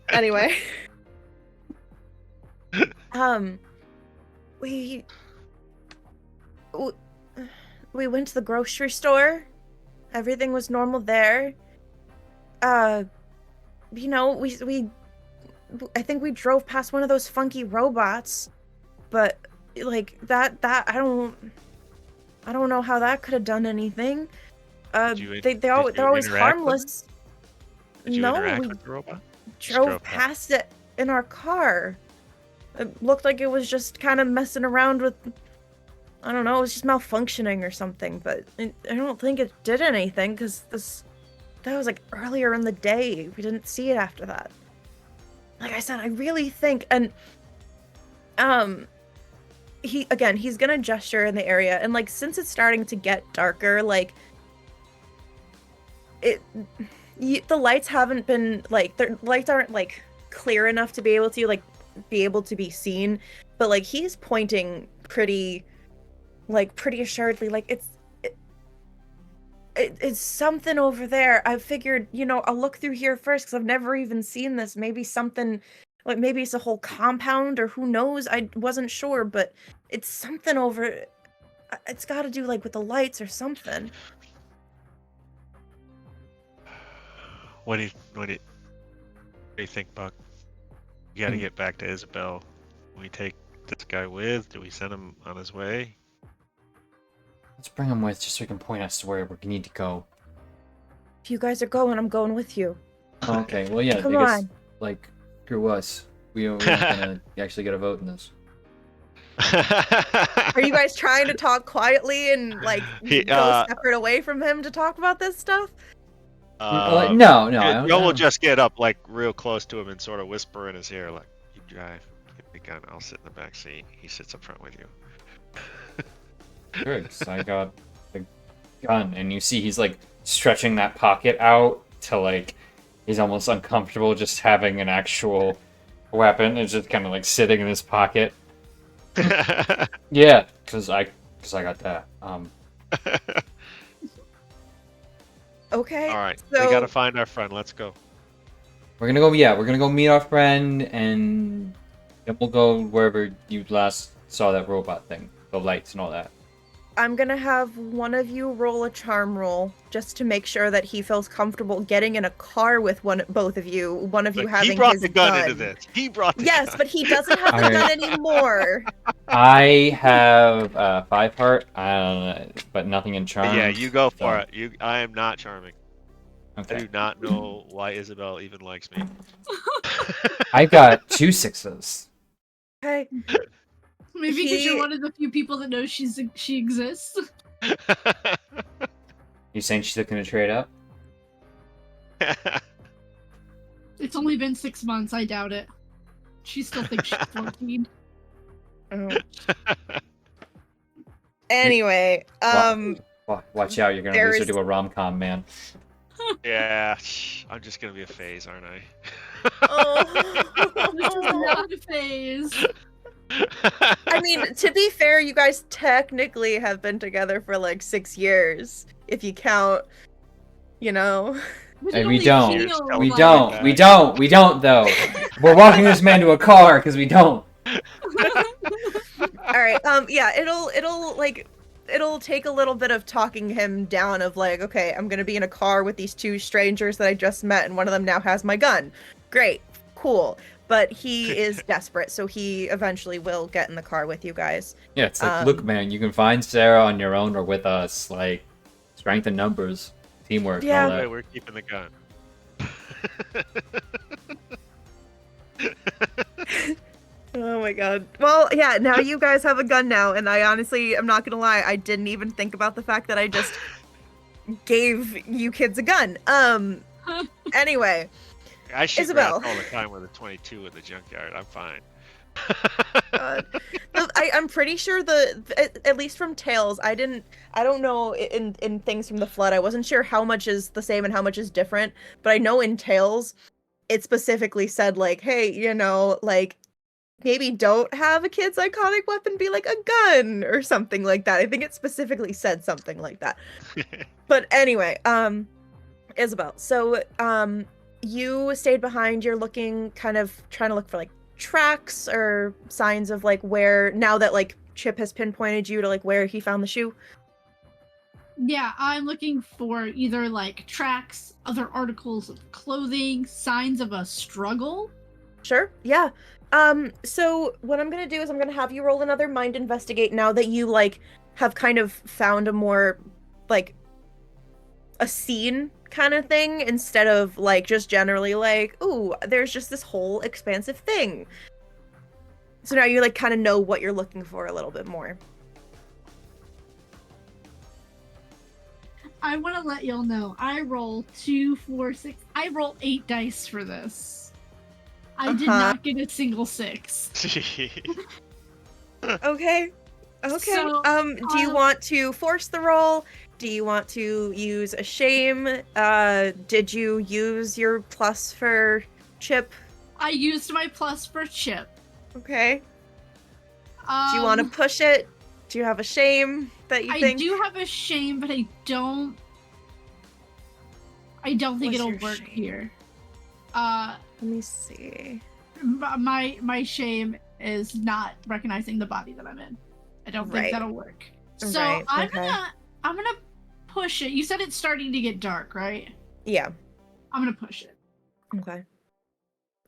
Anyway. We we went to the grocery store. Everything was normal there. You know, we I think we drove past one of those funky robots, but like that I don't know how that could have done anything. They're always harmless. Did you No, interact we with the robot? drove past it in our car. It looked like it was just kind of messing around with, I don't know, it was just malfunctioning or something, but I don't think it did anything because that was like earlier in the day. We didn't see it after that. Like I said, I really think, and he's gonna gesture in the area, and like since it's starting to get darker, like the lights haven't been like, the lights aren't like clear enough to be able to be seen, but like he's pointing pretty assuredly, like it's something over there. I figured, I'll look through here first because I've never even seen this. Maybe something, like maybe it's a whole compound or who knows. I wasn't sure, but it's something over. It's got to do like with the lights or something. What do you think, Buck? You got to get back to Isabel. We take this guy with? Do we send him on his way? Let's bring him with just so we can point us to where we need to go. If you guys are going, I'm going with you. Okay, well, yeah, Come I guess, on. like, screw us. We're not gonna actually get a vote in this. Are you guys trying to talk quietly and like go separate away from him to talk about this stuff? No, Joe will just get up like real close to him and sort of whisper in his ear, like, "You drive, get the gun. I'll sit in the back seat." He sits up front with you. Good, so I got the gun, and you see he's like stretching that pocket out to like he's almost uncomfortable just having an actual weapon. It's just kind of like sitting in his pocket. Yeah, because I got that. Okay. All right, so we gotta find our friend. Let's go. We're gonna go. Yeah, we're gonna go meet our friend, and then we'll go wherever you last saw that robot thing, the lights and all that. I'm gonna have one of you roll a charm roll just to make sure that he feels comfortable getting in a car with both of you. One of you having he brought his the gun into this. He brought the Yes, gun. but he doesn't have the gun anymore. I have 5 heart, but nothing in charm. Yeah, you go for it. I am not charming. Okay. I do not know why Isabel even likes me. I got 2 6s. Okay. Maybe because you're one of the few people that knows she exists. You saying she's looking to trade up? It's only been 6 months. I doubt it. She still thinks she's 14. Oh. Anyway, Watch out, you're gonna lose her to a rom-com, man. Yeah, I'm just gonna be a phase, aren't I? This is not a phase. I mean, to be fair, you guys technically have been together for like 6 years, if you count, Hey, we don't though. We're walking this man to a car because we don't. All right. Yeah. It'll take a little bit of talking him down of like, okay, I'm gonna be in a car with these 2 strangers that I just met, and one of them now has my gun. Great, cool. But he is desperate, so he eventually will get in the car with you guys. Yeah, it's like, look, man, you can find Sarah on your own or with us. Like, strength in numbers, teamwork, and all Yeah. that. We're keeping the gun. Oh my god. Well, yeah, now you guys have a gun now, and I honestly, I'm not gonna lie, I didn't even think about the fact that I just gave you kids a gun. Anyway, I shoot Isabel. rats all the time with a 22 in the junkyard. I'm fine. God. I'm pretty sure at least from Tales, I don't know in things from the Flood, I wasn't sure how much is the same and how much is different, but I know in Tales, it specifically said like, hey, like, maybe don't have a kid's iconic weapon be like a gun or something like that. I think it specifically said something like that. But anyway, Isabel, so you stayed behind, you're looking, kind of trying to look for like tracks or signs of like where, now that like Chip has pinpointed you to like where he found the shoe. Yeah, I'm looking for either like tracks, other articles of clothing, signs of a struggle. Sure, yeah. So what I'm gonna do is I'm gonna have you roll another mind investigate now that you like have kind of found a more like a scene kind of thing instead of like just generally like, ooh, there's just this whole expansive thing. So now you like kind of know what you're looking for a little bit more. I want to let y'all know I roll 2, 4, 6. I roll 8 dice for this. I did not get a single 6. Okay. So, do you want to force the roll? Do you want to use a shame? Did you use your plus for Chip? I used my plus for Chip. Okay. Do you want to push it? Do you have a shame that you think? I do have a shame, but I don't think What's it'll your work shame? here. Let me see. My shame is not recognizing the body that I'm in. I don't think Right. that'll work. So Right, I'm okay. gonna push it. You said it's starting to get dark, right? Yeah. I'm gonna push it. Okay.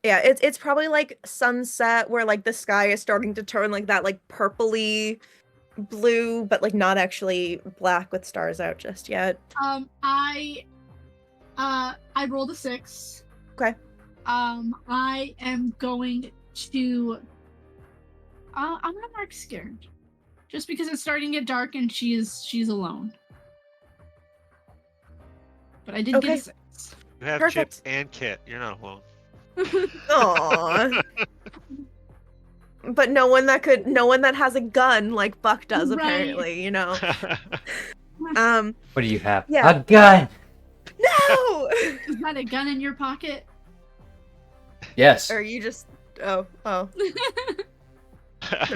Yeah, it's probably like sunset where like the sky is starting to turn like that like purpley blue, but like not actually black with stars out just yet. I rolled a 6. Okay. I am going to I'm gonna mark scared. Just because it's starting to get dark and she's alone. But I did Okay. get a 6. You have Perfect. Chip and Kit. You're not alone. Aww. But no one that has a gun like Buck does, Right. apparently, you know. What do you have? Yeah. A gun! No! Is that a gun in your pocket? Yes. Or you just oh. The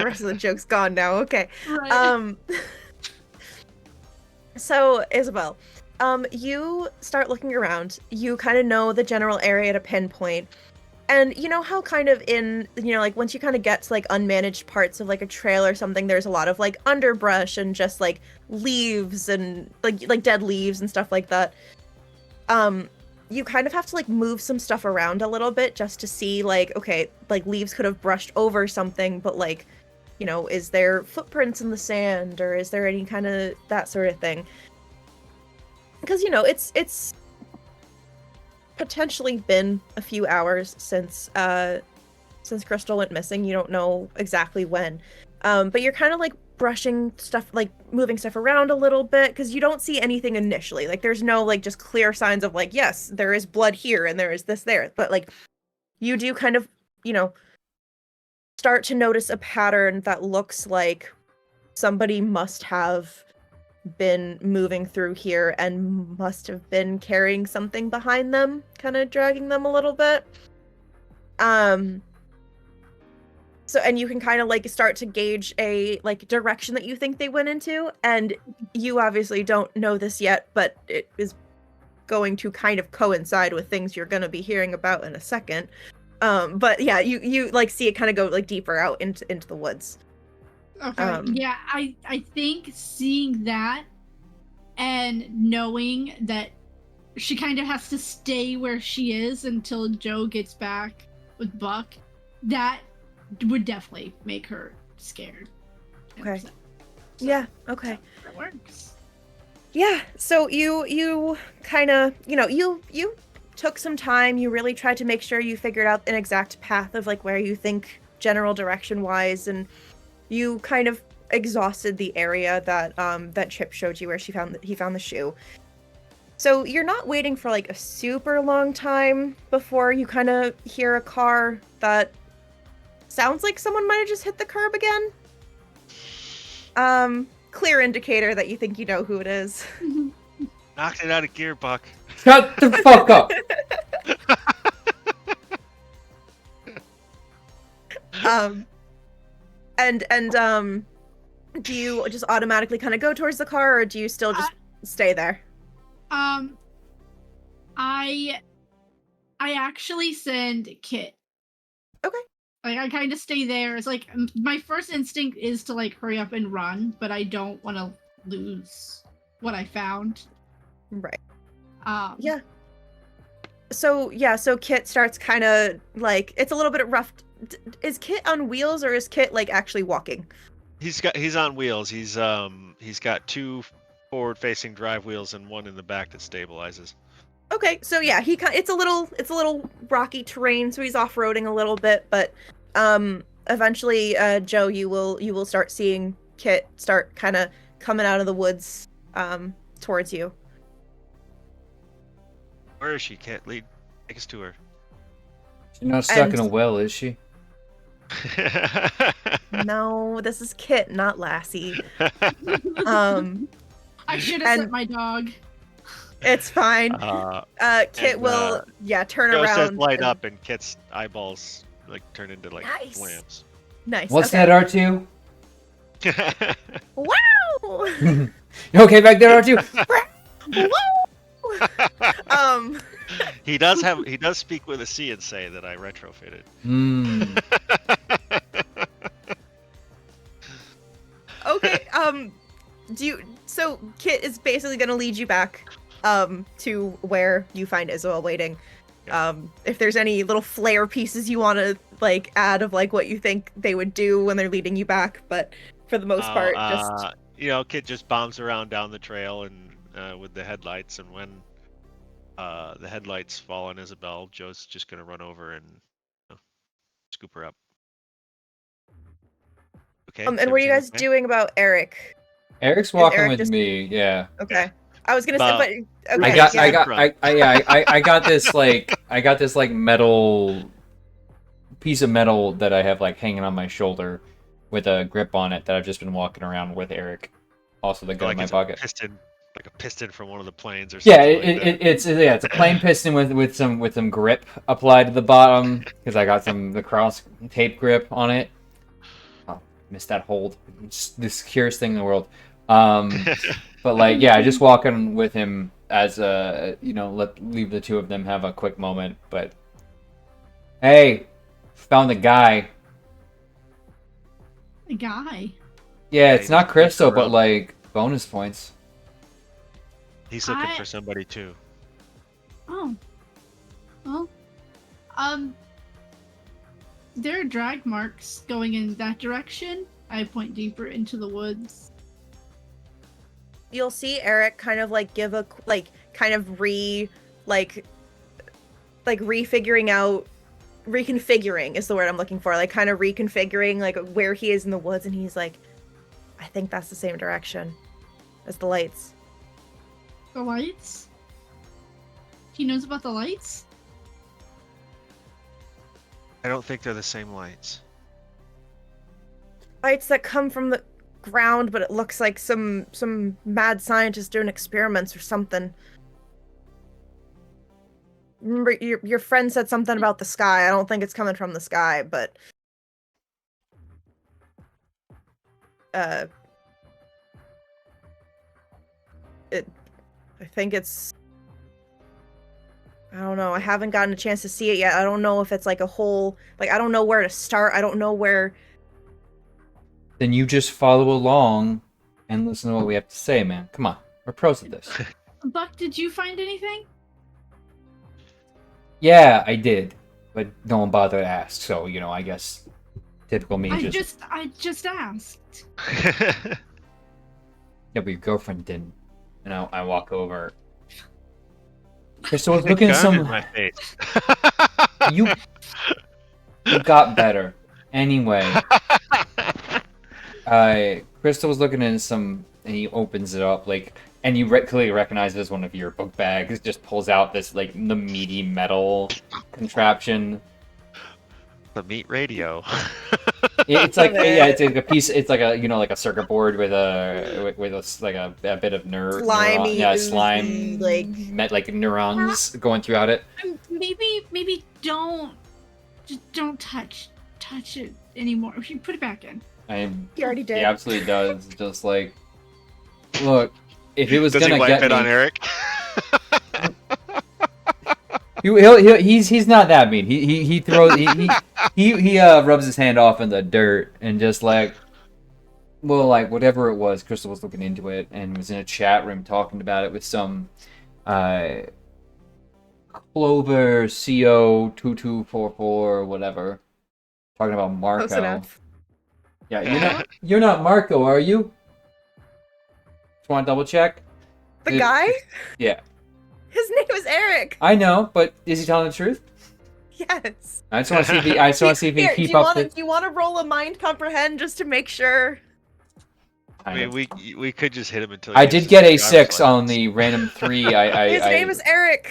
rest of the joke's gone now. Okay. Right. So Isabel, you start looking around. You kind of know the general area to pinpoint. And you know how kind of in, like once you kind of get to like unmanaged parts of like a trail or something, there's a lot of like underbrush and just like leaves and like dead leaves and stuff like that. You kind of have to like move some stuff around a little bit just to see like, okay, like leaves could have brushed over something, but like, is there footprints in the sand or is there any kind of that sort of thing? Because, it's potentially been a few hours since Crystal went missing. You don't know exactly when. But you're kind of like brushing stuff, like moving stuff around a little bit because you don't see anything initially. Like there's no like just clear signs of like, yes, there is blood here and there is this there. But like you do kind of, start to notice a pattern that looks like somebody must have been moving through here and must have been carrying something behind them, kind of dragging them a little bit. So, and you can kind of like start to gauge a like direction that you think they went into, and you obviously don't know this yet, but it is going to kind of coincide with things you're going to be hearing about in a second. But yeah, you like see it kind of go like deeper out into the woods. Okay. Yeah, I think seeing that and knowing that she kind of has to stay where she is until Joe gets back with Buck, that would definitely make her scared. Okay. 100%. Yeah, okay. That works. Yeah, so you kind of, you took some time, you really tried to make sure you figured out an exact path of like where you think general direction wise, and you kind of exhausted the area that that Chip showed you where he found the shoe. So you're not waiting for like a super long time before you kind of hear a car that sounds like someone might have just hit the curb again. Clear indicator that you think you know who it is. Knocked it out of gear, Buck. Shut the fuck up. Do you just automatically kind of go towards the car, or do you still just stay there? I actually send Kit. Okay. Like, I kind of stay there. It's like my first instinct is to like hurry up and run, but I don't want to lose what I found. Right. Yeah. So Kit starts kind of like, it's a little bit rough. Is Kit on wheels, or is Kit like actually walking? He's on wheels. He's got 2 forward-facing drive wheels and 1 in the back that stabilizes. Okay, so yeah, it's a little rocky terrain, so he's off-roading a little bit, but eventually, Joe, you will start seeing Kit start kind of coming out of the woods towards you. Where is she, Kit? Take us to her. She's not stuck in a well, is she? No, this is Kit, not Lassie. I should have sent my dog. It's fine. Kit will turn Joe around. says light up, and Kit's eyeballs like turn into like Nice. lamps. Nice. What's okay. that, R2? Wow! You okay back there, R2? Wow! He does speak with a C and say that I retrofitted. Okay, so Kit is basically gonna lead you back to where you find Isabel waiting. If there's any little flair pieces you want to like add of like what you think they would do when they're leading you back, but for the most part, just Kit just bombs around down the trail and with the headlights, and when the headlights fall on Isabel, Joe's just gonna run over and scoop her up. Okay. and what are you guys doing about Eric? Eric's walking with me, yeah. Okay. I was gonna say, but okay. I got this like metal piece of metal that I have like hanging on my shoulder with a grip on it that I've just been walking around with Eric. Also the gun in my pocket. Like a piston from one of the planes or something. Yeah, it's a plane piston with some grip applied to the bottom because I got the cross tape grip on it. Oh, missed that hold. It's the securest thing in the world. But like, yeah, just walking with him as leave the two of them have a quick moment. But hey, found the guy. A guy? Yeah, it's not Crystal, but like bonus points. He's looking for somebody too. Oh. Well, there are drag marks going in that direction. I point deeper into the woods. You'll see Eric kind of like give a reconfiguring is the word I'm looking for. Like kind of reconfiguring like where he is in the woods, and he's like, I think that's the same direction as the lights. The lights? He knows about the lights? I don't think they're the same lights. Lights that come from the ground, but it looks like some mad scientist doing experiments or something. Remember, your friend said something about the sky. I don't think it's coming from the sky, but I think it's, I don't know. I haven't gotten a chance to see it yet. I don't know if it's like a whole, like, I don't know where to start. I don't know where. Then you just follow along and listen to what we have to say, man. Come on. We're pros at this. Buck, did you find anything? Yeah, I did. But no one bothered to ask, so, I guess typical me I just asked. Yeah, but your girlfriend didn't. And I walk over. Crystal was looking at some. In my face. You got better. Anyway, Crystal was looking in some, and he opens it up, like, and you clearly recognize it as one of your book bags. Just pulls out this, like, the meaty metal contraption. The meat radio. It's like, Love it. yeah, it's like a piece. It's like a, like a circuit board with like a bit of Slimy, slime, oozy, like neurons going throughout it. Maybe don't touch it anymore. We should put it back in. He already did. He absolutely does. Just like, look, if it was Does gonna he wipe get it me, on Eric? he's not that mean. He throws he rubs his hand off in the dirt and just like, well, like whatever it was, Crystal was looking into it and was in a chat room talking about it with some Clover CO 2244 whatever, talking about Marco. Close enough. Yeah, you're not Marco, are you? Just want to double check. The guy? Yeah. His name is Eric. I know, but is he telling the truth? Yes. I just want to see if he. I just want to see if he Here, keep do you up. want to? Do you want to roll a mind comprehend just to make sure? I mean, we could just hit him until. I he did gets get a his 6 driver's on license. the random 3. His name is Eric.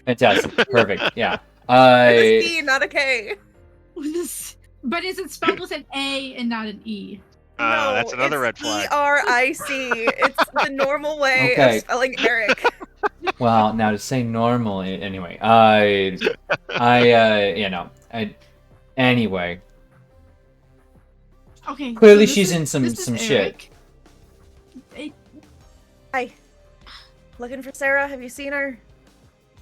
Fantastic. Perfect. Yeah. With a C, not a K. But is it spelled with an A and not an E? No, That's another red it's flag. ERIC. It's the normal way Okay. of spelling Eric. Well, now to say normal anyway. Anyway. Okay. Clearly so she's this in is- some this is shit. Eric. Hi. Looking for Sarah? Have you seen her?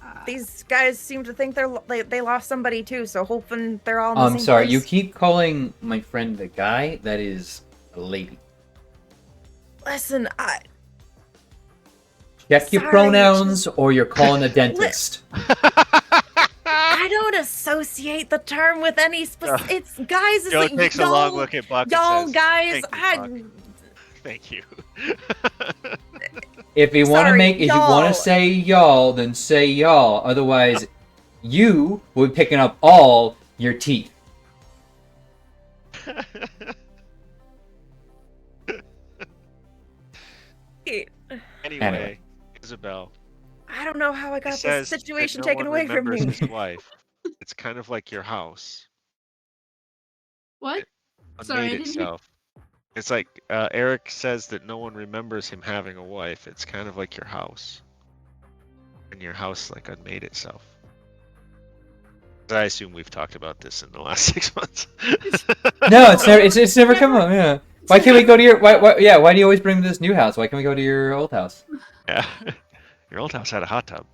Uh, These guys seem to think they lost somebody too, so hoping they're all in the I'm same sorry. place. You keep calling my friend the guy. That is a lady. Listen, Check your Sorry, pronouns, or you're calling a dentist. I don't associate the term with any specific. It's guys. It's Joe like, takes a long look at Buck y'all and says, guys. "Thank you, If you want to Sorry, if you want y'all. to say y'all, then say y'all. Otherwise, you will be picking up all your teeth. Buck." Anyway, Isabel. I don't know how I He got says this situation that no taken one away from remembers me. his wife. It's kind of like your house. what? Unmade Sorry, I didn't hear- itself. It's like Eric says that no one remembers him having a wife. It's kind of like your house, and your house like unmade itself. I assume we've talked about this in the last 6 months. No, it's never come up. Yeah. Why can't we go to your? Why do you always bring me to this new house? Why can't we go to your old house? Yeah, your old house had a hot tub.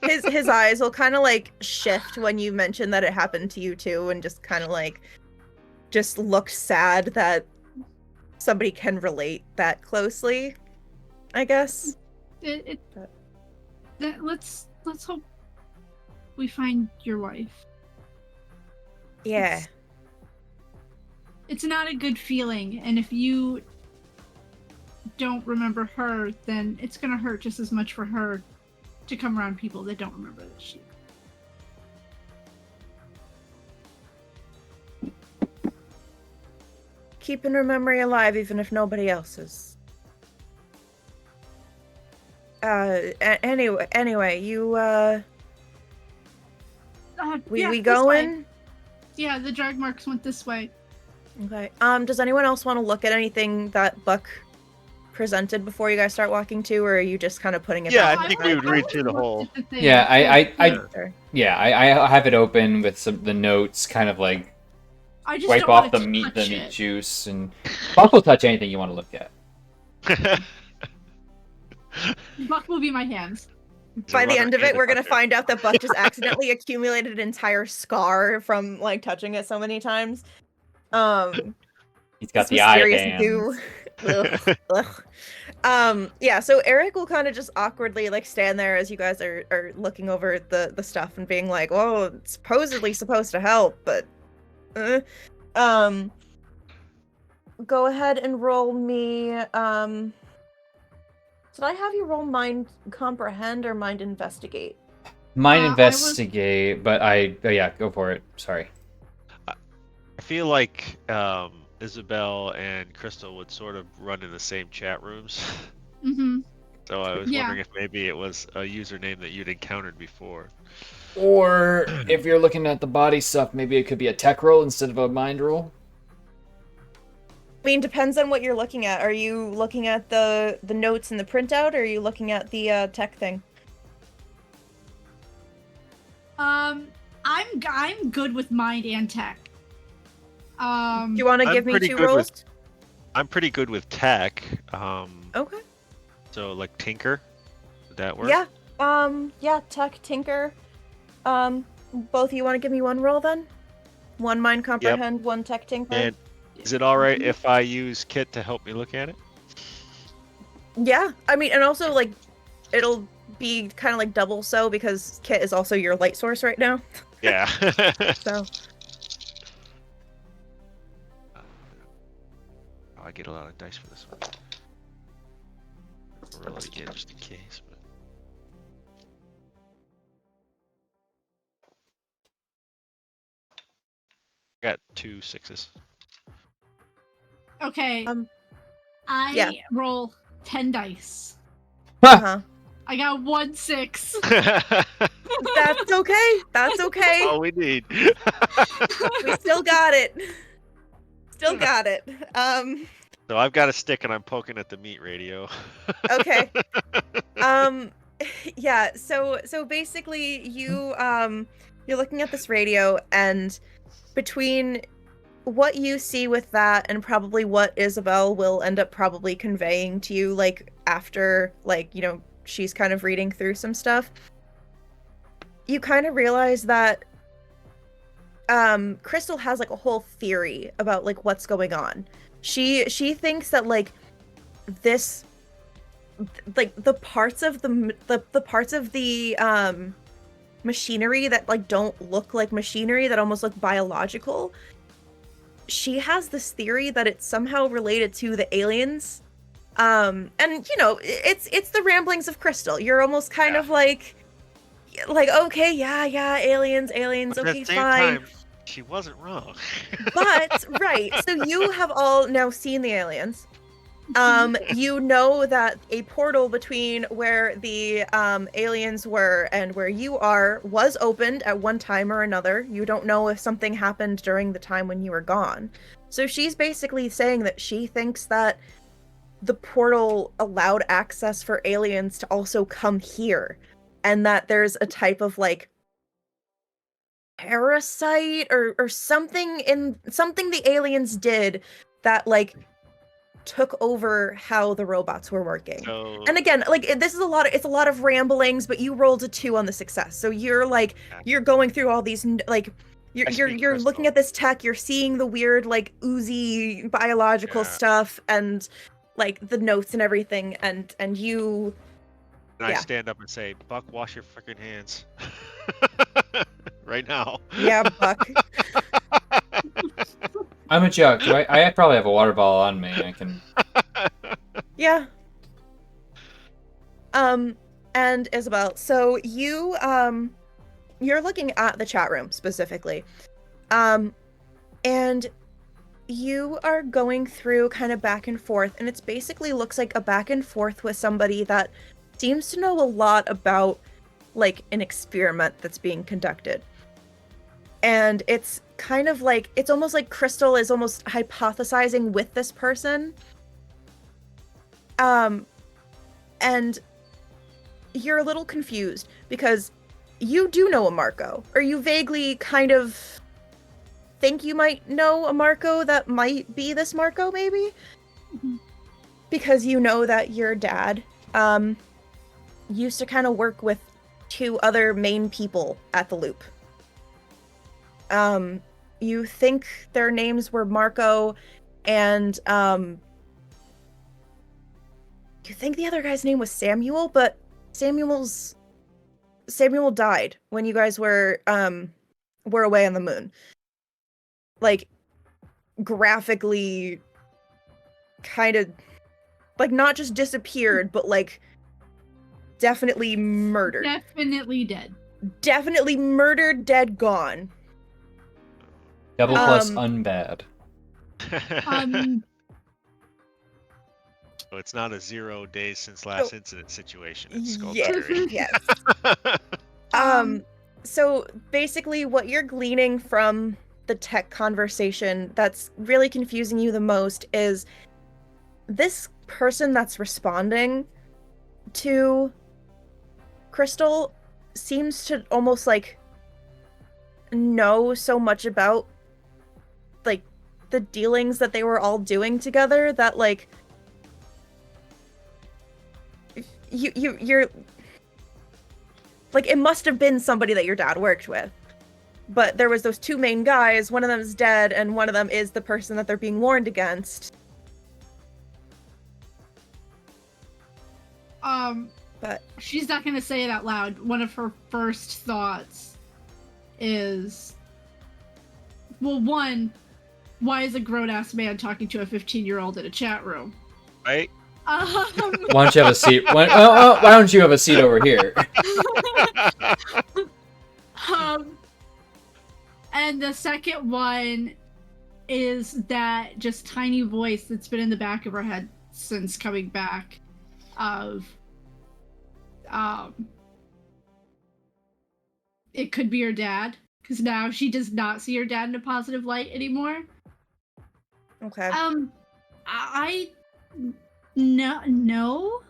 His eyes will kind of like shift when you mention that it happened to you too, and just kind of like just look sad that somebody can relate that closely. I guess. Let's hope we find your wife. Yeah. It's not a good feeling, and if you don't remember her, then it's gonna hurt just as much for her to come around people that don't remember that she. Keeping her memory alive, even if nobody else is. Anyway, you we Yeah, this way. going? Yeah, the drag marks went this way. Okay. Does anyone else want to look at anything that Buck presented before you guys start walking to, or are you just kind of putting it Yeah, back? I think we would read through the whole. Yeah, Sure. I have it open with the notes, kind of like I just wipe don't off want the to meat touch it. juice, and Buck will touch anything you want to look at. Buck will be my hands. By the runner end of and it, a we're gonna hunter. find out that Buck just accidentally accumulated an entire scar from like touching it so many times. He's got This the eye mysterious bands. goo. Ugh. Yeah, so Eric will kind of just awkwardly like stand there as you guys are looking over the stuff and being like, well, it's supposedly supposed to help, but go ahead and roll me did I have you roll mind comprehend or mind investigate? Mine I was- investigate, but oh yeah, go for it. Sorry. feel like Isabel and Crystal would sort of run in the same chat rooms. Mm-hmm. So I was Yeah. wondering if maybe it was a username that you'd encountered before. Or if you're looking at the body stuff, maybe it could be a tech roll instead of a mind roll. I mean, depends on what you're looking at. Are you looking at the notes in the printout, or are you looking at the tech thing? I'm good with mind and tech. Do you want to I'm give me pretty 2 good rolls? with- I'm pretty good with tech. Okay. So like Tinker, would that work? Yeah. Yeah. Tech, Tinker. Both of you want to give me 1 roll then? 1 mind comprehend, 1 tech tinker. And is it all right if I use Kit to help me look at it? Yeah. I mean, and also like, it'll be kind of like double so because Kit is also your light source right now. Yeah. So. I get a lot of dice for this one. I'll roll it again just in case. But... Got 2 6s. Okay. I yeah. roll 10 dice. Uh-huh. I got 1 6. That's okay. That's okay. All we need. We still got it. Still got it. So I've got a stick and I'm poking at the meat radio. Okay. Yeah, so basically you're looking at this radio, and between what you see with that and probably what Isabel will end up probably conveying to you, like, after, like, you know, she's kind of reading through some stuff, you kind of realize that Crystal has, like, a whole theory about, like, what's going on. She thinks that, like, this, like, the parts of the parts of the machinery that, like, don't look like machinery, that almost look biological, she has this theory that it's somehow related to the aliens. And you know, it's the ramblings of Crystal. You're almost kind of like okay, yeah, aliens, But okay, at the same fine. time, she wasn't wrong. But right, so you have all now seen the aliens. You know that a portal between where the aliens were and where you are was opened at one time or another. You don't know if something happened during the time when you were gone. So she's basically saying that she thinks that the portal allowed access for aliens to also come here, and that there's a type of, like, parasite or something the aliens did that, like, took over how the robots were working. So, And again, like, it's a lot of ramblings, but you rolled a 2 on the success. So you're like, you're going through all these, like, you're looking at this tech, you're seeing the weird, like, oozy biological stuff and, like, the notes and everything, and you and I stand up and say, Buck, wash your freaking hands. Right now. Yeah, Buck. I'm a joke. I probably have a water bottle on me. I can. Yeah. And Isabel, so you're looking at the chat room specifically. And you are going through kind of back and forth, and it's basically looks like a back and forth with somebody that seems to know a lot about, like, an experiment that's being conducted. And it's kind of like, it's almost like Crystal is almost hypothesizing with this person. And you're a little confused because you do know a Marco, or you vaguely kind of think you might know a Marco that might be this Marco, maybe? Mm-hmm. Because you know that your dad used to kind of work with 2 other main people at the Loop. You think their names were Marco, and you think the other guy's name was Samuel, but Samuel died when you guys were away on the moon. Like, graphically kind of, like, not just disappeared, but, like, definitely murdered. Definitely dead. Definitely murdered, dead, gone. Double plus Um, unbad. So it's not a 0 days since So- last incident situation. It's Yeah, Skullduggery. yes. Um, So basically, what you're gleaning from the tech conversation that's really confusing you the most is this person that's responding to Crystal seems to almost like know so much about like the dealings that they were all doing together that like you're like it must have been somebody that your dad worked with. But there was those two main guys, one of them is dead and one of them is the person that they're being warned against. But she's not gonna say it out loud. One of her first thoughts is, well, one, why is a grown-ass man talking to a 15-year-old in a chat room? Right? Why don't you have a seat? Why don't you have a seat over here? And the second one is that just tiny voice that's been in the back of her head since coming back of it could be her dad, because now she does not see her dad in a positive light anymore. okay. I no,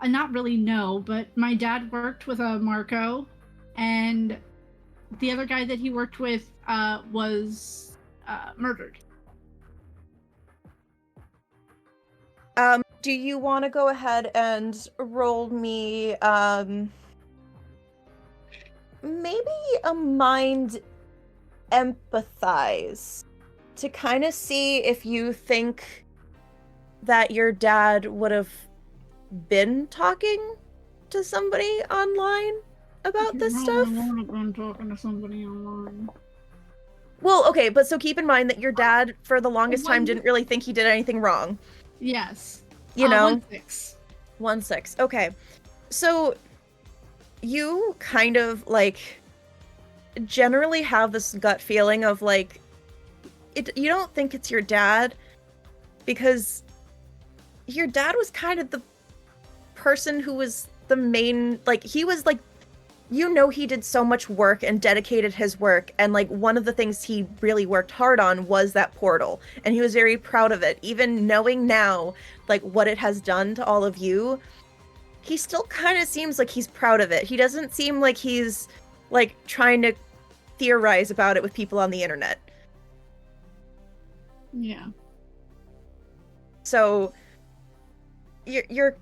not really no, but my dad worked with a Marco, and the other guy that he worked with was murdered. Do you want to go ahead and roll me maybe a mind empathize to kind of see if you think that your dad would have been talking to somebody online about this stuff? I'm talking to somebody online. Well, okay, but so keep in mind that your dad, for the longest time, didn't really think he did anything wrong. Yes. You know? 1-6. 1-6. Okay. So you kind of like generally have this gut feeling of like you don't think it's your dad because your dad was kind of the person who was the main, like he was like, you know, he did so much work and dedicated his work, and like one of the things he really worked hard on was that portal, and he was very proud of it. Even knowing now like what it has done to all of you, he still kind of seems like he's proud of it. He doesn't seem like he's like trying to theorize about it with people on the internet. Yeah. So you're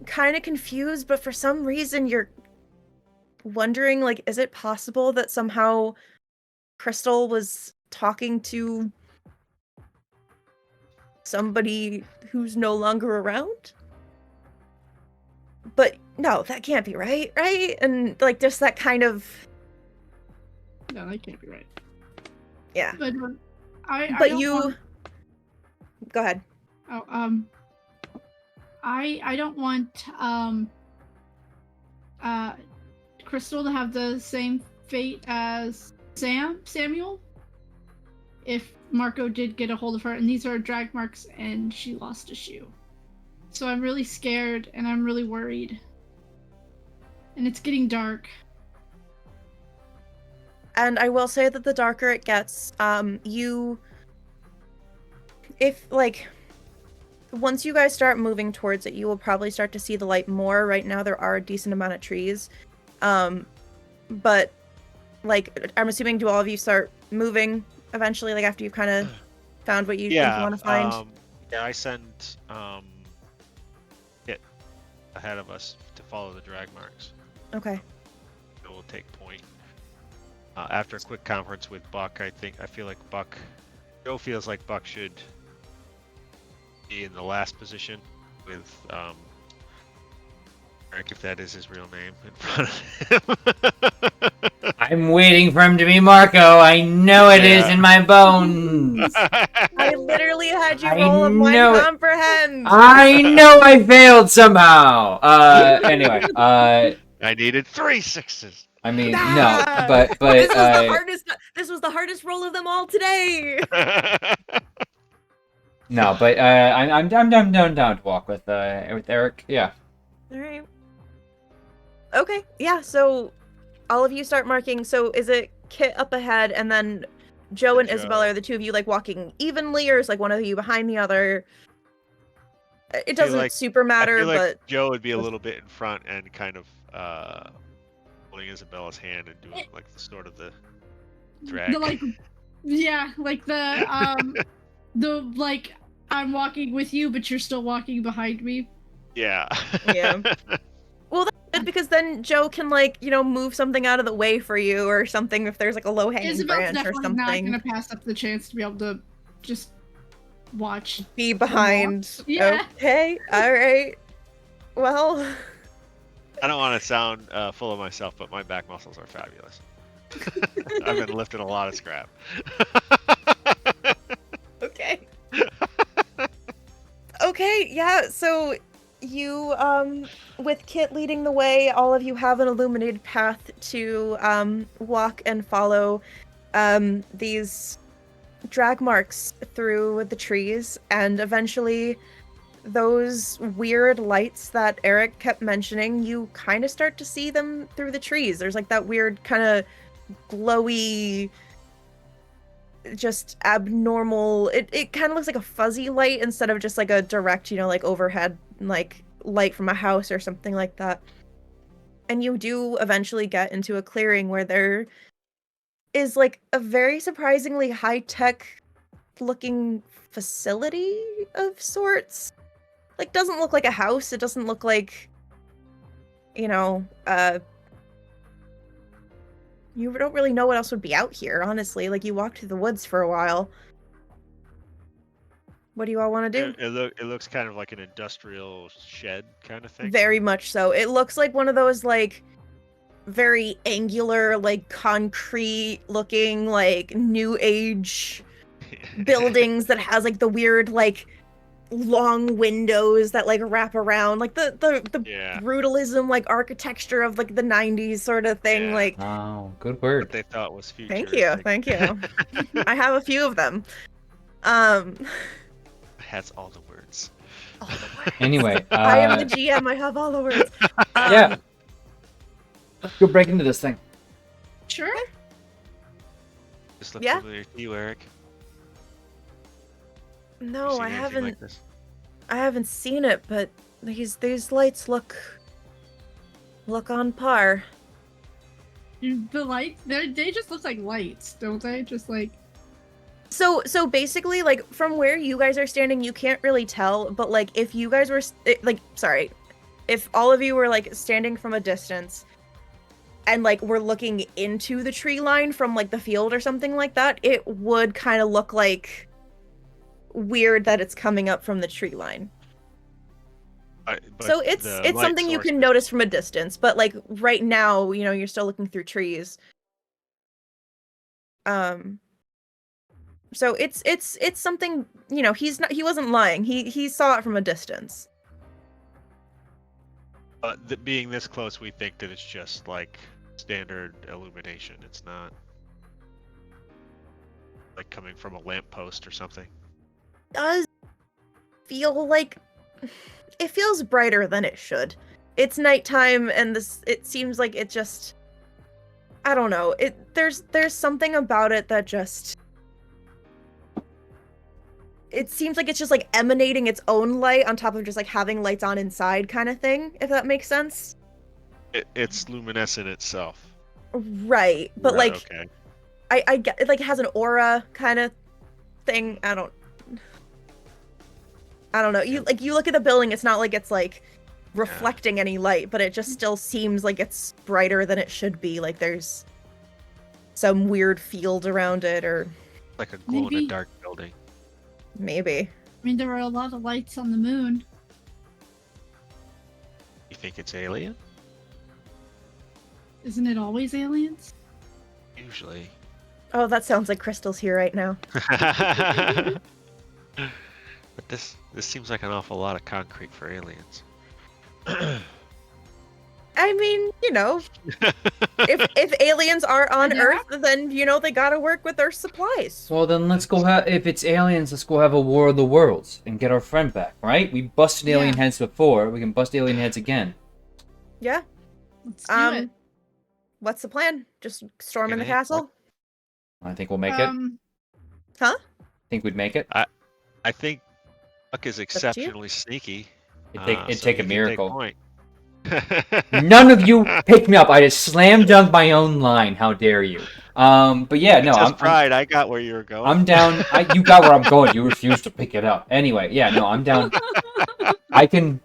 kind of confused, but for some reason you're wondering, like, is it possible that somehow Crystal was talking to somebody who's no longer around? But no, that can't be right? And like just that kind of, No, that can't be right. yeah. But I don't you want... go ahead. Oh, I don't want Crystal to have the same fate as Samuel. If Marco did get a hold of her, and these are drag marks, and she lost a shoe. So I'm really scared, and I'm really worried. And it's getting dark. And I will say that the darker it gets, if like once you guys start moving towards it, you will probably start to see the light more. Right now there are a decent amount of trees. But like I'm assuming, do all of you start moving eventually, like after you've kind of found what you think you want to find? Yeah, I send it ahead of us to follow the drag marks. Okay. It will take point. After a quick conference with Buck, I feel like Joe feels like Buck should be in the last position with Eric, if that is his real name, in front of him. I'm waiting for him to be Marco. I know it is in my bones. I literally had you roll a mind comprehend. I know I failed somehow. Anyway, I needed 3 6s. I mean, Ah! no, but This was the hardest. This was the hardest roll of them all today. no, but I'm down to walk with Eric. Yeah. All right. Okay. Yeah. So all of you start marking. So is it Kit up ahead, and then Joe and Isabella, are the two of you like walking evenly, or is like one of you behind the other? It doesn't super matter, I feel like but Joe would be a little bit in front and kind of holding Isabella's hand and doing like sort of the drag. The like, yeah, like the like I'm walking with you, but you're still walking behind me. Yeah. Yeah. Well, that's good because then Joe can like move something out of the way for you or something if there's like a low hanging Isabel's branch or definitely not something. gonna pass up the chance to be able to just watch. Be behind. Yeah. Okay. All right. Well. I don't want to sound full of myself, but my back muscles are fabulous. I've been lifting a lot of scrap. Okay. Okay, yeah, so you, with Kit leading the way, all of you have an illuminated path to, walk and follow, these drag marks through the trees, and eventually those weird lights that Eric kept mentioning, you kind of start to see them through the trees. There's like that weird kind of glowy, just abnormal, it kind of looks like a fuzzy light instead of just like a direct, like overhead like light from a house or something like that. And you do eventually get into a clearing where there is like a very surprisingly high-tech looking facility of sorts. Like, doesn't look like a house, it doesn't look like you don't really know what else would be out here, honestly. Like, you walked through the woods for a while. What do you all want to do? It looks kind of like an industrial shed kind of thing. Very much so. It looks like one of those, like, very angular, like, concrete-looking, like, new age buildings that has, like, the weird, like, long windows that, like, wrap around. Like, the brutalism, like, architecture of, like, the 90s sort of thing. Yeah. Like, Oh, good word. What they thought was future. Thank you. I have a few of them. That's all the words. Anyway, I am the GM. I have all the words. Yeah. Let's go break into this thing. Sure. Just look Yeah. familiar to you, Eric. No, Seen I anything haven't. like this? I haven't seen it, but these lights look on par. The lights, they just look like lights, don't they? Just like. So basically, like, from where you guys are standing, you can't really tell, but like if you guys were if all of you were like standing from a distance and like we're looking into the tree line from like the field or something like that, it would kind of look like weird that it's coming up from the tree line. So it's something you can notice from a distance, but like right now, you're still looking through trees. So it's something, he wasn't lying. He saw it from a distance. Being this close, we think that it's just like standard illumination. It's not like coming from a lamppost or something. Does feel like it feels brighter than it should. It's nighttime and it seems like it just, I don't know. There's something about it that just, it seems like it's just like emanating its own light on top of just like having lights on inside kind of thing, if that makes sense. It's luminescent itself. Right. But like, okay. I get it, like it has an aura kind of thing. I don't know. You look at the building, it's not like it's like reflecting any light, but it just still seems like it's brighter than it should be. Like there's some weird field around it, or like a glow in the dark building. Maybe. I mean, there are a lot of lights on the moon. You think it's alien? Isn't it always aliens? Usually. Oh, that sounds like Crystal's here right now. But this seems like an awful lot of concrete for aliens. I mean, if aliens are on Yeah. Earth, then they gotta work with Earth supplies. Well, then let's go have. If it's aliens, let's go have a war of the worlds and get our friend back, right? We busted alien Yeah. heads before. We can bust alien heads again. Yeah. Let's do it. What's the plan? Just storm in the Can I- castle? I think we'll make it. Huh? Think we'd make it. I think Buck is to you. exceptionally sneaky. It'd so take a he can miracle. point. None of you picked me up. I just slam dunked my own line. How dare you? But yeah, no, Just pride. I got where you were going. I'm down. You got where I'm going. You refused to pick it up. Anyway, yeah, no, I'm down. I can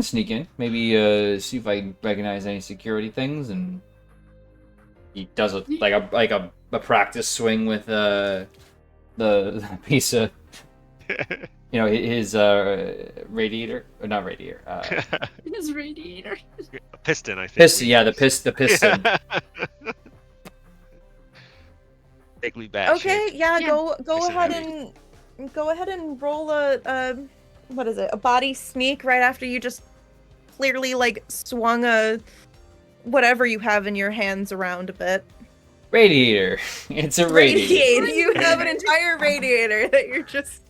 sneak in. Maybe see if I recognize any security things, and he does a practice swing with the piece of his radiator, or not radiator. His radiator. A piston, I think. Piston, yeah, the piston. Big Lee Bash. Okay, yeah, Yeah. go Nice and ahead heavy. and roll what is it? A body sneak right after you just clearly swung a whatever you have in your hands around a bit. Radiator. It's a radiator. You have an entire radiator that you're just.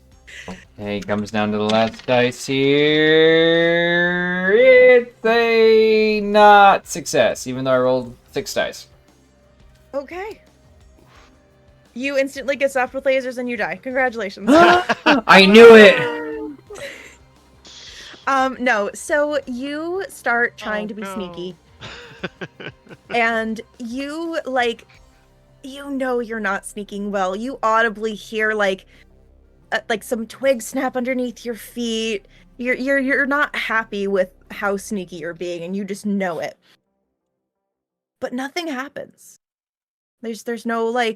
Okay, comes down to the last dice here. It's a not success, even though I rolled 6 dice. Okay. You instantly get stopped with lasers and you die. Congratulations. I knew it! No, so you start trying to be no. sneaky, and you you're not sneaking well. You audibly hear some twigs snap underneath your feet. You're not happy with how sneaky you're being, and you just know it. But nothing happens. There's no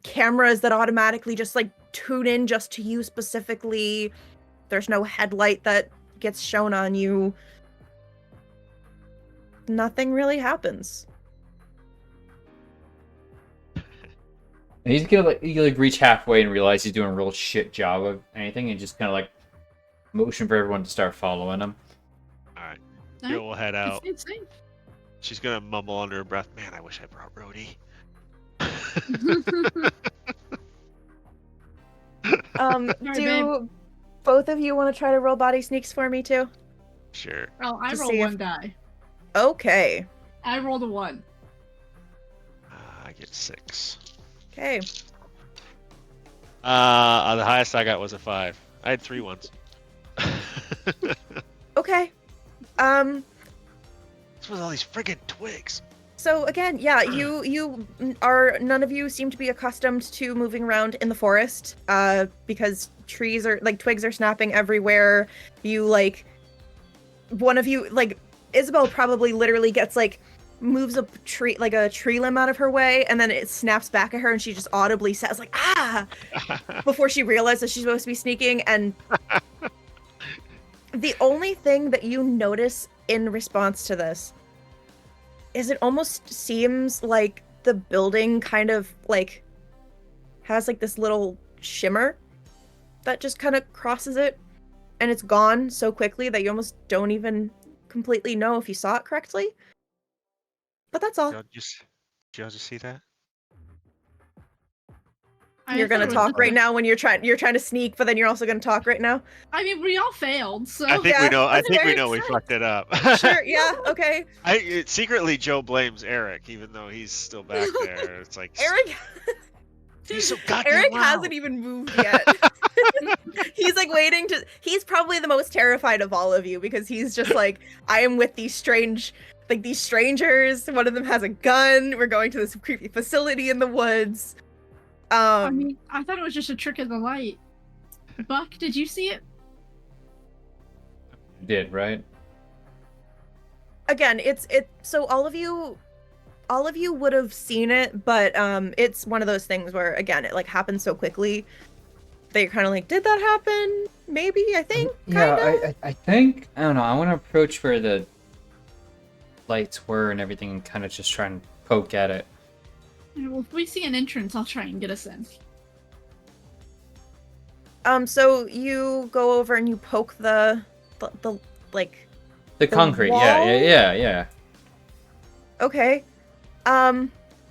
cameras that automatically just tune in just to you specifically. There's no headlight that gets shown on you. Nothing really happens. And he's gonna reach halfway and realize he's doing a real shit job of anything, and just kind of motion for everyone to start following him. All right. Jill will head out. It's safe. She's gonna mumble under her breath, "Man, I wish I brought Rhodey." Do both of you want to try to roll body sneaks for me too? Sure. Oh, I To rolled see if- one die. Okay. I rolled a 1. I get 6. Okay. The highest I got was a 5. I had 3 ones. Okay. What's with all these friggin' twigs? So again, yeah, you are none of you seem to be accustomed to moving around in the forest, because trees are twigs are snapping everywhere. You one of you Isabel probably literally gets moves a tree a tree limb out of her way, and then it snaps back at her, and she just audibly says ah before she realizes she's supposed to be sneaking. And the only thing that you notice in response to this is it almost seems like the building kind of has this little shimmer that just kind of crosses it, and it's gone so quickly that you almost don't even completely know if you saw it correctly. But that's all. Did y'all just see that? You're gonna talk right now when you're trying to sneak, but then you're also gonna talk right now. I mean, we all failed, so. I think yeah, we know. I that's think we very know we exciting. fucked it up. Sure, yeah, okay. Secretly, Joe blames Eric, even though he's still back there. It's Eric he's so goddamn Eric loud. hasn't even moved yet. He's waiting to. He's probably the most terrified of all of you, because he's just I am with these strange, these strangers. One of them has a gun. We're going to this creepy facility in the woods. I mean, I thought it was just a trick of the light. Buck, did you see it? Did, right? Again, so all of you would have seen it, but it's one of those things where, again, it happens so quickly that you're kind of did that happen? Maybe, I think. Yeah, I think, I don't know, I want to approach where the lights were and everything, and kind of just try and poke at it. Well, if we see an entrance, I'll try and get us in. So you go over and you poke the The concrete, yeah, wall? yeah. Okay.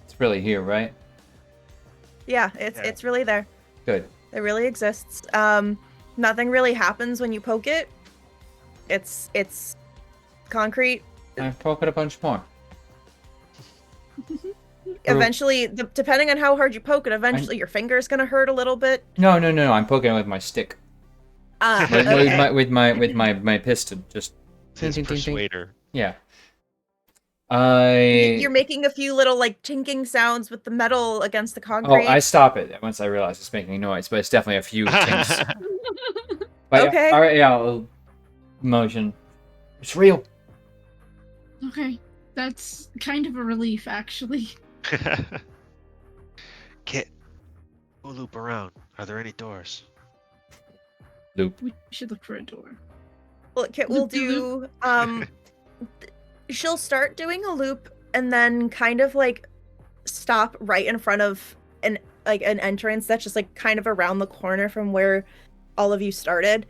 It's really here, right? Yeah, Yeah. it's really there. Good. It really exists. Nothing really happens when you poke it. It's concrete. I poke it a bunch more. Eventually, depending on how hard you poke it, eventually your finger's gonna hurt a little bit. No. I'm poking it with my stick. Ah, With, okay. with my piston. Just His ding, ding, ding, ding. persuader. Yeah. You're making a few little like tinking sounds with the metal against the Oh, concrete. I stop it once I realize it's making noise, but it's definitely a few things. But Okay. Yeah, all right, yeah, I'll motion. It's real. Okay, that's kind of a relief, actually. Kit, go loop around. Are there any doors? Loop. We should look for a door. Well, Kit will Loop-de-loop. do. She'll start doing a loop and then kind of like stop right in front of an entrance that's just like kind of around the corner from where all of you started,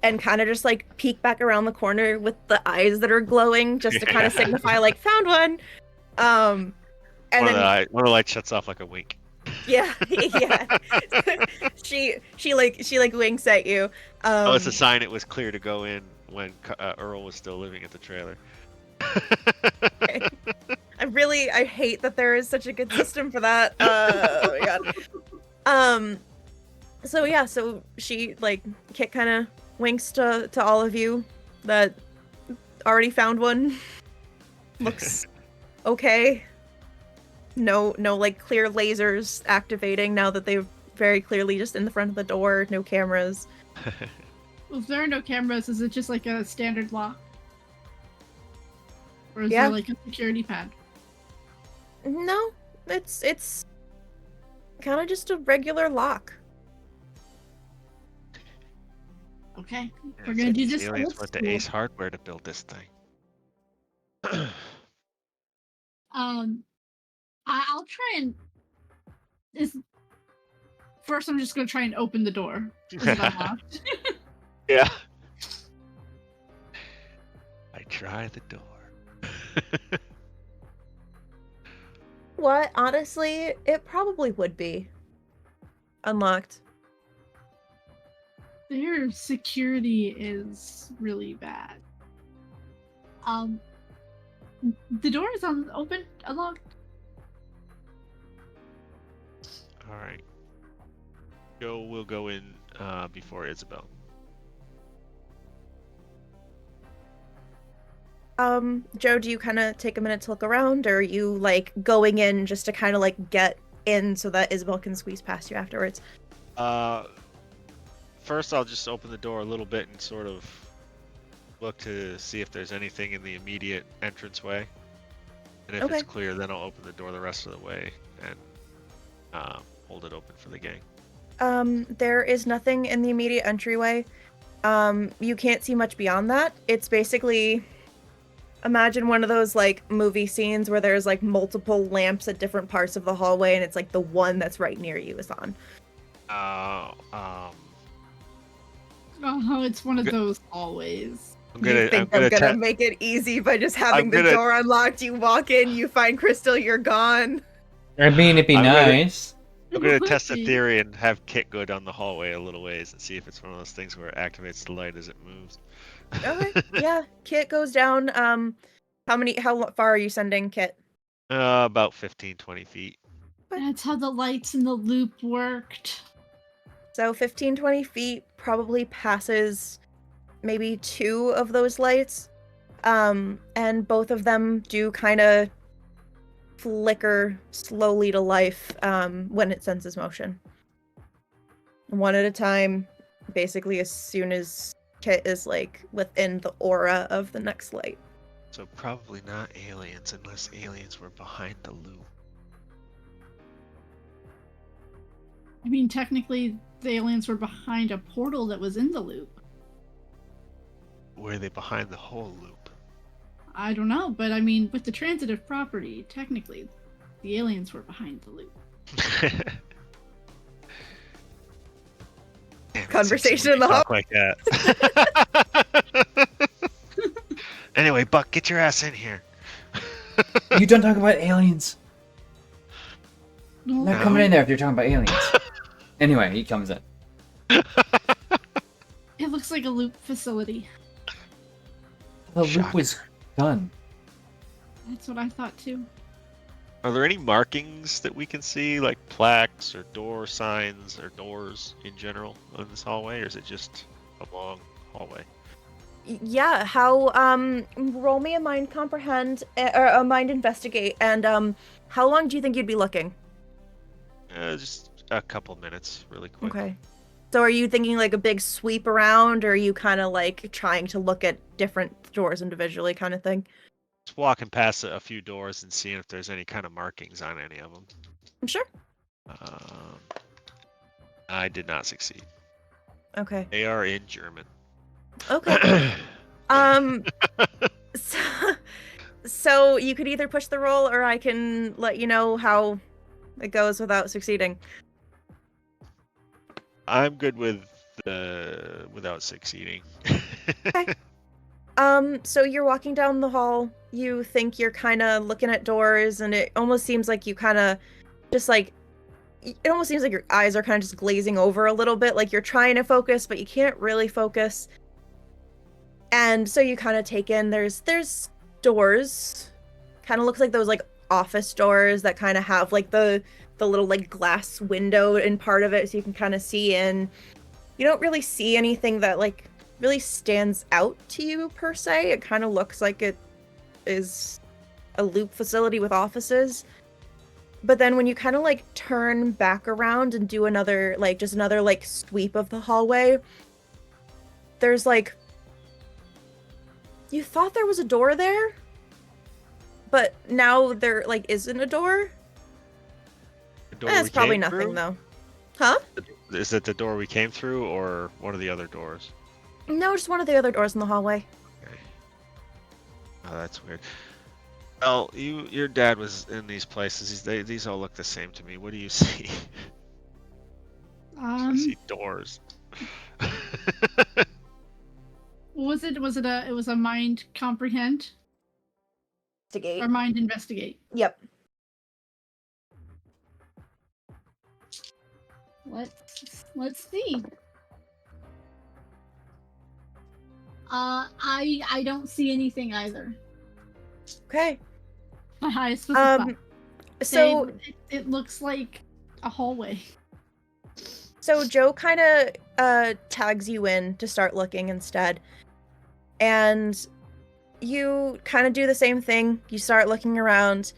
and kind of just like peek back around the corner with the eyes that are glowing, just to kind of signify like found one. And One of then the lights shuts off like a wink. yeah, she like winks at you. Oh, it's a sign it was clear to go in when Earl was still living at the trailer. I hate that there is such a good system for that. Oh my god. So she like Kit kind of winks to all of you that already found one. Looks okay. No like clear lasers activating now that they're very clearly just in the front of the door. No cameras. Well, if there are no cameras, is it just like a standard lock? Or is Yeah. there like a security pad? No, it's kind of just a regular lock. Okay, Yeah, we're it's gonna like do these this aliens old went to school. Ace Hardware to build this thing. I'll try and. First, I'm just gonna try and open the door. Is it unlocked? Yeah. I try the door. What? Honestly, it probably would be unlocked. Their security is really bad. The door is open, unlocked. All right. Joe will go in before Isabel. Joe, do you kind of take a minute to look around, or are you like going in just to kind of like get in so that Isabel can squeeze past you afterwards? First, I'll just open the door a little bit and sort of look to see if there's anything in the immediate entranceway. And if Okay. it's clear, then I'll open the door the rest of the way and hold it open for the gang. There is nothing in the immediate entryway. You can't see much beyond that. It's basically, imagine one of those like movie scenes where there's like multiple lamps at different parts of the hallway, and it's like the one that's right near you is on. Oh, it's one of those always. I'm gonna Make it easy by just having I'm the gonna- door unlocked. You walk in, you find Crystal, you're gone. I mean, it'd be I'm gonna- nice. I'm gonna test the theory and have Kit go down the hallway a little ways and see if it's one of those things where it activates the light as it moves. Okay, yeah. Kit goes down. How far are you sending Kit? About 15, 20 feet. That's how the lights in the loop worked. So 15, 20 feet probably passes maybe 2 of those lights. And both of them do kind of flicker slowly to life when it senses motion. One at a time, basically as soon as Kit is like within the aura of the next light. So probably not aliens unless aliens were behind the loop. I mean, technically, the aliens were behind a portal that was in the loop. Were they behind the whole loop? I don't know, but I mean, with the transitive property, technically, the aliens were behind the loop. Damn, it Conversation seems in the talk like that. Anyway, Buck, get your ass in here. You don't talk about aliens. I'm not No. coming in there if you're talking about aliens. Anyway, he comes in. It looks like a loop facility. The loop Shock. was done. That's what I thought too. Are there any markings that we can see, like plaques or door signs or doors in general in this hallway, or is it just a long hallway? Yeah, how roll me a mind comprehend or a mind investigate, and how long do you think you'd be looking? Just a couple minutes, really quick. Okay. So are you thinking like a big sweep around, or are you kind of like trying to look at different doors individually kind of thing? Just walking past a few doors and seeing if there's any kind of markings on any of them. Sure. I did not succeed. Okay. They are in German. Okay. So, so you could either push the roll, or I can let you know how it goes without succeeding. I'm good with without succeeding. Okay. So you're walking down the hall. You think you're kind of looking at doors, and it almost seems like you kind of just like, it almost seems like your eyes are kind of just glazing over a little bit, like you're trying to focus, but you can't really focus. And so you kind of take in, there's doors, kind of looks like those like office doors that kind of have like the little like glass window in part of it, so you can kind of see in. You don't really see anything that like really stands out to you per se. It kind of looks like it is a loop facility with offices. But then when you kind of like turn back around and do another like just another like sweep of the hallway, there's like, you thought there was a door there, but now there like isn't a door. The door That's we probably came nothing through? though. Huh? Is it the door we came through or one of the other doors? No, just one of the other doors in the hallway. Okay. Oh, that's weird. Well, your dad was in these places. These all look the same to me. What do you see? I see doors. Was it a mind comprehend Investigate. or mind investigate? Yep. Let's see. I don't see anything either. Okay. My highest was a five. So It looks like a hallway. So Joe kind of tags you in to start looking instead. And you kind of do the same thing. You start looking around.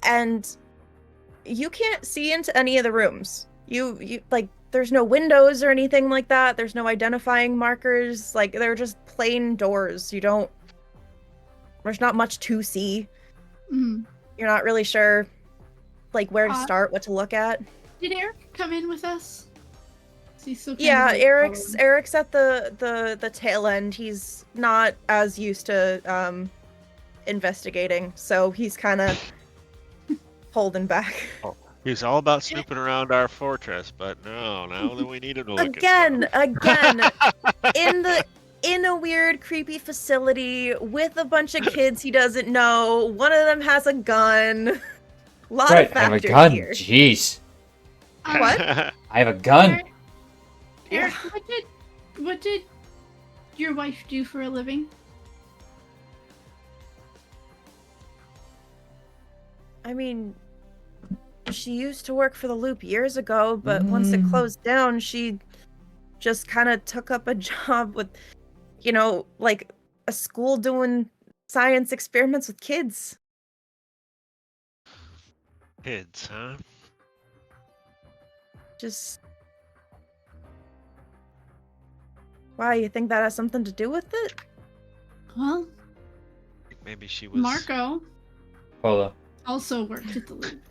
And you can't see into any of the rooms. You like, there's no windows or anything like that. There's no identifying markers. Like, they're just plain doors. There's not much to see. Mm. You're not really sure, like, where to start, what to look at. Did Eric come in with us? Is he still kind Yeah, of like Eric's at the tail end. He's not as used to investigating, so he's kind of holding back. He's all about snooping around our fortress, but now that we need him to look Again, at in a weird, creepy facility with a bunch of kids he doesn't know. One of them has a gun. Lot Right, of I have a factors gun. here. Jeez. What? I have a gun. Eric, what did your wife do for a living? I mean, she used to work for the Loop years ago, but once it closed down, she just kind of took up a job with, like a school doing science experiments with kids. Kids, huh? Just... Why, you think that has something to do with it? Well, Maybe she was. Marco Hold on. also worked at the Loop.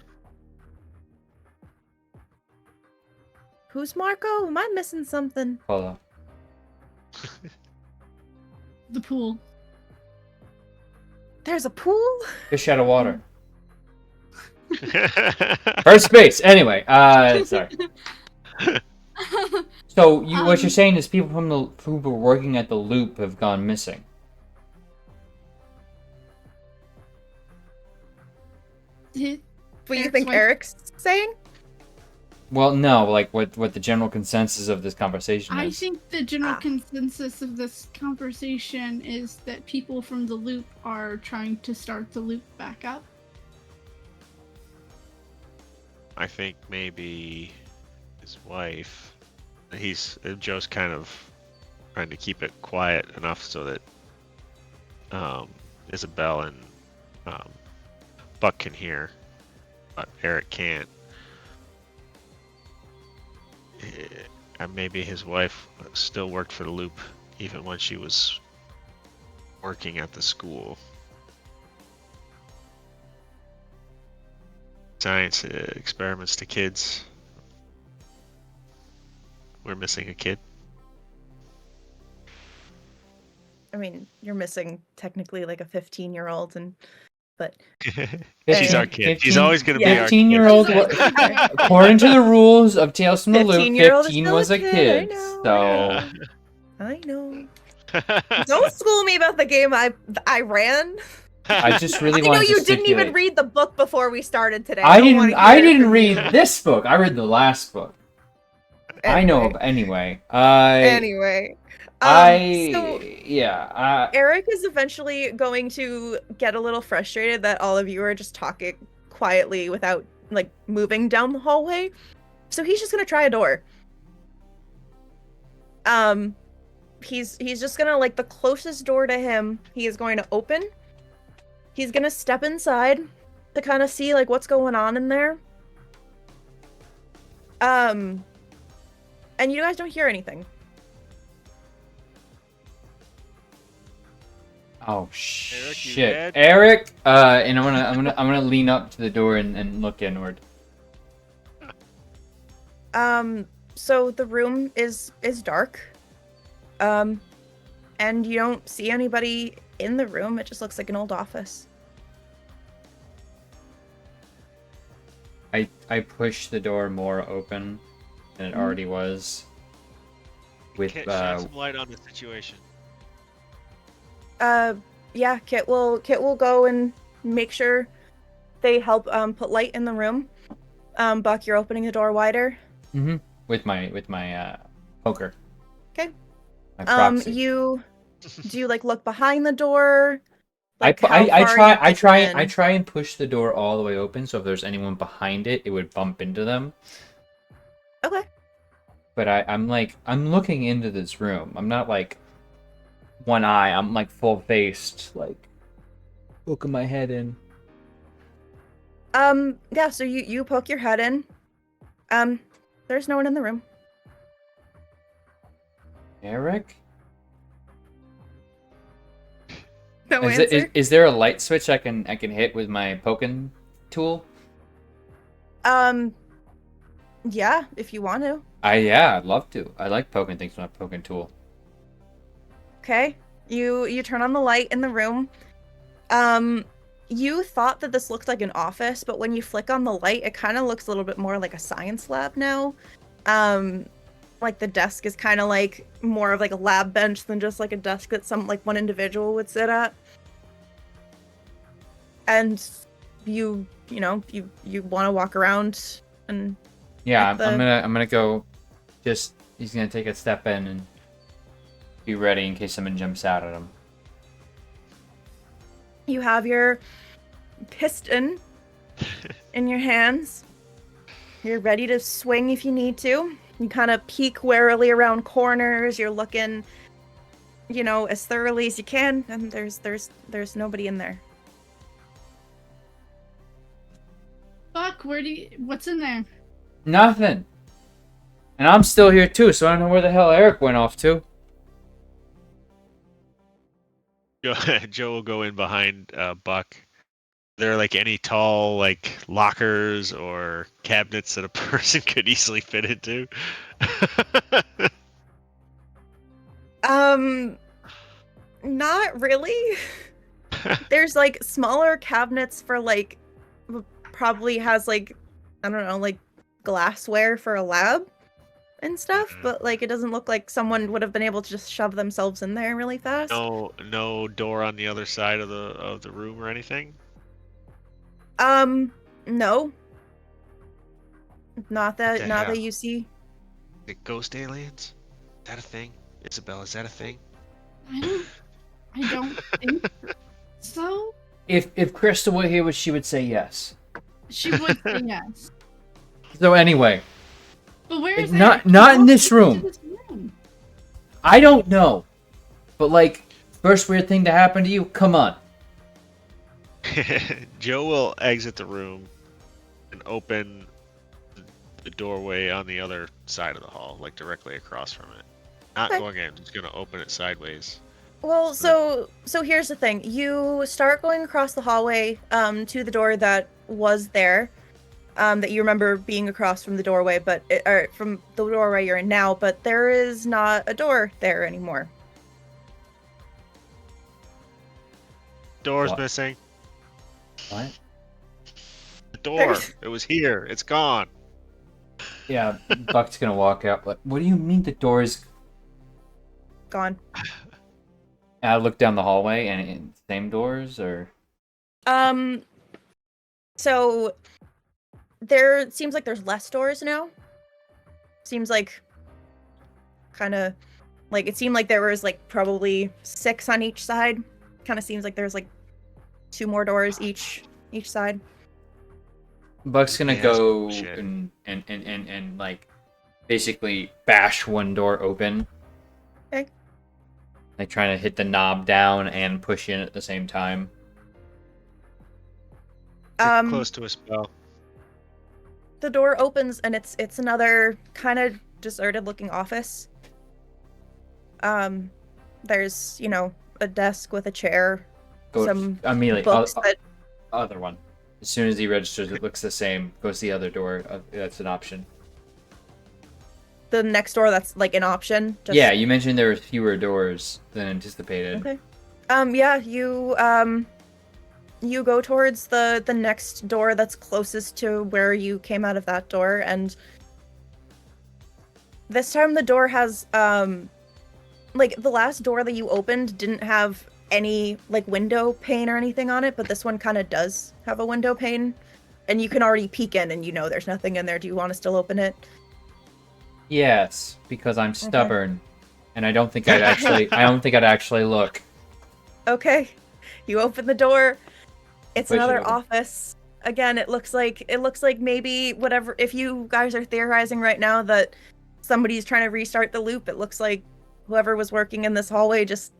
Who's Marco? Am I missing something? Hold on. The pool. There's a pool? Fish out of water. First base. Anyway, sorry. So what you're saying is people who were working at the Loop have gone missing. What you Eric's think wife- Eric's saying? Well, no, like what the general consensus of this conversation I is. think the general Ah. consensus of this conversation is that people from the loop are trying to start the loop back up. I think maybe his wife. Joe's kind of trying to keep it quiet enough so that Isabel and Buck can hear, but Eric can't. And maybe his wife still worked for the loop even when she was working at the school. Science experiments to kids. We're missing a kid. I mean, you're missing technically like a 15-year-old, but She's our kid. She's always going to be our 15-year-old. kid. According to the rules of Tales from the Loop, 15-year-old is 15 still was a a kid, kid. I know, So I know. Don't school me about the game I ran. I just really I know wanted to you didn't even stipulate- read the book before we started today. I don't wanna didn't. I hear it didn't from read you. this book. I read the last book. I know. Anyway. Anyway. So Yeah. Eric is eventually going to get a little frustrated that all of you are just talking quietly without like moving down the hallway. So he's just gonna try a door. He's just gonna, like, the closest door to him, he is going to open. He's gonna step inside to kind of see, like, what's going on in there. And you guys don't hear anything. Oh Eric, you shit, dead? Eric. And I'm gonna lean up to the door and look inward. So the room is dark. And you don't see anybody in the room. It just looks like an old office. I push the door more open than it already was. With Kit, shine some light on the situation. Yeah, Kit will go and make sure they help put light in the room. Buck, you're opening the door wider. with my poker. Okay. My proxy. Do you like look behind the door? I Like, how far are you pushing in? try and push the door all the way open, so if there's anyone behind it, it would bump into them. Okay. But I'm looking into this room. I'm not like one eye. I'm like full faced, like poking my head in. Yeah, so you poke your head in. There's no one in the room. Eric? No answer. Is there a light switch I can hit with my poking tool? Yeah, if you want to. I'd love to. I like poking things with my poking tool. Okay. You turn on the light in the room. You thought that this looked like an office, but when you flick on the light, it kind of looks a little bit more like a science lab now. Like the desk is kind of like more of like a lab bench than just like a desk that one individual would sit at. And you want to walk around and Yeah, at I'm gonna go. Just he's gonna take a step in and be ready in case someone jumps out at him. you have your piston in your hands. You're ready to swing if you need to. You kind of peek warily around corners. You're looking, as thoroughly as you can, and there's nobody in there. Buck, what's in there? Nothing. And I'm still here too, so I don't know where the hell Eric went off to. Joe will go in behind Buck. Are there like any tall like lockers or cabinets that a person could easily fit into? Not really. There's like smaller cabinets for like probably has like I don't know, like glassware for a lab and stuff, but like it doesn't look like someone would have been able to just shove themselves in there really fast. No door on the other side of the room or anything. No. Not the that hell? you see. The ghost aliens? Is that a thing? Isabel, is that a thing? I don't think so. If Crystal were here, she would say yes. She would say yes. So anyway, But where is not Eric? not in How this did he get room. to this room? I don't know, but like first weird thing to happen to you. Come on. Joe will exit the room and open the doorway on the other side of the hall, like directly across from it. Not Okay. going in, just gonna open it sideways. Well, so here's the thing. You start going across the hallway to the door that was there. That you remember being across from the doorway, or from the doorway you're in now, but there is not a door there anymore. Door's What? missing. What? The door. There's- It was here. It's gone. Yeah, Buck's gonna walk out. What do you mean the door is? Gone. I look down the hallway and same doors or. So there seems like there's less doors now. Seems like kind of like it seemed like there was like probably 6 on each side. Kind of seems like there's like 2 more doors each side. Buck's gonna Yeah, go shit. and like basically bash one door open. Okay. Like trying to hit the knob down and push in at the same time. Get close to a spell. The door opens and it's another kind of deserted looking office. There's, a desk with a chair, Go some immediately. books that Other one. As soon as he registers, it looks the same. Goes to the other door. That's an option. the next door that's like an option. Yeah, you mentioned there were fewer doors than anticipated. Okay. Yeah, you go towards the next door that's closest to where you came out of that door, and this time the door has like the last door that you opened didn't have any like window pane or anything on it, but this one kind of does have a window pane, and you can already peek in and there's nothing in there. Do you want to still open it? Yes, because I'm stubborn, and I don't think I'd actually look. Okay. You open the door. It's Push it another open. office. Again, it looks like maybe whatever, if you guys are theorizing right now that somebody's trying to restart the loop, it looks like whoever was working in this hallway just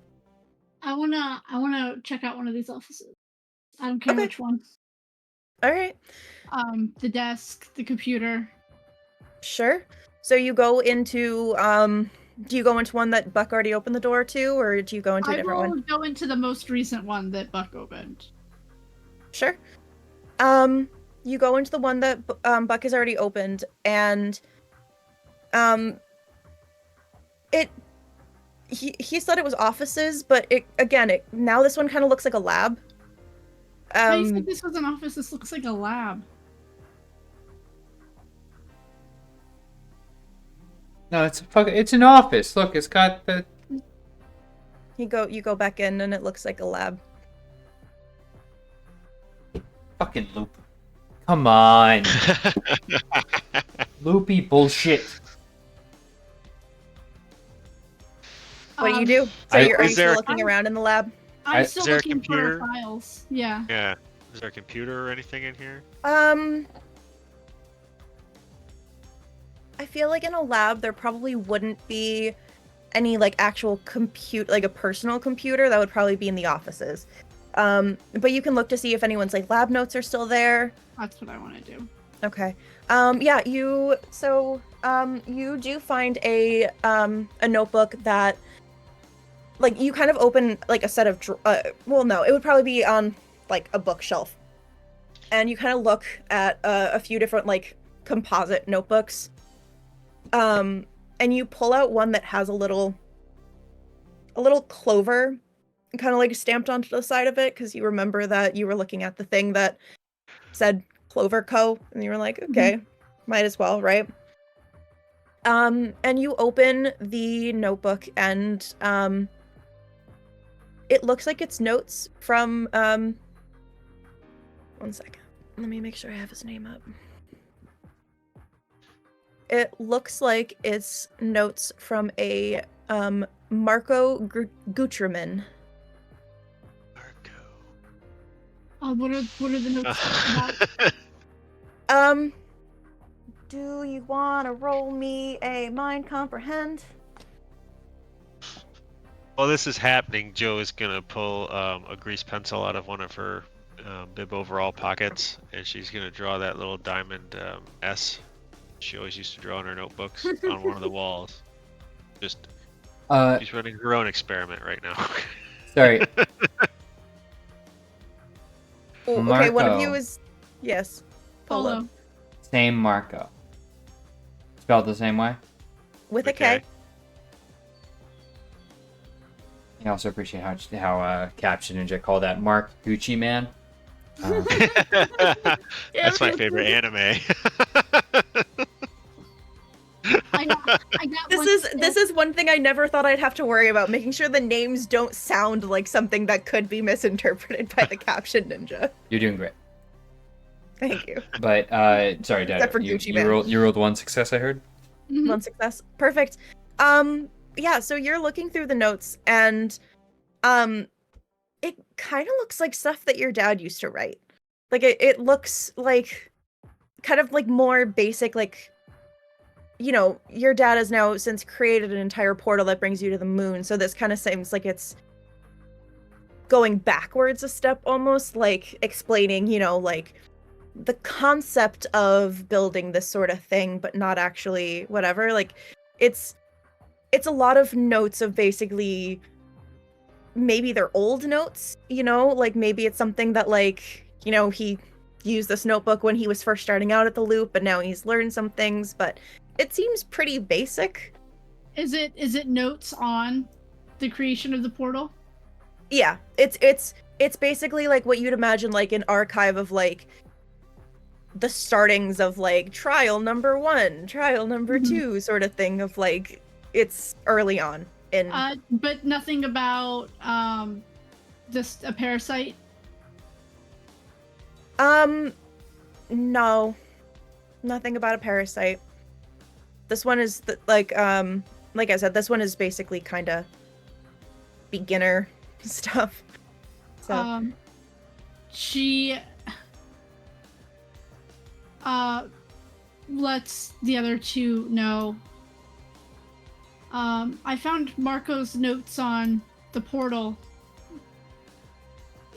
I wanna check out one of these offices. I don't care Okay. which one. all right. The desk, the computer. Sure. So you go into do you go into one that Buck already opened the door to, or do you go into a I different will one? go into the most recent one that Buck opened. Sure. You go into the one that Buck has already opened, and he said it was offices, but now this one kind of looks like a lab. You said this was an office. This looks like a lab. No, it's an office. Look, it's got the. You go back in, and it looks like a lab. Fucking loop. Come on. Loopy bullshit. What do you do? So I- are you Is there still looking around in the lab? I'm Is still there a looking for computer? files. Yeah. Yeah. Is there a computer or anything in here? I feel like in a lab there probably wouldn't be any like actual like a personal computer. That would probably be in the offices. But you can look to see if anyone's like lab notes are still there. That's what I want to do. Okay. Yeah, you do find a notebook that like you kind of open like a set of well, no, it would probably be on like a bookshelf. And you kind of look at a few different like composite notebooks. And you pull out one that has a little clover kind of like stamped onto the side of it, because you remember that you were looking at the thing that said Clover Co. And you were like, okay, might as well, right? And you open the notebook, and it looks like it's notes from one second. Let me make sure I have his name up. It looks like it's notes from a Marco Guterman. Marco. What are the notes about? Do you want to roll me a mind comprehend? While this is happening, Joe is gonna pull a grease pencil out of one of her bib overall pockets, and she's gonna draw that little diamond S she always used to draw in her notebooks on one of the walls. Just she's running her own experiment right now. Sorry. Oh, okay, one of you Marco. is yes. Polo. Same Marco. Spelled the same way. With a K. I also appreciate how Caption Ninja called that Mark Gucci Man. That's my favorite anime. I got This is one thing I never thought I'd have to worry about, making sure the names don't sound like something that could be misinterpreted by the Caption Ninja. You're doing great. Thank you. But sorry, Dad. Except for Gucci Man. You rolled one success, I heard. One success. Perfect. Yeah, so you're looking through the notes and it kind of looks like stuff that your dad used to write. Like it looks like kind of like more basic, like, you know, your dad has now since created an entire portal that brings you to the moon, so this kind of seems like it's going backwards a step, almost like explaining, you know, like the concept of building this sort of thing, but not actually whatever. Like it's a lot of notes of basically maybe they're old notes, you know, like maybe it's something that, like, you know, he used this notebook when he was first starting out at the loop, but now he's learned some things, but it seems pretty basic. Is it notes on the creation of the portal? Yeah, it's basically like what you'd imagine like an archive of like the startings of like trial number 1, trial number 2 sort of thing of like it's early on in but nothing about just a parasite. No, nothing about a parasite. This one is like I said, this one is basically kind of beginner stuff. So she lets the other two know. I found Marco's notes on the portal,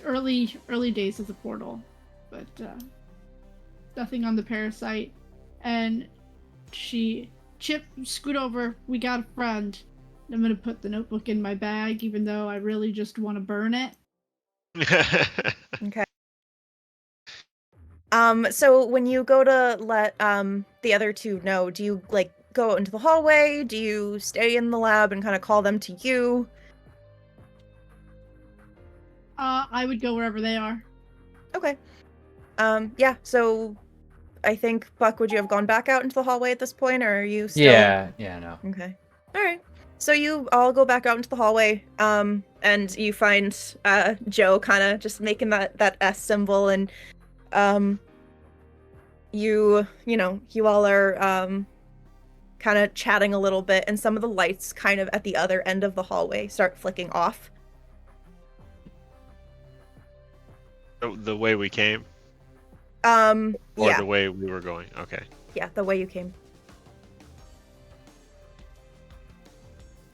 early days of the portal, but nothing on the parasite. And Chip, scoot over. We got a friend. I'm gonna put the notebook in my bag, even though I really just want to burn it. Okay. So when you go to let the other two know, do you like go out into the hallway? Do you stay in the lab and kind of call them to you? I would go wherever they are. Okay. Yeah, so I think, Buck, would you have gone back out into the hallway at this point, or are you still... Yeah, no. Okay. Alright. So you all go back out into the hallway, and you find Joe kind of just making that S symbol, and you all are kind of chatting a little bit, and some of the lights kind of at the other end of the hallway start flicking off. The way we came? Or yeah. The way we were going. Okay. Yeah, the way you came.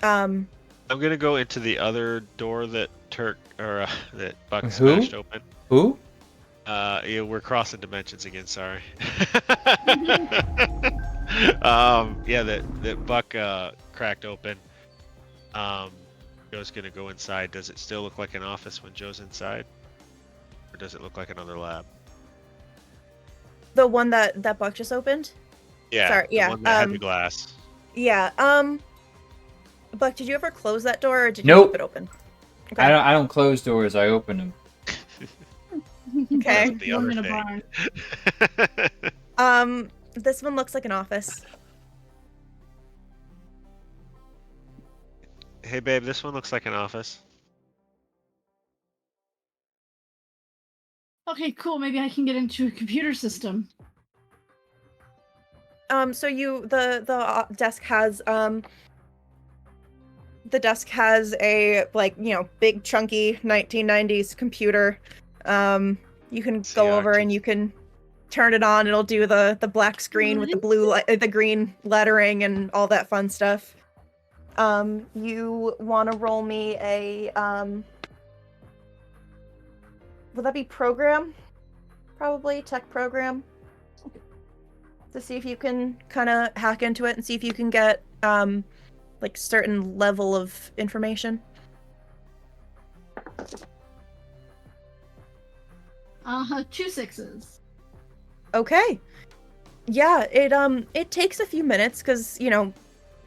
I'm gonna go into the other door that that Buck smashed open. Who? Yeah, we're crossing dimensions again. Sorry. Yeah, that Buck cracked open. Joe's gonna go inside. Does it still look like an office when Joe's inside, or does it look like another lab? The one that Buck just opened? Yeah. Sorry, yeah. The one that had the glass. Yeah. Buck, did you ever close that door, or did you Nope. keep it open? Okay. I don't close doors. I open them. Okay. The other in a thing. barn. This one looks like an office. Hey, babe, this one looks like an office. Okay, cool. Maybe I can get into a computer system. So the desk has a big chunky 1990s computer. You can go over and you can turn it on. It'll do the black screen with the green lettering and all that fun stuff. You want to roll me a would that be program? Probably tech program. To see if you can kind of hack into it and see if you can get certain level of information. 2 6s. Okay. Yeah, it takes a few minutes because,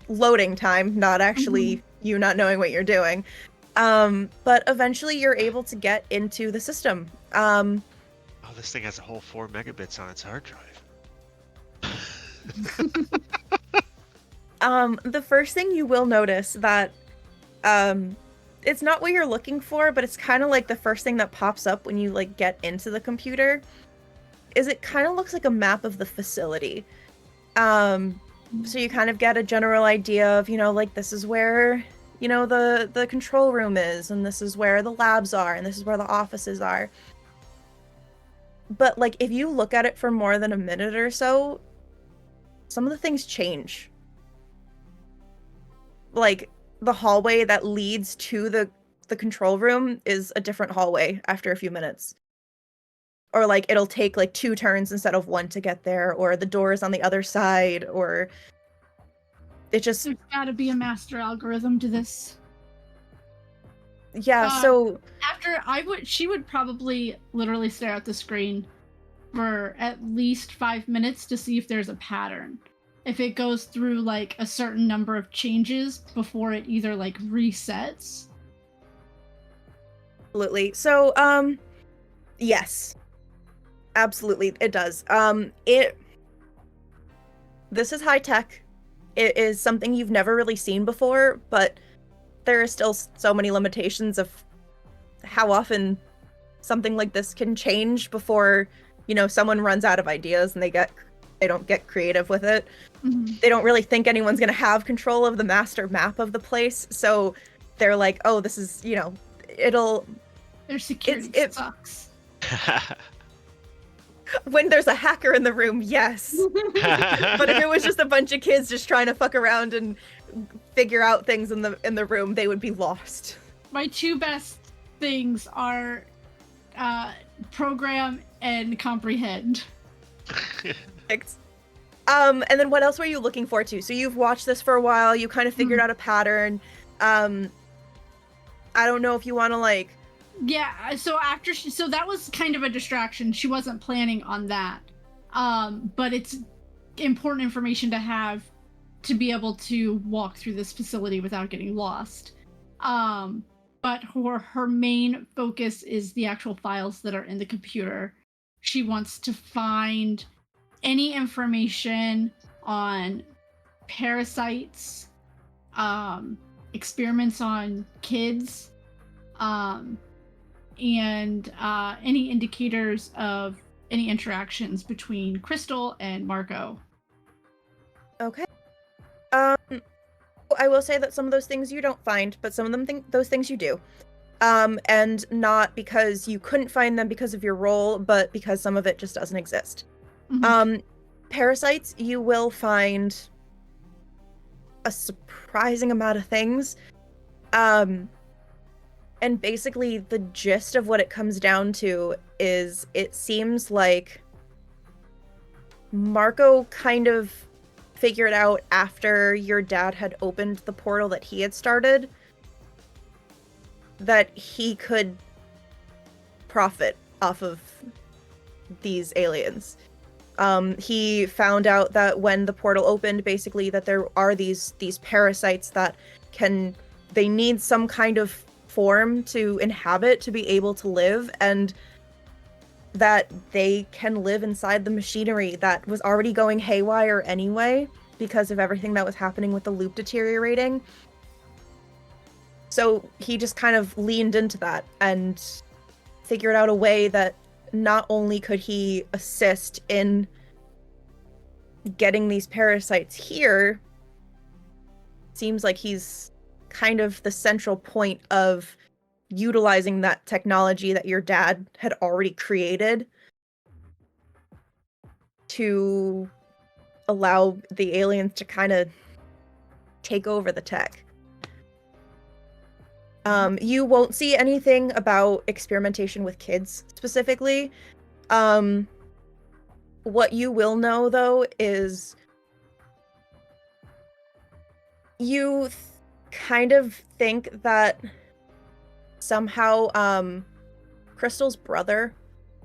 loading time, not actually you not knowing what you're doing. But eventually you're able to get into the system. Oh, this thing has a whole 4 megabits on its hard drive. The first thing you will notice that it's not what you're looking for, but it's kind of like the first thing that pops up when you get into the computer is it kind of looks like a map of the facility. So you kind of get a general idea of, this is where, the control room is, and this is where the labs are, and this is where the offices are. But if you look at it for more than a minute or so, some of the things change. The hallway that leads to the control room is a different hallway after a few minutes. Or it'll take 2 turns instead of 1 to get there, or the door is on the other side, or it just... There's gotta be a master algorithm to this. Yeah, so... She would probably literally stare at the screen for at least 5 minutes to see if there's a pattern. If it goes through a certain number of changes before it either resets. Absolutely. So, yes. Absolutely, it does. This is high tech. It is something you've never really seen before, but there are still so many limitations of how often something like this can change before, someone runs out of ideas and they don't get creative with it. Mm-hmm. They don't really think anyone's going to have control of the master map of the place, so they're like, oh, this is, Their security sucks. When there's a hacker in the room, yes. But if it was just a bunch of kids just trying to fuck around and figure out things in the room, they would be lost. My 2 best things are program and comprehend. And then what else were you looking for too? So you've watched this for a while, you kind of figured out a pattern. I don't know if you want to Yeah, so so that was kind of a distraction. She wasn't planning on that. But it's important information to have to be able to walk through this facility without getting lost. But her main focus is the actual files that are in the computer. She wants to find any information on parasites, experiments on kids, and any indicators of any interactions between Crystal and Marco. Okay. I will say that some of those things you don't find, but some of those things you do. And not because you couldn't find them because of your role, but because some of it just doesn't exist. Mm-hmm. Parasites, you will find a surprising amount of things. And basically the gist of what it comes down to is it seems like Marco kind of figured out after your dad had opened the portal that he had started that he could profit off of these aliens. He found out that when the portal opened, basically that there are these parasites that they need some kind of form to inhabit to be able to live, and that they can live inside the machinery that was already going haywire anyway because of everything that was happening with the loop deteriorating. So he just kind of leaned into that and figured out a way that not only could he assist in getting these parasites here, seems like he's kind of the central point of utilizing that technology that your dad had already created to allow the aliens to kind of take over the tech. You won't see anything about experimentation with kids specifically. What you will know, though, is you kind of think that somehow Crystal's brother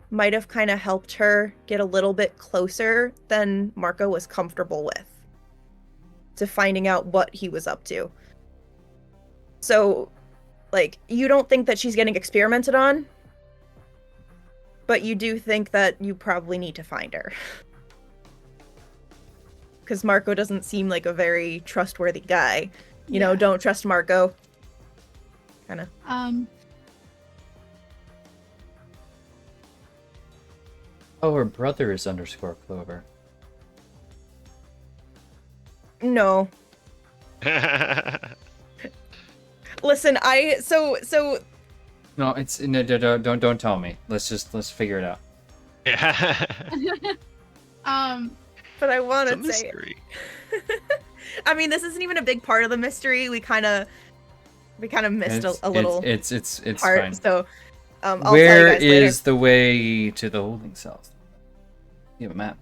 might have kind of helped her get a little bit closer than Marco was comfortable with to finding out what he was up to. So, like, you don't think that she's getting experimented on, but you do think that you probably need to find her. Because Marco doesn't seem like a very trustworthy guy. You know, don't trust Marco. Kind of. Oh, her brother is _Clover. No. Listen, No, it's no, don't tell me. Let's figure it out. Yeah. but I want It's a to say mystery. I mean, this isn't even a big part of the mystery. We kind of missed a little it's part. fine. So, I'll Where tell you guys is the way to the holding cells? You have a map.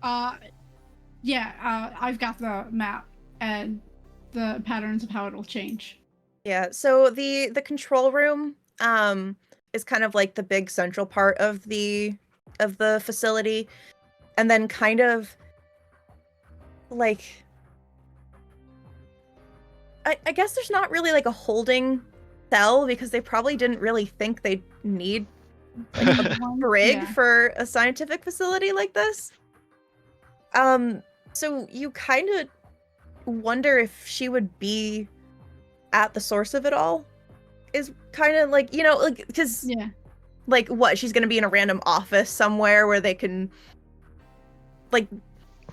I've got the map and the patterns of how it'll change. Yeah, so the control room is kind of like the big central part of the facility, and then kind of like I guess there's not really like a holding cell because they probably didn't really think they'd need like a brig for a scientific facility like this. So you kind of wonder if she would be at the source of it all. Is kind of like, you know, like, because like what, she's gonna be in a random office somewhere where they can, like,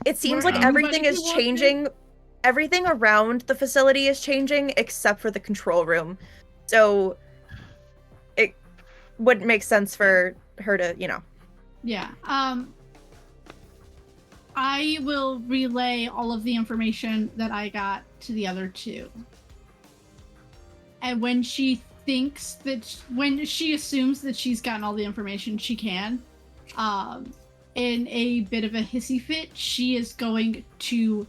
it seems like everything is changing. Everything around the facility is changing except for the control room. So it wouldn't make sense for her to, you know. Yeah. I will relay all of the information that I got to the other two. And when she assumes that she's gotten all the information she can, in a bit of a hissy fit, she is going to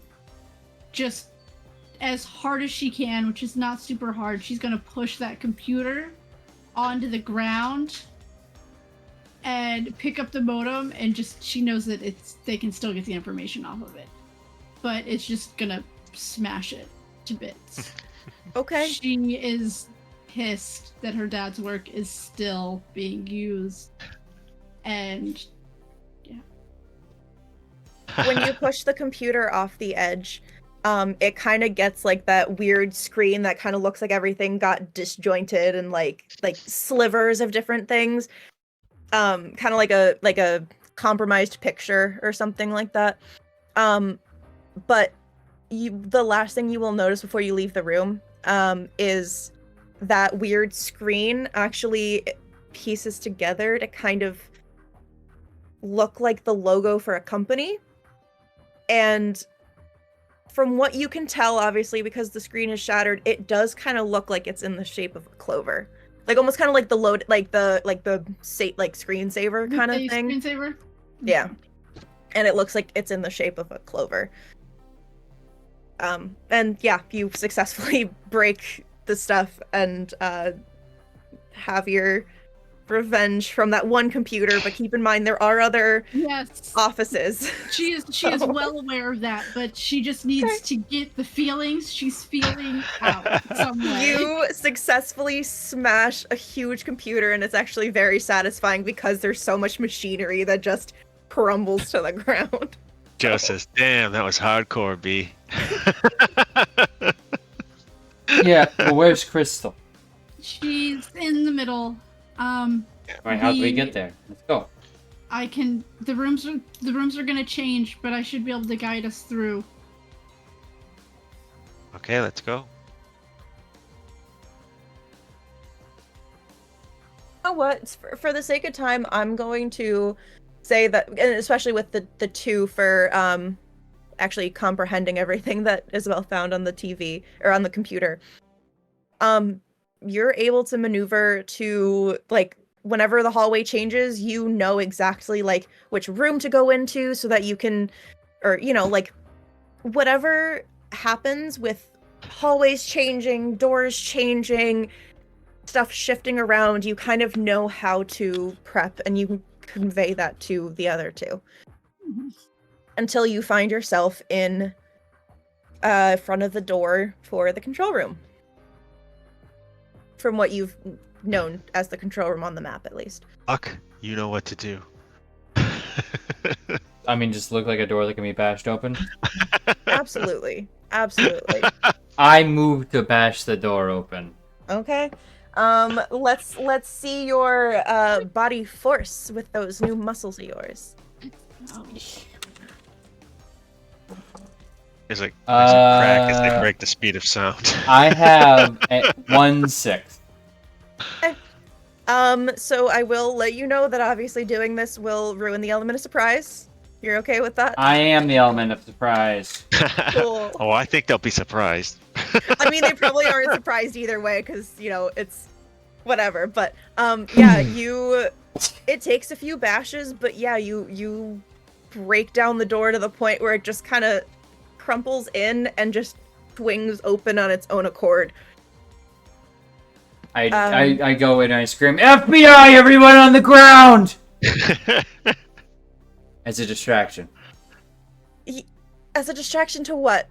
just, as hard as she can, which is not super hard, she's going to push that computer onto the ground and pick up the modem, and just, she knows that they can still get the information off of it, but it's just gonna smash it to bits. Okay. She is pissed that her dad's work is still being used, and when you push the computer off the edge, it kind of gets like that weird screen that kind of looks like everything got disjointed and like slivers of different things. Kind of like a compromised picture or something like that. But the last thing you will notice before you leave the room is that weird screen actually pieces together to kind of look like the logo for a company. And from what you can tell, obviously, because the screen is shattered, it does kind of look like it's in the shape of a clover. Like almost kind of like the screensaver kind of thing. Screensaver? Yeah. And it looks like it's in the shape of a clover. And yeah, you successfully break the stuff and have your revenge from that one computer, but keep in mind there are other offices. She is well aware of that, but she just needs to get the feelings she's feeling out some way. You successfully smash a huge computer, and it's actually very satisfying because there's so much machinery that just crumbles to the ground. Joe says, "Damn, that was hardcore, B." Yeah, but where's Crystal? She's in the middle. All right, how do we get there? Let's go. I can. The rooms are gonna change, but I should be able to guide us through. Okay, let's go. You know what? For the sake of time, I'm going to say that, and especially with the two for actually comprehending everything that Isabel found on the TV or on the computer. You're able to maneuver to, like, whenever the hallway changes, you know exactly like which room to go into so that you can, or like whatever happens with hallways changing, doors changing, stuff shifting around, you kind of know how to prep and you can convey that to the other two. Until you find yourself in front of the door for the control room. From what you've known as the control room on the map, at least. Huck, you know what to do. I mean, just look like a door that can be bashed open. Absolutely. Absolutely. I move to bash the door open. Okay. Let's see your body force with those new muscles of yours. Oh. There's a crack as they break the speed of sound. I have a 1/6. So I will let you know that obviously doing this will ruin the element of surprise. You're okay with that? I am the element of surprise. Cool. Oh, I think they'll be surprised. I mean, they probably aren't surprised either way, because, it's whatever. But, yeah, it takes a few bashes, but yeah, you break down the door to the point where it just kind of crumples in and just swings open on its own accord. I go in and I scream, FBI, everyone on the ground! As a distraction. As a distraction to what?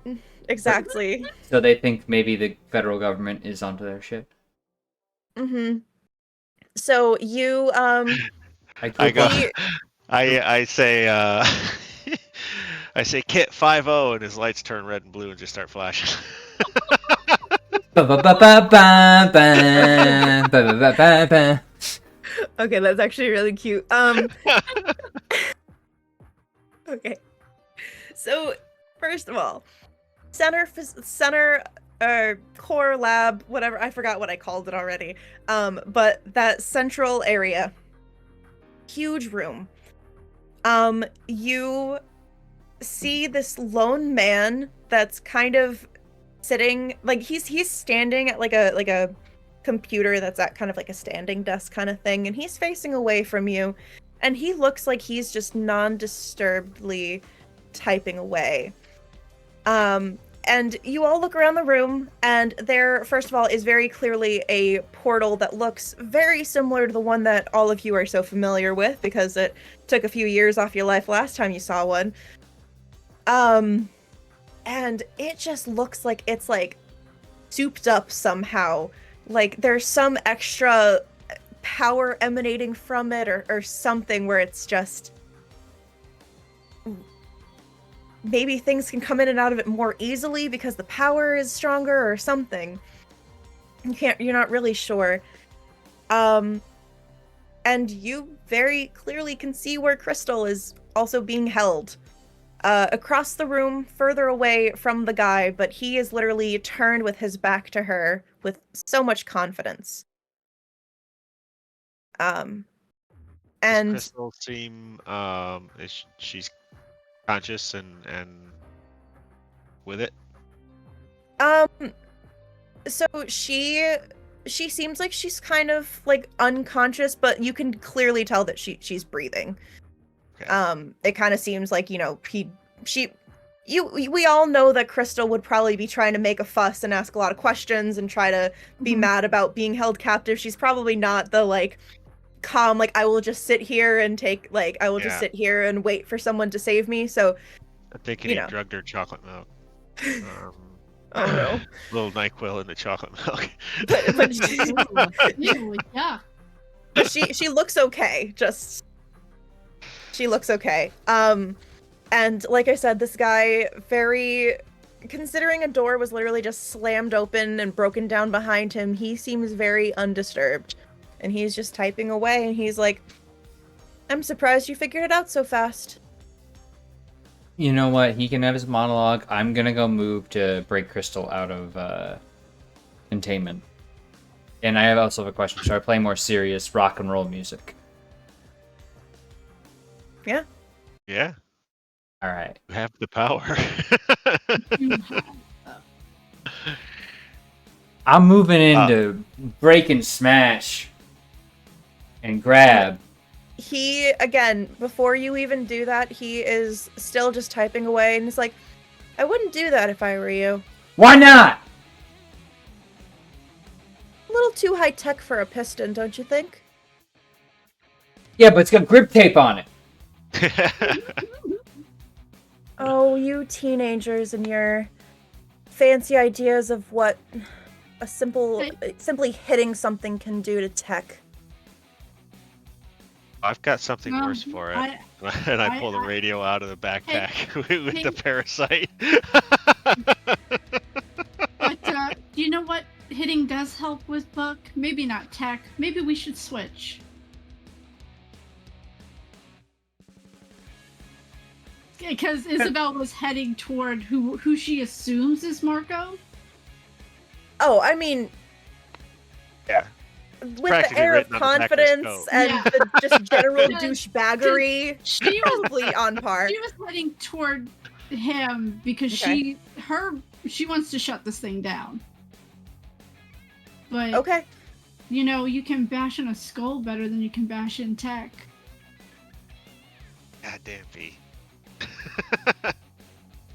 Exactly. So they think maybe the federal government is onto their shit. Mm-hmm. So you, I say, I say Kit 5-0, and his lights turn red and blue and just start flashing. Okay, that's actually really cute. Okay. So, first of all, center core lab, whatever, I forgot what I called it already. But that central area, huge room. You see this lone man that's kind of sitting, like he's standing at like a computer that's at kind of like a standing desk kind of thing, and he's facing away from you, and he looks like he's just non-disturbedly typing away. And you all look around the room, and there, first of all, is very clearly a portal that looks very similar to the one that all of you are so familiar with, because it took a few years off your life last time you saw one. And it just looks like it's, like, souped up somehow. Like, there's some extra power emanating from it, or something where it's just... maybe things can come in and out of it more easily because the power is stronger or something. You're not really sure. And you very clearly can see where Crystal is also being held. Across the room, further away from the guy, but he is literally turned with his back to her with so much confidence. And Does Crystal seem she's conscious and with it? So she seems like she's kind of like unconscious, but you can clearly tell that she's breathing. Okay. It kind of seems like, we all know that Crystal would probably be trying to make a fuss and ask a lot of questions and try to be mad about being held captive. She's probably not the like calm, like, I will just sit here and just sit here and wait for someone to save me. So I think he drugged her chocolate milk. Oh no. Little NyQuil in the chocolate milk. Yeah. But she looks okay. She looks okay. And like I said, this guy, considering a door was literally just slammed open and broken down behind him, he seems very undisturbed. and he's just typing away, and he's like, I'm surprised you figured it out so fast. You know what? He can have his monologue. I'm gonna go move to break Crystal out of containment. And I also have a question. Should I play more serious rock and roll music? Yeah. Yeah, All right. you have the power. I'm moving into break and smash and grab. He, again, before you even do that, he is still just typing away, and he's like, I wouldn't do that if I were you. Why not? A little too high tech for a piston, don't you think? Yeah, but it's got grip tape on it. Oh, you teenagers and your fancy ideas of what a simply hitting something can do to tech. I've got something worse for it. And I pull the radio out of the backpack with the parasite. But do you know what hitting does help with, Buck? Maybe not tech. Maybe we should switch. Because Isabel was heading toward who she assumes is Marco. Oh, I mean, Yeah. with the air of confidence and the just general douchebaggery, She was probably on par. She was heading toward him because she wants to shut this thing down. But Okay. you know, you can bash in a skull better than you can bash in tech. Goddamn V.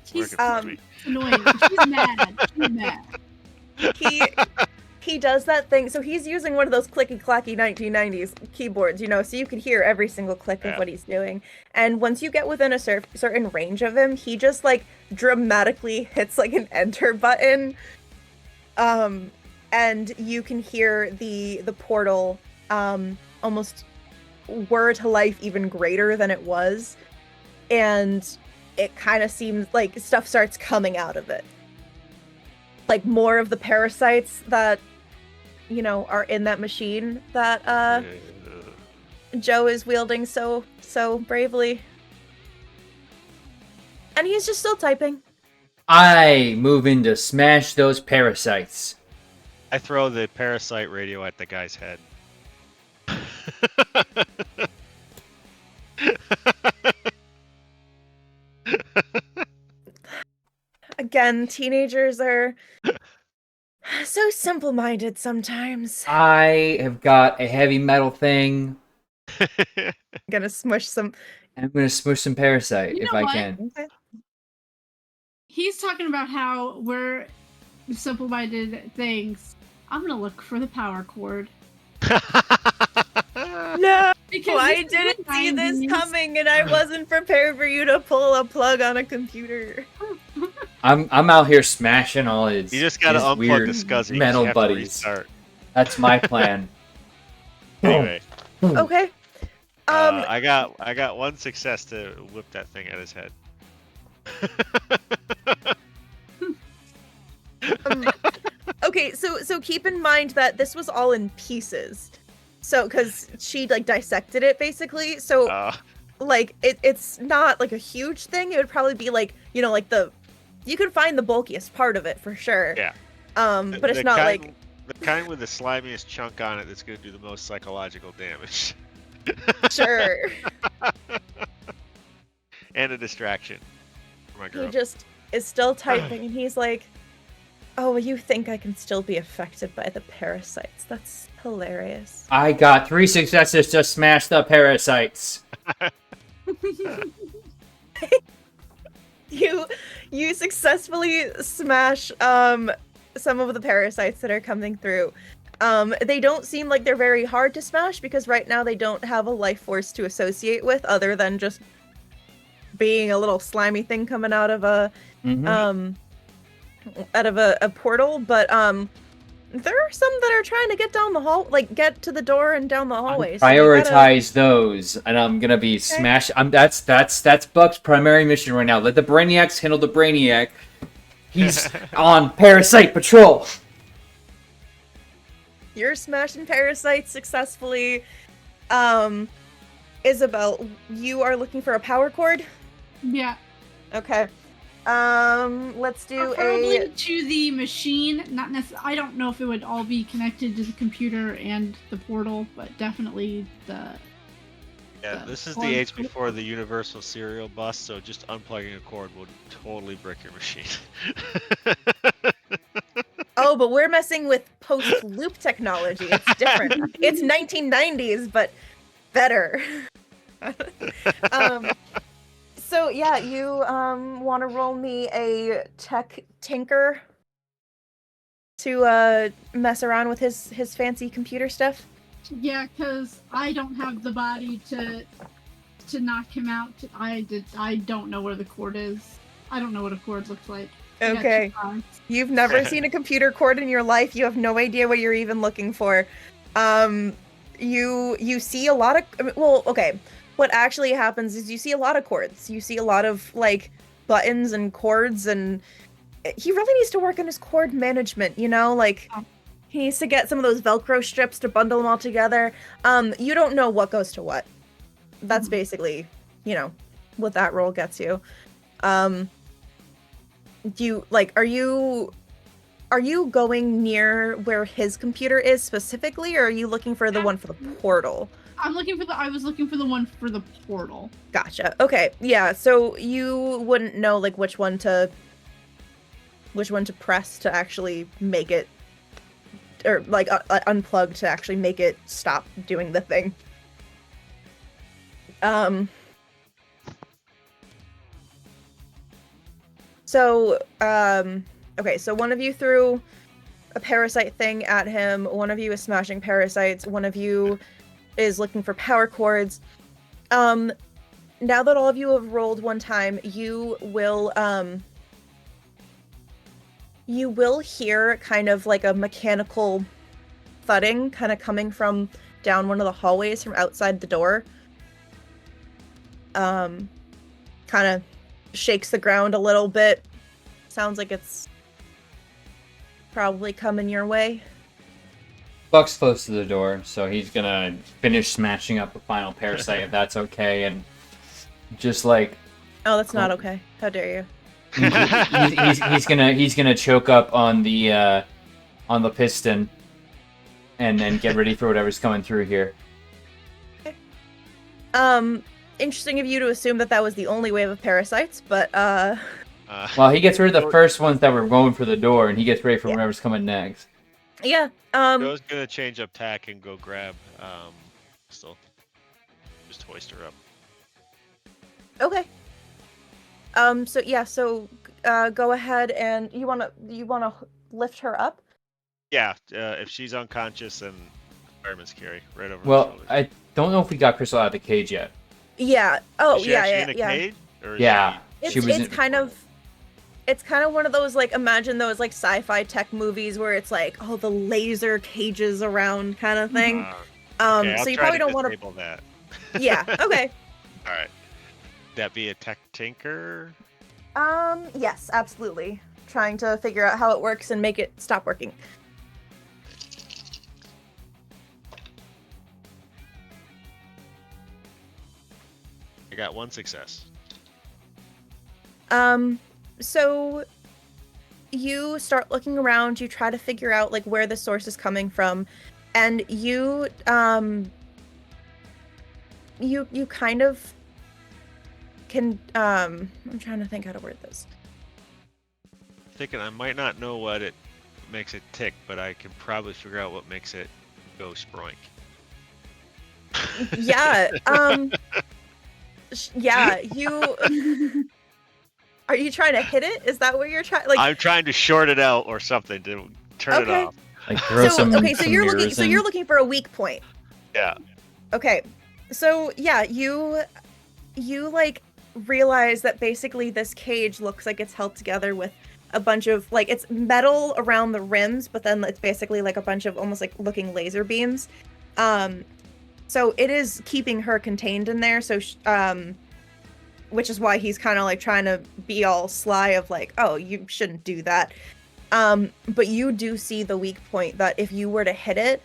She's Working for me. annoying. She's mad. She's mad. He does that thing. So he's using one of those clicky clacky 1990s keyboards, you know, so you can hear every single click of what he's doing. And once you get within a certain range of him, he just like dramatically hits like an enter button. And you can hear the portal almost whir to life even greater than it was. And it kind of seems like stuff starts coming out of it. Like more of the parasites that, you know, are in that machine that Joe is wielding so bravely. And he's just still typing. I move in to smash those parasites. I throw the parasite radio at the guy's head. Again, teenagers are so simple-minded sometimes. I have got a heavy metal thing. I'm gonna smush some. I'm gonna smush some parasite if I can. Okay. He's talking about how we're simple-minded things. I'm gonna look for the power cord. No, Because I it's didn't see this 90s. coming, and I wasn't prepared for you to pull a plug on a computer. I'm out here smashing all his. You just gotta his unplug weird the SCSI. metal You have to buddies. restart. That's my plan. Anyway, Okay. I got one success to whip that thing at his head. Okay, so keep in mind that this was all in pieces. So, because she like dissected it basically. So, like it's not like a huge thing. It would probably be like, you know, like you can find the bulkiest part of it for sure. Yeah. But it's not like the kind with the slimiest chunk on it that's gonna do the most psychological damage. sure. And a distraction for my girl. He just is still typing, and he's like, "Oh, you think I can still be affected by the parasites? That's hilarious." I got 3 successes to smash the parasites. You successfully smash some of the parasites that are coming through. They don't seem like they're very hard to smash because right now they don't have a life force to associate with other than just being a little slimy thing coming out of a portal. But there are some that are trying to get down the hall, like get to the door and down the hallway. So Prioritize those, and I'm gonna be smash. That's Buck's primary mission right now. Let the Brainiacs handle the Brainiac. He's on parasite patrol. You're smashing parasites successfully. Isabel, you are looking for a power cord? Yeah. Okay. Let's do Preferably to the machine, not necessarily. I don't know if it would all be connected to the computer and the portal, but definitely the. Yeah, this is the age before the universal serial bus, so just unplugging a cord would totally brick your machine. Oh, but we're messing with post-loop technology. It's different. It's 1990s, but better. So yeah, you want to roll me a tech tinker to mess around with his fancy computer stuff? Yeah, because I don't have the body to knock him out. I don't know where the cord is. I don't know what a cord looks like. Okay. You've never seen a computer cord in your life. You have no idea what you're even looking for. You see a lot of, well, okay. What actually happens is you see a lot of cords. You see a lot of like buttons and cords, and he really needs to work on his cord management, you know? Like he needs to get some of those Velcro strips to bundle them all together. You don't know what goes to what. That's basically, you know, what that role gets you. Do you like are you going near where his computer is specifically, or are you looking for the one for the portal? I was looking for the one for the portal. Gotcha. Okay. Yeah, so you wouldn't know like which one to press to actually make it, or like unplug to actually make it stop doing the thing. So, okay, so one of you threw a parasite thing at him, one of you is smashing parasites, one of you is looking for power cords. Now that all of you have rolled one time, you will hear kind of like a mechanical thudding kind of coming from down one of the hallways from outside the door. Kind of shakes the ground a little bit. Sounds like it's probably coming your way. Buck's close to the door, so he's gonna finish smashing up the final parasite if that's okay, and just like. Oh, that's not okay. How dare you? He's gonna choke up on the piston, and then get ready for whatever's coming through here. Okay. Interesting of you to assume that was the only wave of parasites, but well, he gets rid of the first ones that were going for the door, and he gets ready for whatever's coming next. Yeah. Joe's gonna change up tack and go grab still. Just hoist her up. Okay. So go ahead and you wanna lift her up? Yeah, if she's unconscious, then fireman's carry right over. Well, I don't know if we got Crystal out of the cage yet. Yeah. Oh, is she yeah, actually yeah, in a cage? Or yeah. It's kind of one of those, like, imagine those like sci-fi tech movies where it's like, oh, the laser cages around kind of thing. Okay, so you probably don't want to that. Yeah. Okay. All right. That be a tech tinker? Yes, absolutely. Trying to figure out how it works and make it stop working. I got one success. So you start looking around, you try to figure out like where the source is coming from, and you kind of can I'm trying to think how to word this. Thinking I might not know what it makes it tick, but I can probably figure out what makes it go sproink. Yeah, yeah, you are you trying to hit it? Is that what you're trying? Like, I'm trying to short it out or something to turn it off. Like throw so some. okay, so some you're mirrors looking. in. So you're looking for a weak point. Yeah. Okay, so yeah, you like realize that basically this cage looks like it's held together with a bunch of like it's metal around the rims, but then it's basically like a bunch of almost like looking laser beams. So it is keeping her contained in there. So which is why he's kind of like trying to be all sly of like, oh, you shouldn't do that. But you do see the weak point that if you were to hit it,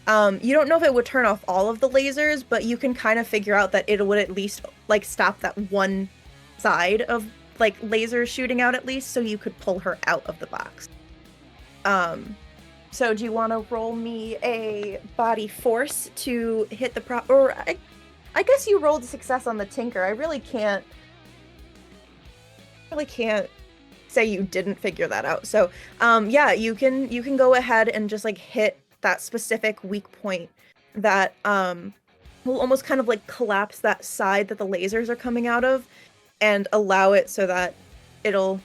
you don't know if it would turn off all of the lasers, but you can kind of figure out that it would at least like stop that one side of like lasers shooting out at least, so you could pull her out of the box. So do you want to roll me a body force to hit the or I guess you rolled a success on the tinker. I really can't say you didn't figure that out. So yeah, you can go ahead and just like hit that specific weak point that will almost kind of like collapse that side that the lasers are coming out of and allow it so that you'll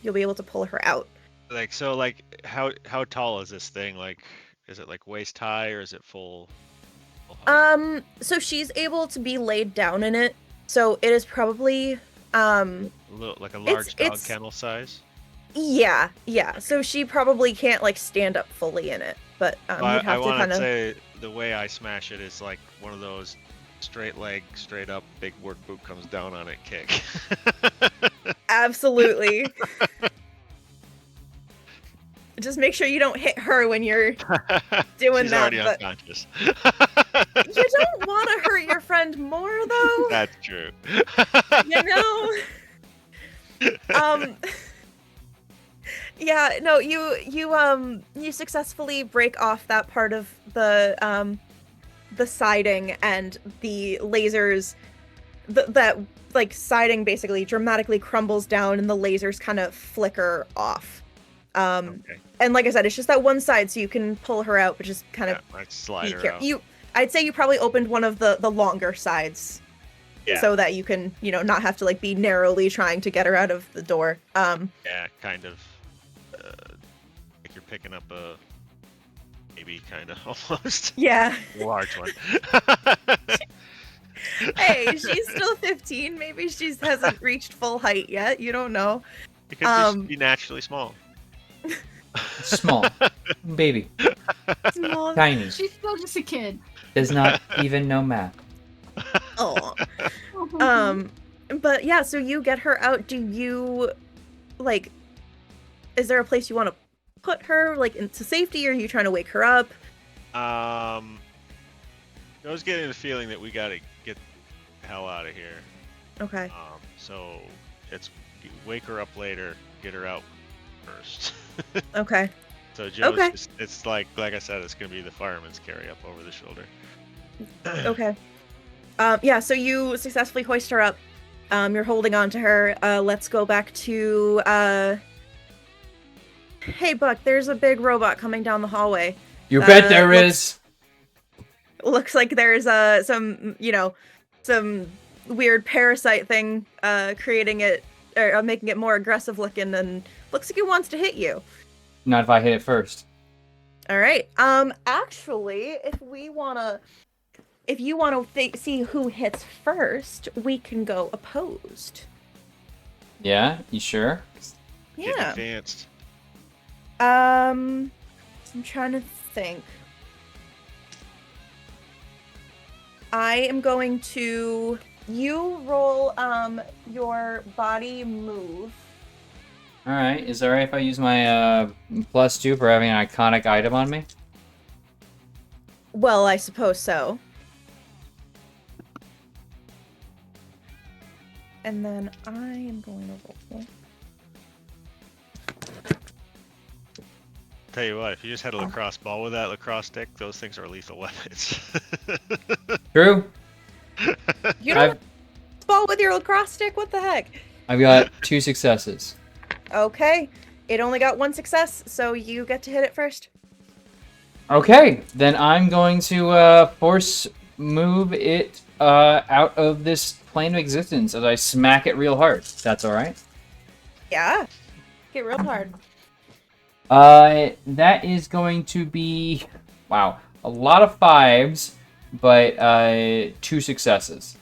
be able to pull her out. Like, so like how tall is this thing? Like, is it like waist high or is it full height? So she's able to be laid down in it. So it is probably like a large dog it's kennel size? Yeah. So she probably can't like stand up fully in it, but you'd have I to want kind to of say the way I smash it is like one of those straight leg, straight up, big work boot comes down on it kick. Absolutely. Just make sure you don't hit her when you're doing She's that. already But unconscious. you don't want to hurt your friend more, though. That's true. You know. Yeah. No. You successfully break off that part of the siding, and the lasers. That like siding basically dramatically crumbles down, and the lasers kind of flicker off. Okay. And like I said, it's just that one side, so you can pull her out, but just kind of I'd slide her out. I'd say you probably opened one of the longer sides, so that you can, not have to like be narrowly trying to get her out of the door. Yeah, kind of. Like you're picking up a maybe kind of almost. Yeah. Large one. Hey, she's still 15. Maybe she hasn't reached full height yet. You don't know. Because just be naturally small. Small. Baby. Small. Tiny. She's still just a kid. Does not even know math. Oh. But yeah, so you get her out. Do you like? Is there a place you want to put her, like into safety, or are you trying to wake her up? I was getting the feeling that we gotta get the hell out of here. Okay. So it's wake her up later, get her out first. Okay. So Joe's Okay. it's like I said, it's gonna be the fireman's carry up over the shoulder. Okay. Yeah, so you successfully hoist her up. You're holding on to her. Let's go back to hey Buck, there's a big robot coming down the hallway. You bet there is. Looks like there's some weird parasite thing creating it or making it more aggressive looking, and looks like it wants to hit you. Not if I hit it first. All right. Actually, if you want to see who hits first, we can go opposed. Yeah, you sure? Getting Yeah. advanced. I'm trying to think. I am going to roll your body move. All right. Is it alright if I use my +2 for having an iconic item on me? Well, I suppose so. And then I am going to roll. Tell you what, if you just had a lacrosse ball with that lacrosse stick, those things are lethal weapons. True. You don't ball with your lacrosse stick? What the heck? I've got 2 successes. Okay. It only got 1 success, so you get to hit it first. Okay, then I'm going to force move it out of this plane of existence as I smack it real hard. That's all right. Yeah. Get real hard. That is going to be, wow, a lot of 5s, but 2 successes.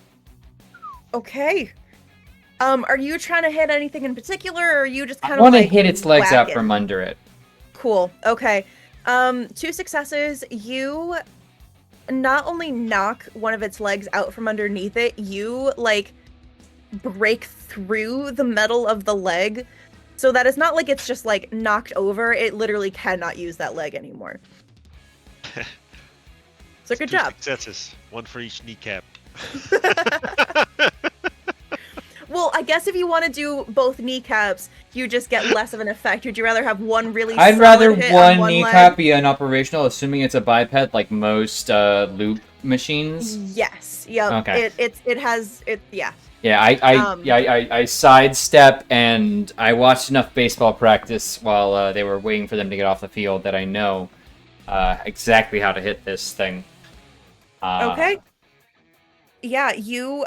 Okay. Are you trying to hit anything in particular, or are you just kind I of want to like hit its legs out whacking? from under it. Cool. Okay. 2 successes. You not only knock one of its legs out from underneath it, you like break through the metal of the leg So that it's not like it's just like knocked over. It literally cannot use that leg anymore. So good 2 job. successes, 1 for each kneecap. Well, I guess if you want to do both kneecaps, you just get less of an effect. Would you rather have one really I'd solid rather hit one on one kneecap leg? be unoperational, assuming it's a biped like most loop machines. Yes. Yep. Okay. Yeah. Yeah, Um, I sidestep, and I watched enough baseball practice while they were waiting for them to get off the field that I know exactly how to hit this thing. Okay. Yeah, you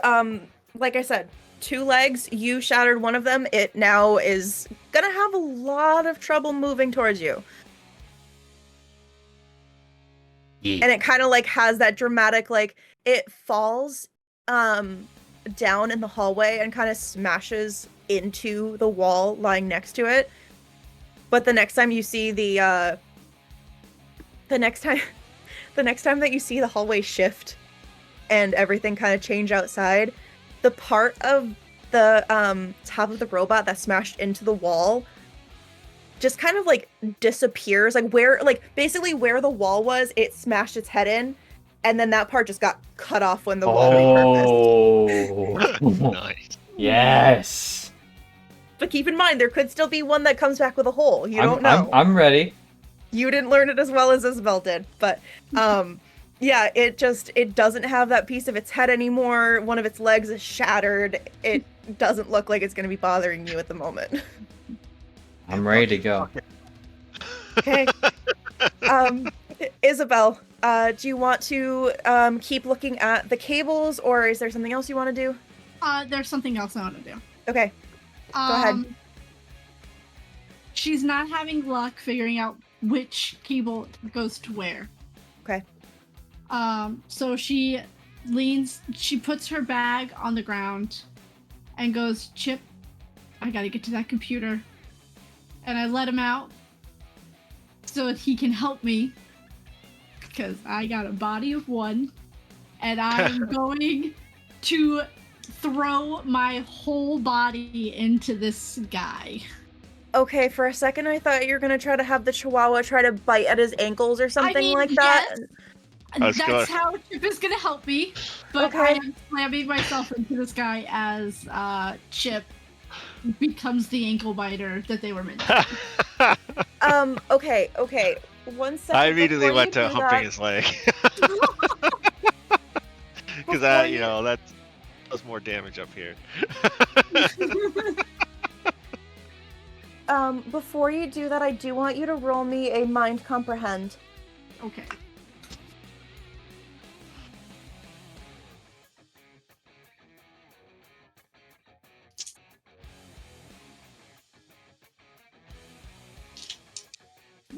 like I said, 2 legs, you shattered one of them. It now is gonna have a lot of trouble moving towards you. Yeah. And it kind of like has that dramatic like it falls down in the hallway and kind of smashes into the wall lying next to it. But the next time you see the next time that you see the hallway shift and everything kind of change outside, the part of the top of the robot that smashed into the wall just kind of like disappears, like basically where the wall was, it smashed its head in, and then that part just got cut off when the wall repurposed. Oh. Nice. Yes. But keep in mind, there could still be one that comes back with a hole. You don't know. I'm ready. You didn't learn it as well as Isabel did, but yeah, it doesn't have that piece of its head anymore. One of its legs is shattered. It doesn't look like it's going to be bothering you at the moment. I'm ready to go. Okay. Isabel, do you want to keep looking at the cables, or is there something else you want to do? There's something else I want to do. Okay. Go ahead. She's not having luck figuring out which cable goes to where. Okay. So she puts her bag on the ground and goes, Chip, I gotta get to that computer. And I let him out so that he can help me because I got a body of 1 and I'm going to throw my whole body into this guy. Okay, for a second I thought you were gonna try to have the Chihuahua try to bite at his ankles or something like that. Yes, that's how Chip is gonna help me. But Okay. I am slamming myself into this guy as Chip becomes the ankle biter that they were meant to be. Okay. 1 second. I immediately before went you to do humping that- his leg. Because Before that, you- that does more damage up here. Before you do that, I do want you to roll me a mind comprehend. Okay.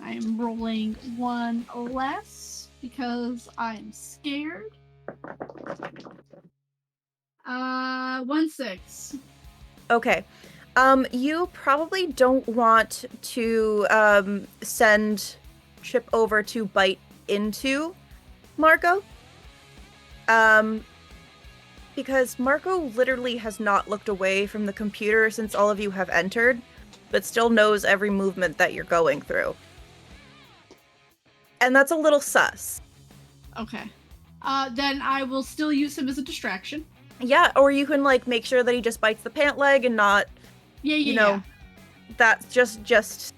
I'm rolling 1 less because I'm scared. 1 6. Okay. You probably don't want to send Chip over to bite into Marco. Because Marco literally has not looked away from the computer since all of you have entered, but still knows every movement that you're going through. And that's a little sus. Okay. Then I will still use him as a distraction. Yeah, or you can like make sure that he just bites the pant leg and not, Yeah. you know, that's just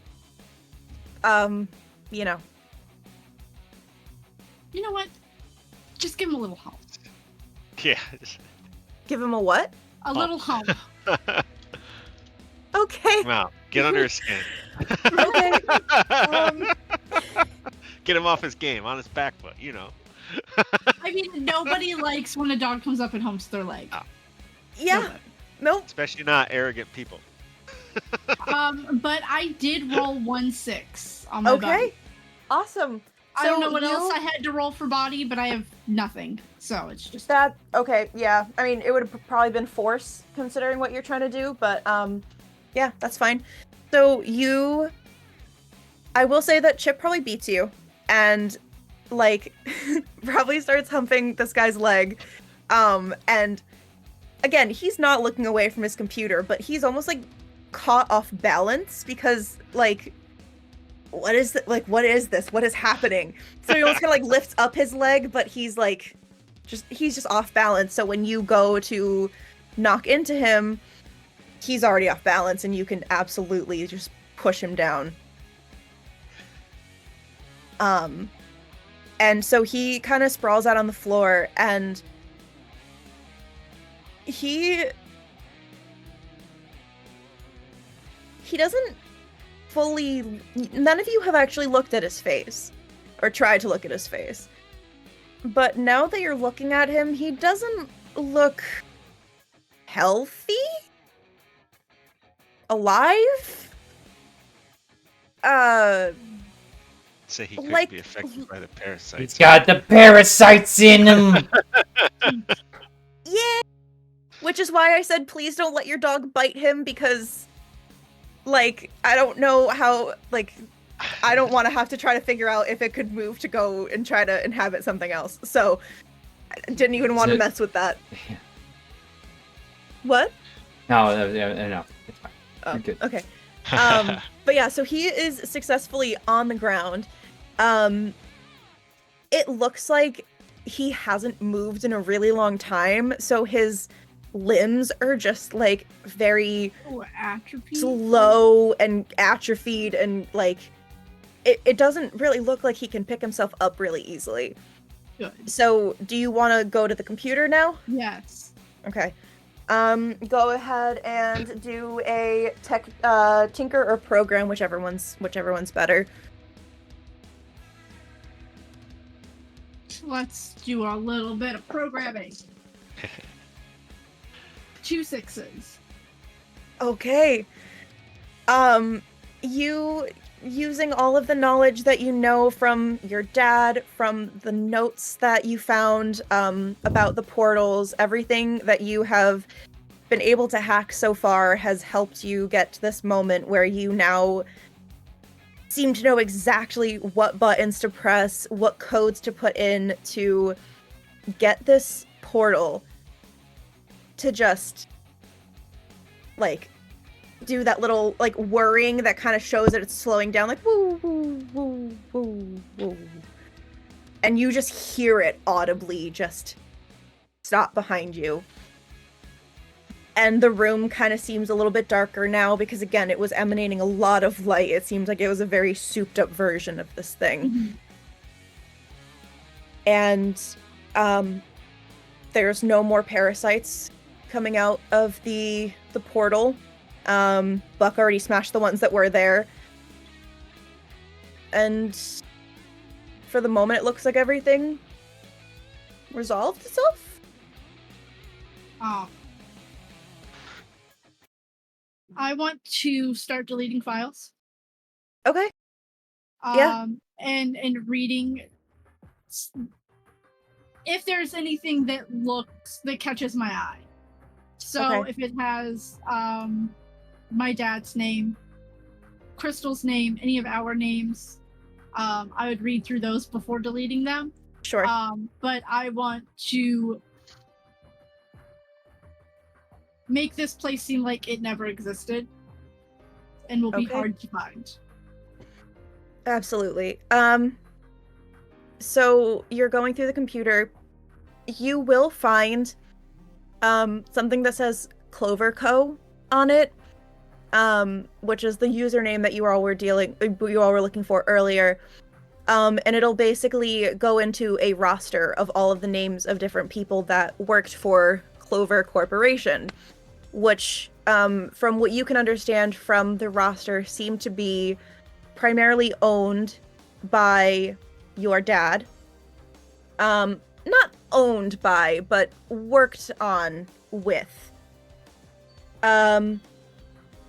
you know. You know what? Just give him a little hump. Yeah. Give him a what? A little hump. Okay. Come out. Get under his skin. Okay. Get him off his game, on his back foot, I mean, nobody likes when a dog comes up and humps their leg. Yeah. Nobody. Nope. Especially not arrogant people. But I did roll 1 6 on my Okay. body. Awesome. I don't know what else I had to roll for body, but I have nothing. So it's just That okay, yeah. I mean, it would have probably been force considering what you're trying to do, but yeah, that's fine. So I will say that Chip probably beats you and like probably starts humping this guy's leg. And again, he's not looking away from his computer, but he's almost like caught off balance because like what is this? What is this? What is happening? So he almost kind of like lifts up his leg, but he's just off balance. So when you go to knock into him, he's already off balance, and you can absolutely just push him down. And so he kind of sprawls out on the floor, and he doesn't fully, none of you have actually looked at his face or tried to look at his face. But now that you're looking at him, he doesn't look healthy? Alive? Say he could like- be affected by the parasites. He's got the parasites in him. Yeah. Which is why I said please don't let your dog bite him, because like I don't know how, like I don't want to have to try to figure out if it could move to go and try to inhabit something else. So I didn't even want to mess with that. Yeah. What? No, it's fine. Oh, You're good. okay. But yeah, so he is successfully on the ground. It looks like he hasn't moved in a really long time, so his limbs are just like very Atrophy. slow and atrophied, and like it doesn't really look like he can pick himself up really easily. Good. So do you want to go to the computer now? Yes. Okay. Go ahead and do a tinker or program, whichever one's better. Let's do a little bit of programming. 2 6s. Okay. You using all of the knowledge that you know from your dad, from the notes that you found about the portals, everything that you have been able to hack so far has helped you get to this moment where you now seem to know exactly what buttons to press, what codes to put in to get this portal to just like do that little like whirring that kind of shows that it's slowing down, like woo woo woo woo woo, and you just hear it audibly just stop behind you. And the room kind of seems a little bit darker now because again it was emanating a lot of light. It seems like it was a very souped up version of this thing. Mm-hmm. And there's no more parasites coming out of the portal. Buck already smashed the ones that were there. And for the moment, it looks like everything resolved itself. Oh. I want to start deleting files. Okay. Yeah. And reading if there's anything that catches my eye. So Okay. if it has my dad's name, Crystal's name, any of our names, I would read through those before deleting them. Sure. But I want to make this place seem like it never existed and will be Okay. hard to find. Absolutely. So you're going through the computer. You will find something that says Clover Co. on it, which is the username that you all were looking for earlier. And it'll basically go into a roster of all of the names of different people that worked for Clover Corporation, which, from what you can understand from the roster, seem to be primarily owned by your dad. Not owned by, but worked on with.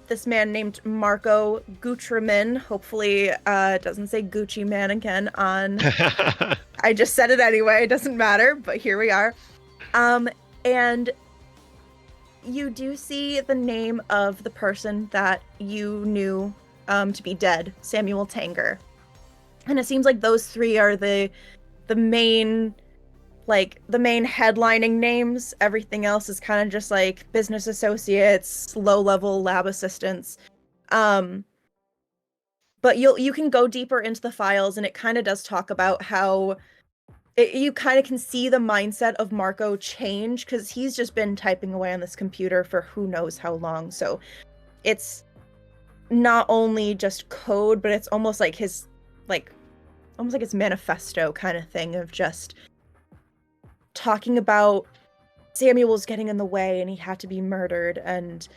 This man named Marco Gutramin. Hopefully, it doesn't say Gucci Mannequin on. I just said it anyway. It doesn't matter, but here we are. And you do see the name of the person that you knew to be dead, Samuel Tanger. And it seems like those three are the main like the main headlining names. Everything else is kind of just like business associates, low-level lab assistants. But you can go deeper into the files, and it kind of does talk about how you kind of can see the mindset of Marco change, because he's just been typing away on this computer for who knows how long. So it's not only just code, but it's almost like his manifesto kind of thing of just talking about Samuel's getting in the way and he had to be murdered, and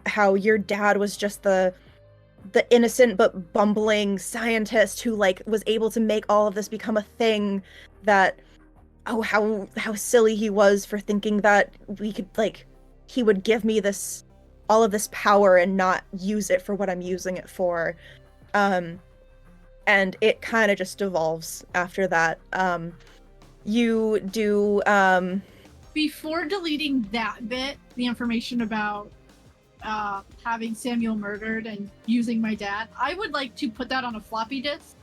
how your dad was just the innocent but bumbling scientist who like was able to make all of this become a thing. That how silly he was for thinking that we could like he would give me all of this power and not use it for what I'm using it for. And it kind of just devolves after that. You do Before deleting that bit, the information about having Samuel murdered and using my dad, I would like to put that on a floppy disk.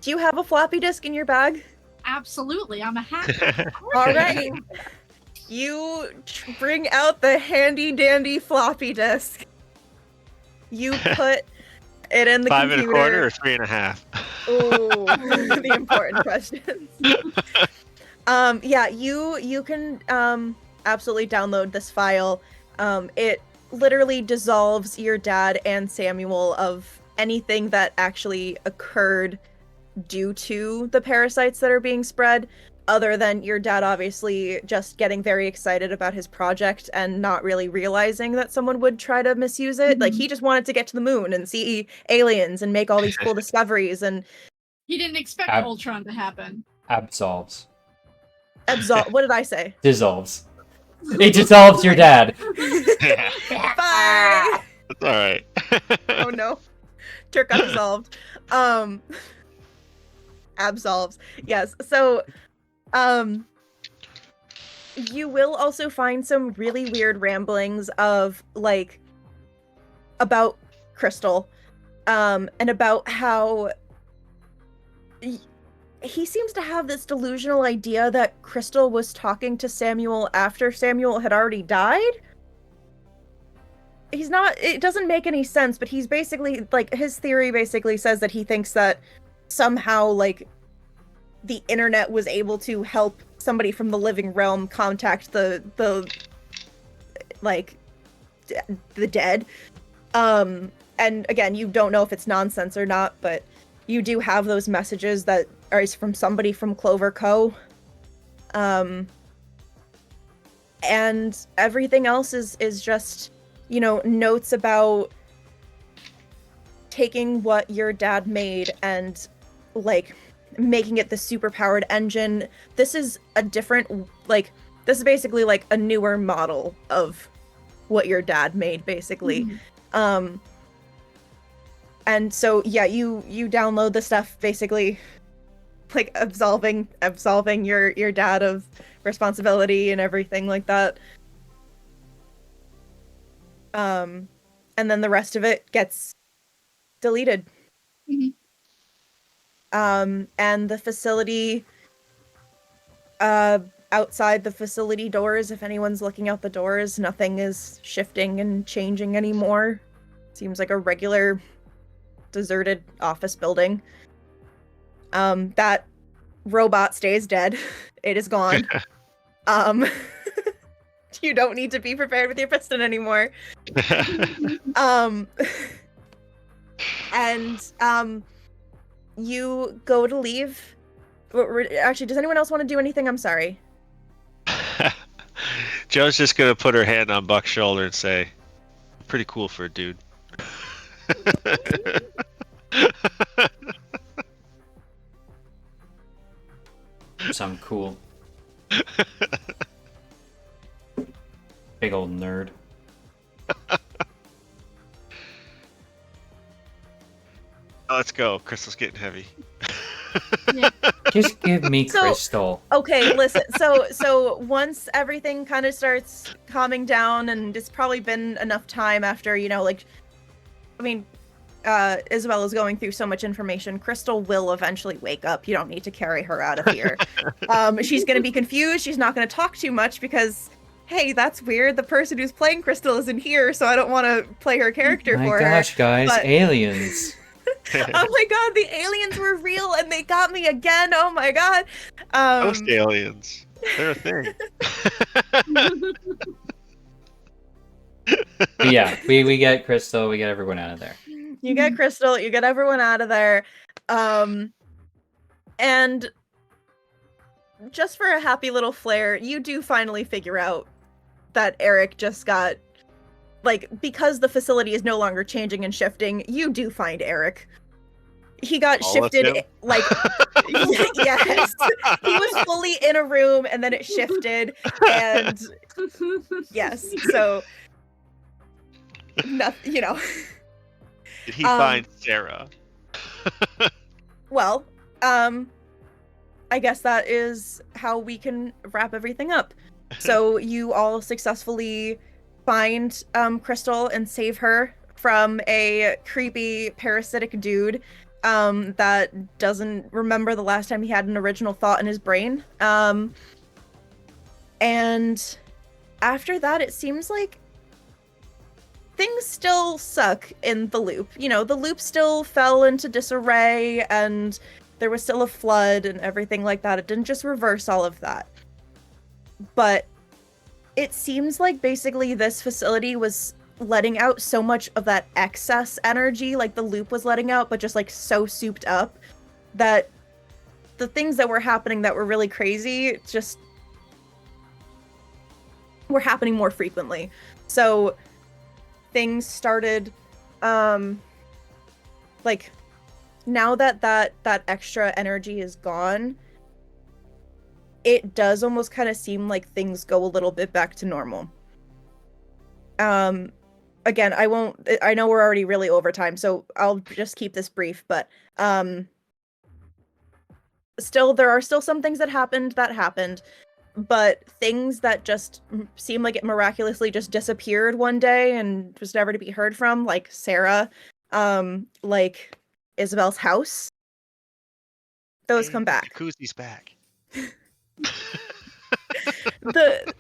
Do you have a floppy disk in your bag? Absolutely, I'm a hacker. All right. You bring out the handy dandy floppy disk. You put it in the 5 computer. 1/4 or 3 1/2? Ooh, the important questions. Yeah, you can absolutely download this file. It literally dissolves your dad and Samuel of anything that actually occurred due to the parasites that are being spread, other than your dad obviously just getting very excited about his project and not really realizing that someone would try to misuse it. Like, he just wanted to get to the moon and see aliens and make all these cool discoveries, and He didn't expect Ultron to happen. Absolves. What did I say? Dissolves. It dissolves your dad. Bye! That's alright. Oh no. Turk got dissolved. Absolves. Yes. So, you will also find some really weird ramblings of, like, about Crystal, and about how he seems to have this delusional idea that Crystal was talking to Samuel after Samuel had already died. It doesn't make any sense, but he's basically, like, his theory basically says that he thinks that somehow, like, the internet was able to help somebody from the living realm contact the dead. And again, you don't know if it's nonsense or not, but you do have those messages that are from somebody from Clover Co. And everything else is just, notes about taking what your dad made and, like, making it the super-powered engine. This is a different, this is basically, like, a newer model of what your dad made, basically. Mm-hmm. And so, yeah, you download the stuff, basically, like, absolving your dad of responsibility and everything like that. And then the rest of it gets deleted. Mm-hmm. And the facility, outside the facility doors, if anyone's looking out the doors, nothing is shifting and changing anymore. Seems like a regular deserted office building. That robot stays dead. It is gone. You don't need to be prepared with your piston anymore. And you go to leave. Actually, does anyone else want to do anything? I'm sorry. Joe's just gonna put her hand on Buck's shoulder and say, "Pretty cool for a dude." Sound cool. Big old nerd. Let's go. Crystal's getting heavy. Yeah. Just give me Crystal. Okay, listen. So once everything kind of starts calming down, and it's probably been enough time after, Isabel is going through so much information, Crystal will eventually wake up. You don't need to carry her out of here. She's going to be confused. She's not going to talk too much because, hey, that's weird. The person who's playing Crystal isn't here, so I don't want to play her character for her. My gosh, guys, but... aliens. Oh my god, the aliens were real and they got me again. Oh my god. Ghost aliens. They're a thing. But yeah, we get Crystal, we get everyone out of there. You get Crystal, you get everyone out of there. And just for a happy little flair, you do finally figure out that Eric just got, like, because the facility is no longer changing and shifting, you do find Eric. He got shifted, like, yes. He was fully in a room and then it shifted, and yes, so, nothing, you know. Did he find Sarah? Well, I guess that is how we can wrap everything up. So you all successfully find Crystal and save her from a creepy parasitic dude that doesn't remember the last time he had an original thought in his brain. And after that, it seems like things still suck in the loop. You know, the loop still fell into disarray and there was still a flood and everything like that. It didn't just reverse all of that. But it seems like basically this facility was letting out so much of that excess energy, like the loop was letting out, but just like so souped up that the things that were happening that were really crazy just were happening more frequently. So things started, like, now that extra energy is gone, it does almost kind of seem like things go a little bit back to normal. Again, I know we're already really over time, so I'll just keep this brief, but still, there are still some things that happened, but things that just seem like it miraculously just disappeared one day and was never to be heard from, like Sarah, like Isabel's house, those come back. Jacuzzi's back. The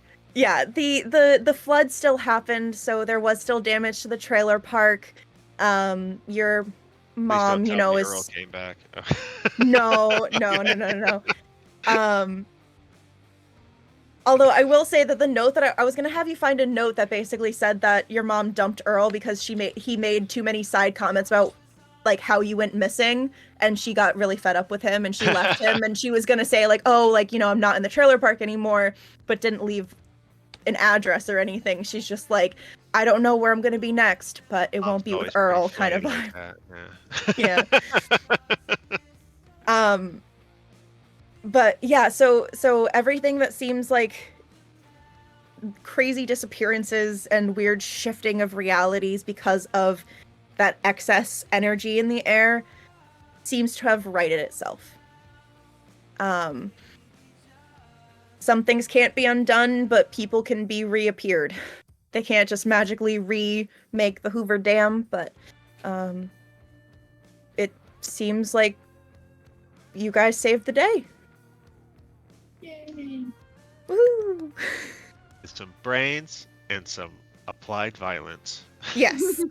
flood still happened, so there was still damage to the trailer park. Your mom, you know, is Earl came back. no. Although I will say that the note that I was gonna have you find a note that basically said that your mom dumped Earl because he made too many side comments about like how you went missing, and she got really fed up with him and she left him, and she was gonna say like, oh, like, you know, I'm not in the trailer park anymore, but didn't leave an address or anything. She's just like, I don't know where I'm gonna be next, but it won't be with Earl kind of vibe. Like yeah. But yeah, so everything that seems like crazy disappearances and weird shifting of realities because of that excess energy in the air seems to have righted itself. Some things can't be undone, but people can be reappeared. They can't just magically remake the Hoover Dam, but it seems like you guys saved the day. Yay. Woo! Some brains and some applied violence. Yes.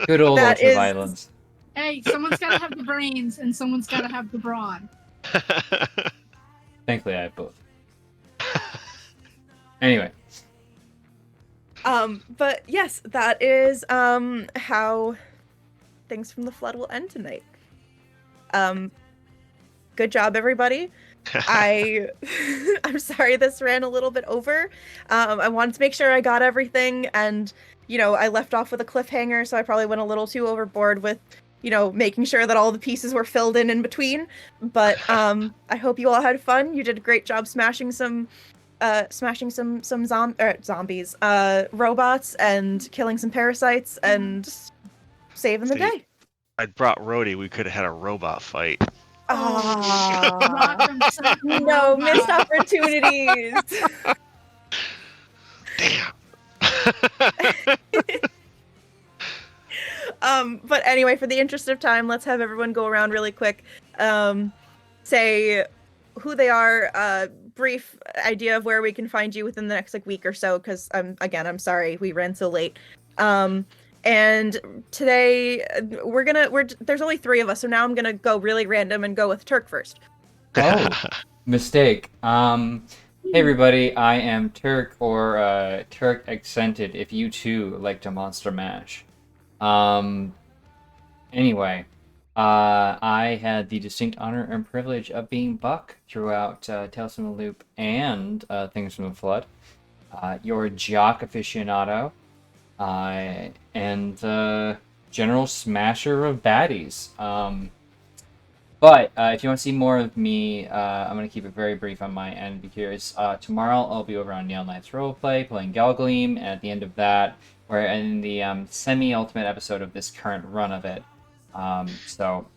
Good old ultra violence. Hey, someone's got to have the brains and someone's got to have the brawn. Thankfully, I have both. Anyway. But yes, that is how Things from the Flood will end tonight. Good job, everybody. I'm sorry this ran a little bit over. I wanted to make sure I got everything, and you know, I left off with a cliffhanger, so I probably went a little too overboard with, you know, making sure that all the pieces were filled in between. But I hope you all had fun. You did a great job smashing some zombies, robots, and killing some parasites, and saving the day. I brought Rhodey. We could have had a robot fight. No, missed opportunities. Damn. But anyway, for the interest of time, let's have everyone go around really quick. Say who they are, brief idea of where we can find you within the next week or so, because I'm sorry we ran so late. And today there's only 3 of us, so now I'm gonna go really random and go with Turk first. Oh, mistake. Hey everybody, I am Turk, or Turk Accented, if you too like to Monster Mash. Anyway, I had the distinct honor and privilege of being Buck throughout Tales from the Loop and Things from the Flood. Your jock aficionado, and general smasher of baddies. But if you want to see more of me, I'm going to keep it very brief on my end, because tomorrow I'll be over on Neon Knights Roleplay playing Galgleam, and at the end of that, we're in the semi-ultimate episode of this current run of it. So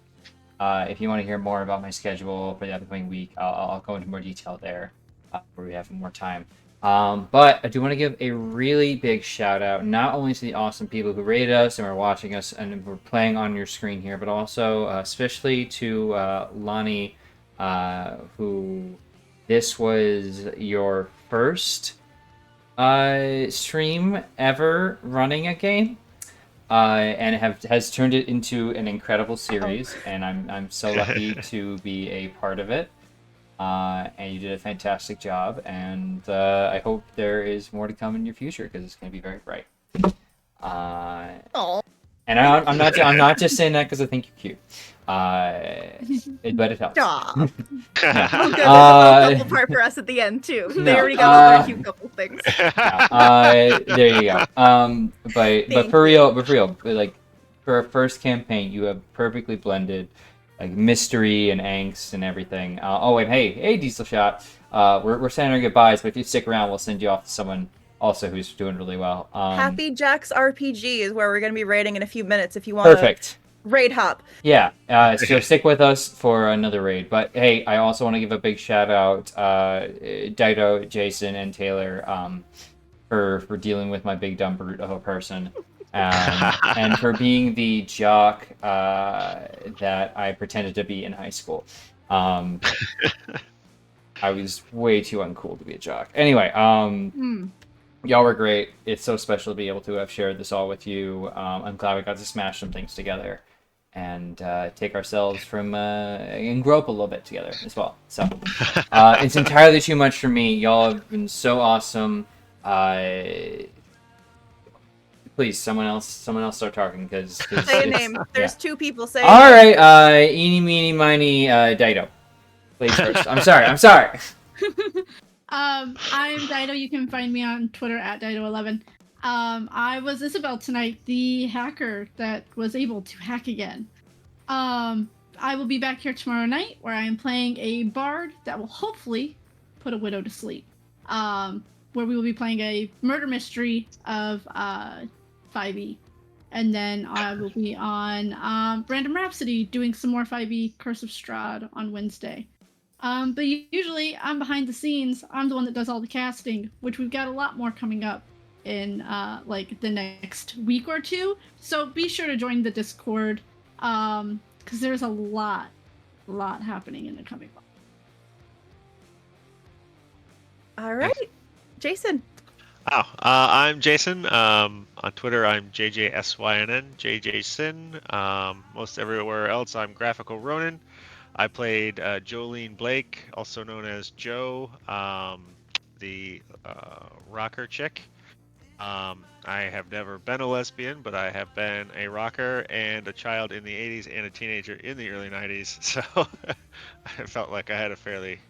if you want to hear more about my schedule for the upcoming week, I'll go into more detail there where we have more time. But I do want to give a really big shout out, not only to the awesome people who rated us and were watching us and were playing on your screen here, but also especially to Lonnie, who this was your first stream ever running a game. And has turned it into an incredible series, and I'm so lucky to be a part of it. And you did a fantastic job, and I hope there is more to come in your future, because it's going to be very bright. And I'm not just saying that because I think you're cute. But it helps. Stop. Oh, good. Yeah. There's a couple part for us at the end too. They already got over a cute couple things. There you go. But for real, like for our first campaign, you have perfectly blended like mystery and angst and everything. And hey, Diesel Shot. We're saying our goodbyes, but if you stick around, we'll send you off to someone also who's doing really well. Happy Jack's RPG is where we're going to be raiding in a few minutes if you want perfect. Raid hop. Yeah, so stick with us for another raid. But hey, I also want to give a big shout out Dido, Jason, and Taylor for dealing with my big dumb brute of a person. And for being the jock that I pretended to be in high school. I was way too uncool to be a jock. Anyway, y'all were great. It's so special to be able to have shared this all with you. I'm glad we got to smash some things together and take ourselves from and grow up a little bit together as well. So it's entirely too much for me. Y'all have been so awesome. Please, someone else start talking, because say a name. There's 2 people saying. All right, eeny meeny miny Dido. Please first. I'm sorry. I'm Dido. You can find me on Twitter at Dido11. I was Isabel tonight, the hacker that was able to hack again. I will be back here tomorrow night, where I am playing a bard that will hopefully put a widow to sleep. Where we will be playing a murder mystery of 5e. And then I will be on Random Rhapsody doing some more 5e Curse of Strahd on Wednesday. But usually I'm behind the scenes. I'm the one that does all the casting, which we've got a lot more coming up in like the next week or 2. So be sure to join the Discord, because there's a lot happening in the coming month. All right, Jason. I'm Jason. On Twitter, I'm JJSYNN, JJSyn. Most everywhere else, I'm Graphical Ronin. I played Jolene Blake, also known as Jo, the rocker chick. I have never been a lesbian, but I have been a rocker and a child in the 80s and a teenager in the early 90s. So I felt like I had a fairly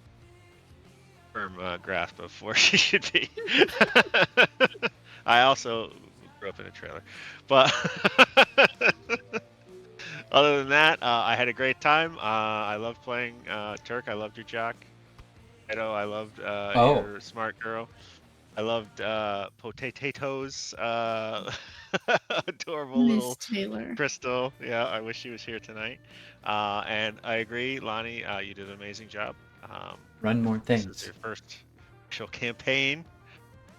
firm grasp of where she should be. I also grew up in a trailer, but other than that, I had a great time. I loved playing Turk. I loved your jock. Edo, I loved your smart girl. I loved Potatoes, adorable Miss little Taylor. Crystal. Yeah, I wish she was here tonight. And I agree, Lonnie, you did an amazing job. Run more things. This is your first official campaign,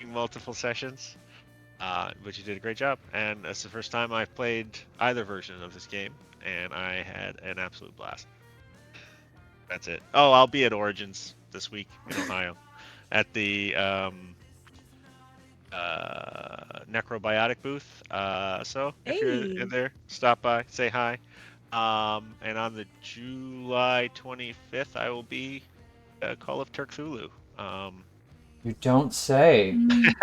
multiple sessions. But you did a great job, and that's the first time I've played either version of this game, and I had an absolute blast. That's it. Oh, I'll be at Origins this week in Ohio at the Necrobiotic booth. So if you're Hey. there, stop by, say hi. And on the July 25th, I will be at Call of Cthulhu. You don't say. Mm,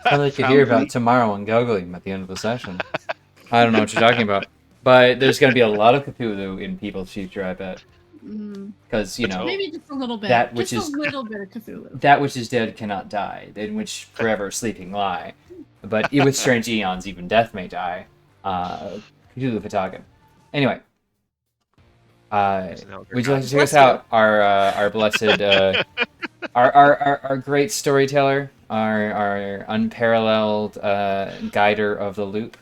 Something you could hear about tomorrow on Googling at the end of the session. I don't know what you're talking about. But there's going to be a lot of Cthulhu in people's future, I bet. Because, you know, maybe just a little bit. That which just is- a little bit of Cthulhu. that which is dead cannot die, in which forever sleeping lie. But with strange eons, even death may die. Cthulhu Fatagan. Anyway. Would you like to check us out? Our blessed, our great storyteller, our unparalleled guider of the loop.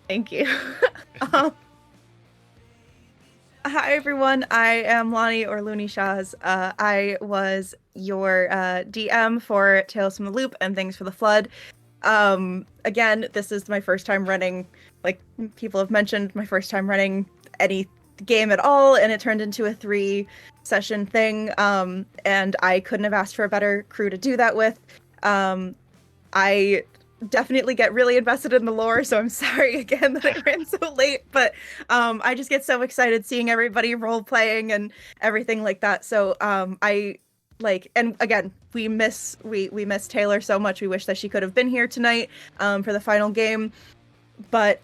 Thank you. Hi everyone, I am Lonnie or Looney Shaz. I was your DM for Tales from the Loop and Things for the Flood. Again, this is my first time running, like people have mentioned, my first time running any game at all, and it turned into a 3-session thing, and I couldn't have asked for a better crew to do that with. I definitely get really invested in the lore, so I'm sorry again that I ran so late, but I just get so excited seeing everybody role playing and everything like that. So I like, and again, we miss Taylor so much. We wish that she could have been here tonight for the final game, but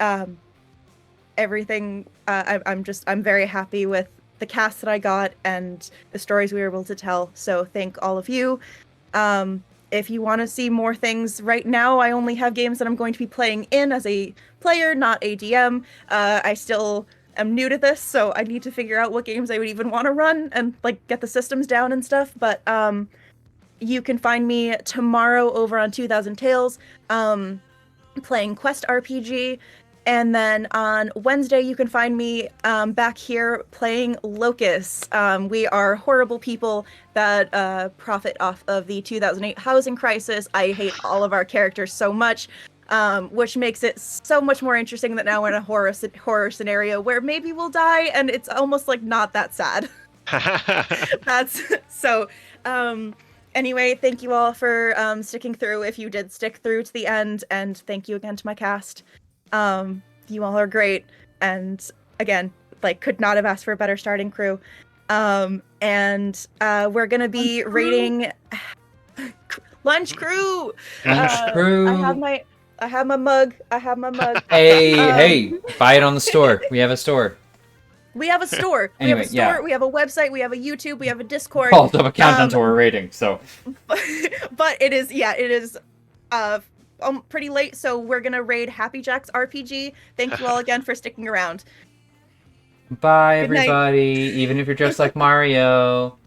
everything I'm very happy with the cast that I got and the stories we were able to tell. So thank all of you. If you want to see more things right now, I only have games that I'm going to be playing in as a player, not a DM. I still am new to this, so I need to figure out what games I would even want to run and like get the systems down and stuff. But you can find me tomorrow over on 2000 Tales playing Quest RPG. And then on Wednesday, you can find me back here playing Locus. We are horrible people that profit off of the 2008 housing crisis. I hate all of our characters so much, which makes it so much more interesting that now we're in a horror scenario where maybe we'll die, and it's almost like not that sad. That's so. Anyway, thank you all for sticking through if you did stick through to the end, and thank you again to my cast. You all are great, and again, like, could not have asked for a better starting crew. And we're gonna be rating Lunch Crew. Lunch Crew. I have my mug. Hey, buy it on the store. We have a store. We have a store. Anyway, we have a store. yeah. We have a website. We have a YouTube. We have a Discord. Hold up a countdown to our rating. So, but it is pretty late, so we're gonna raid Happy Jack's RPG. Thank you all again for sticking around. bye Good night. everybody. Even if you're dressed like Mario.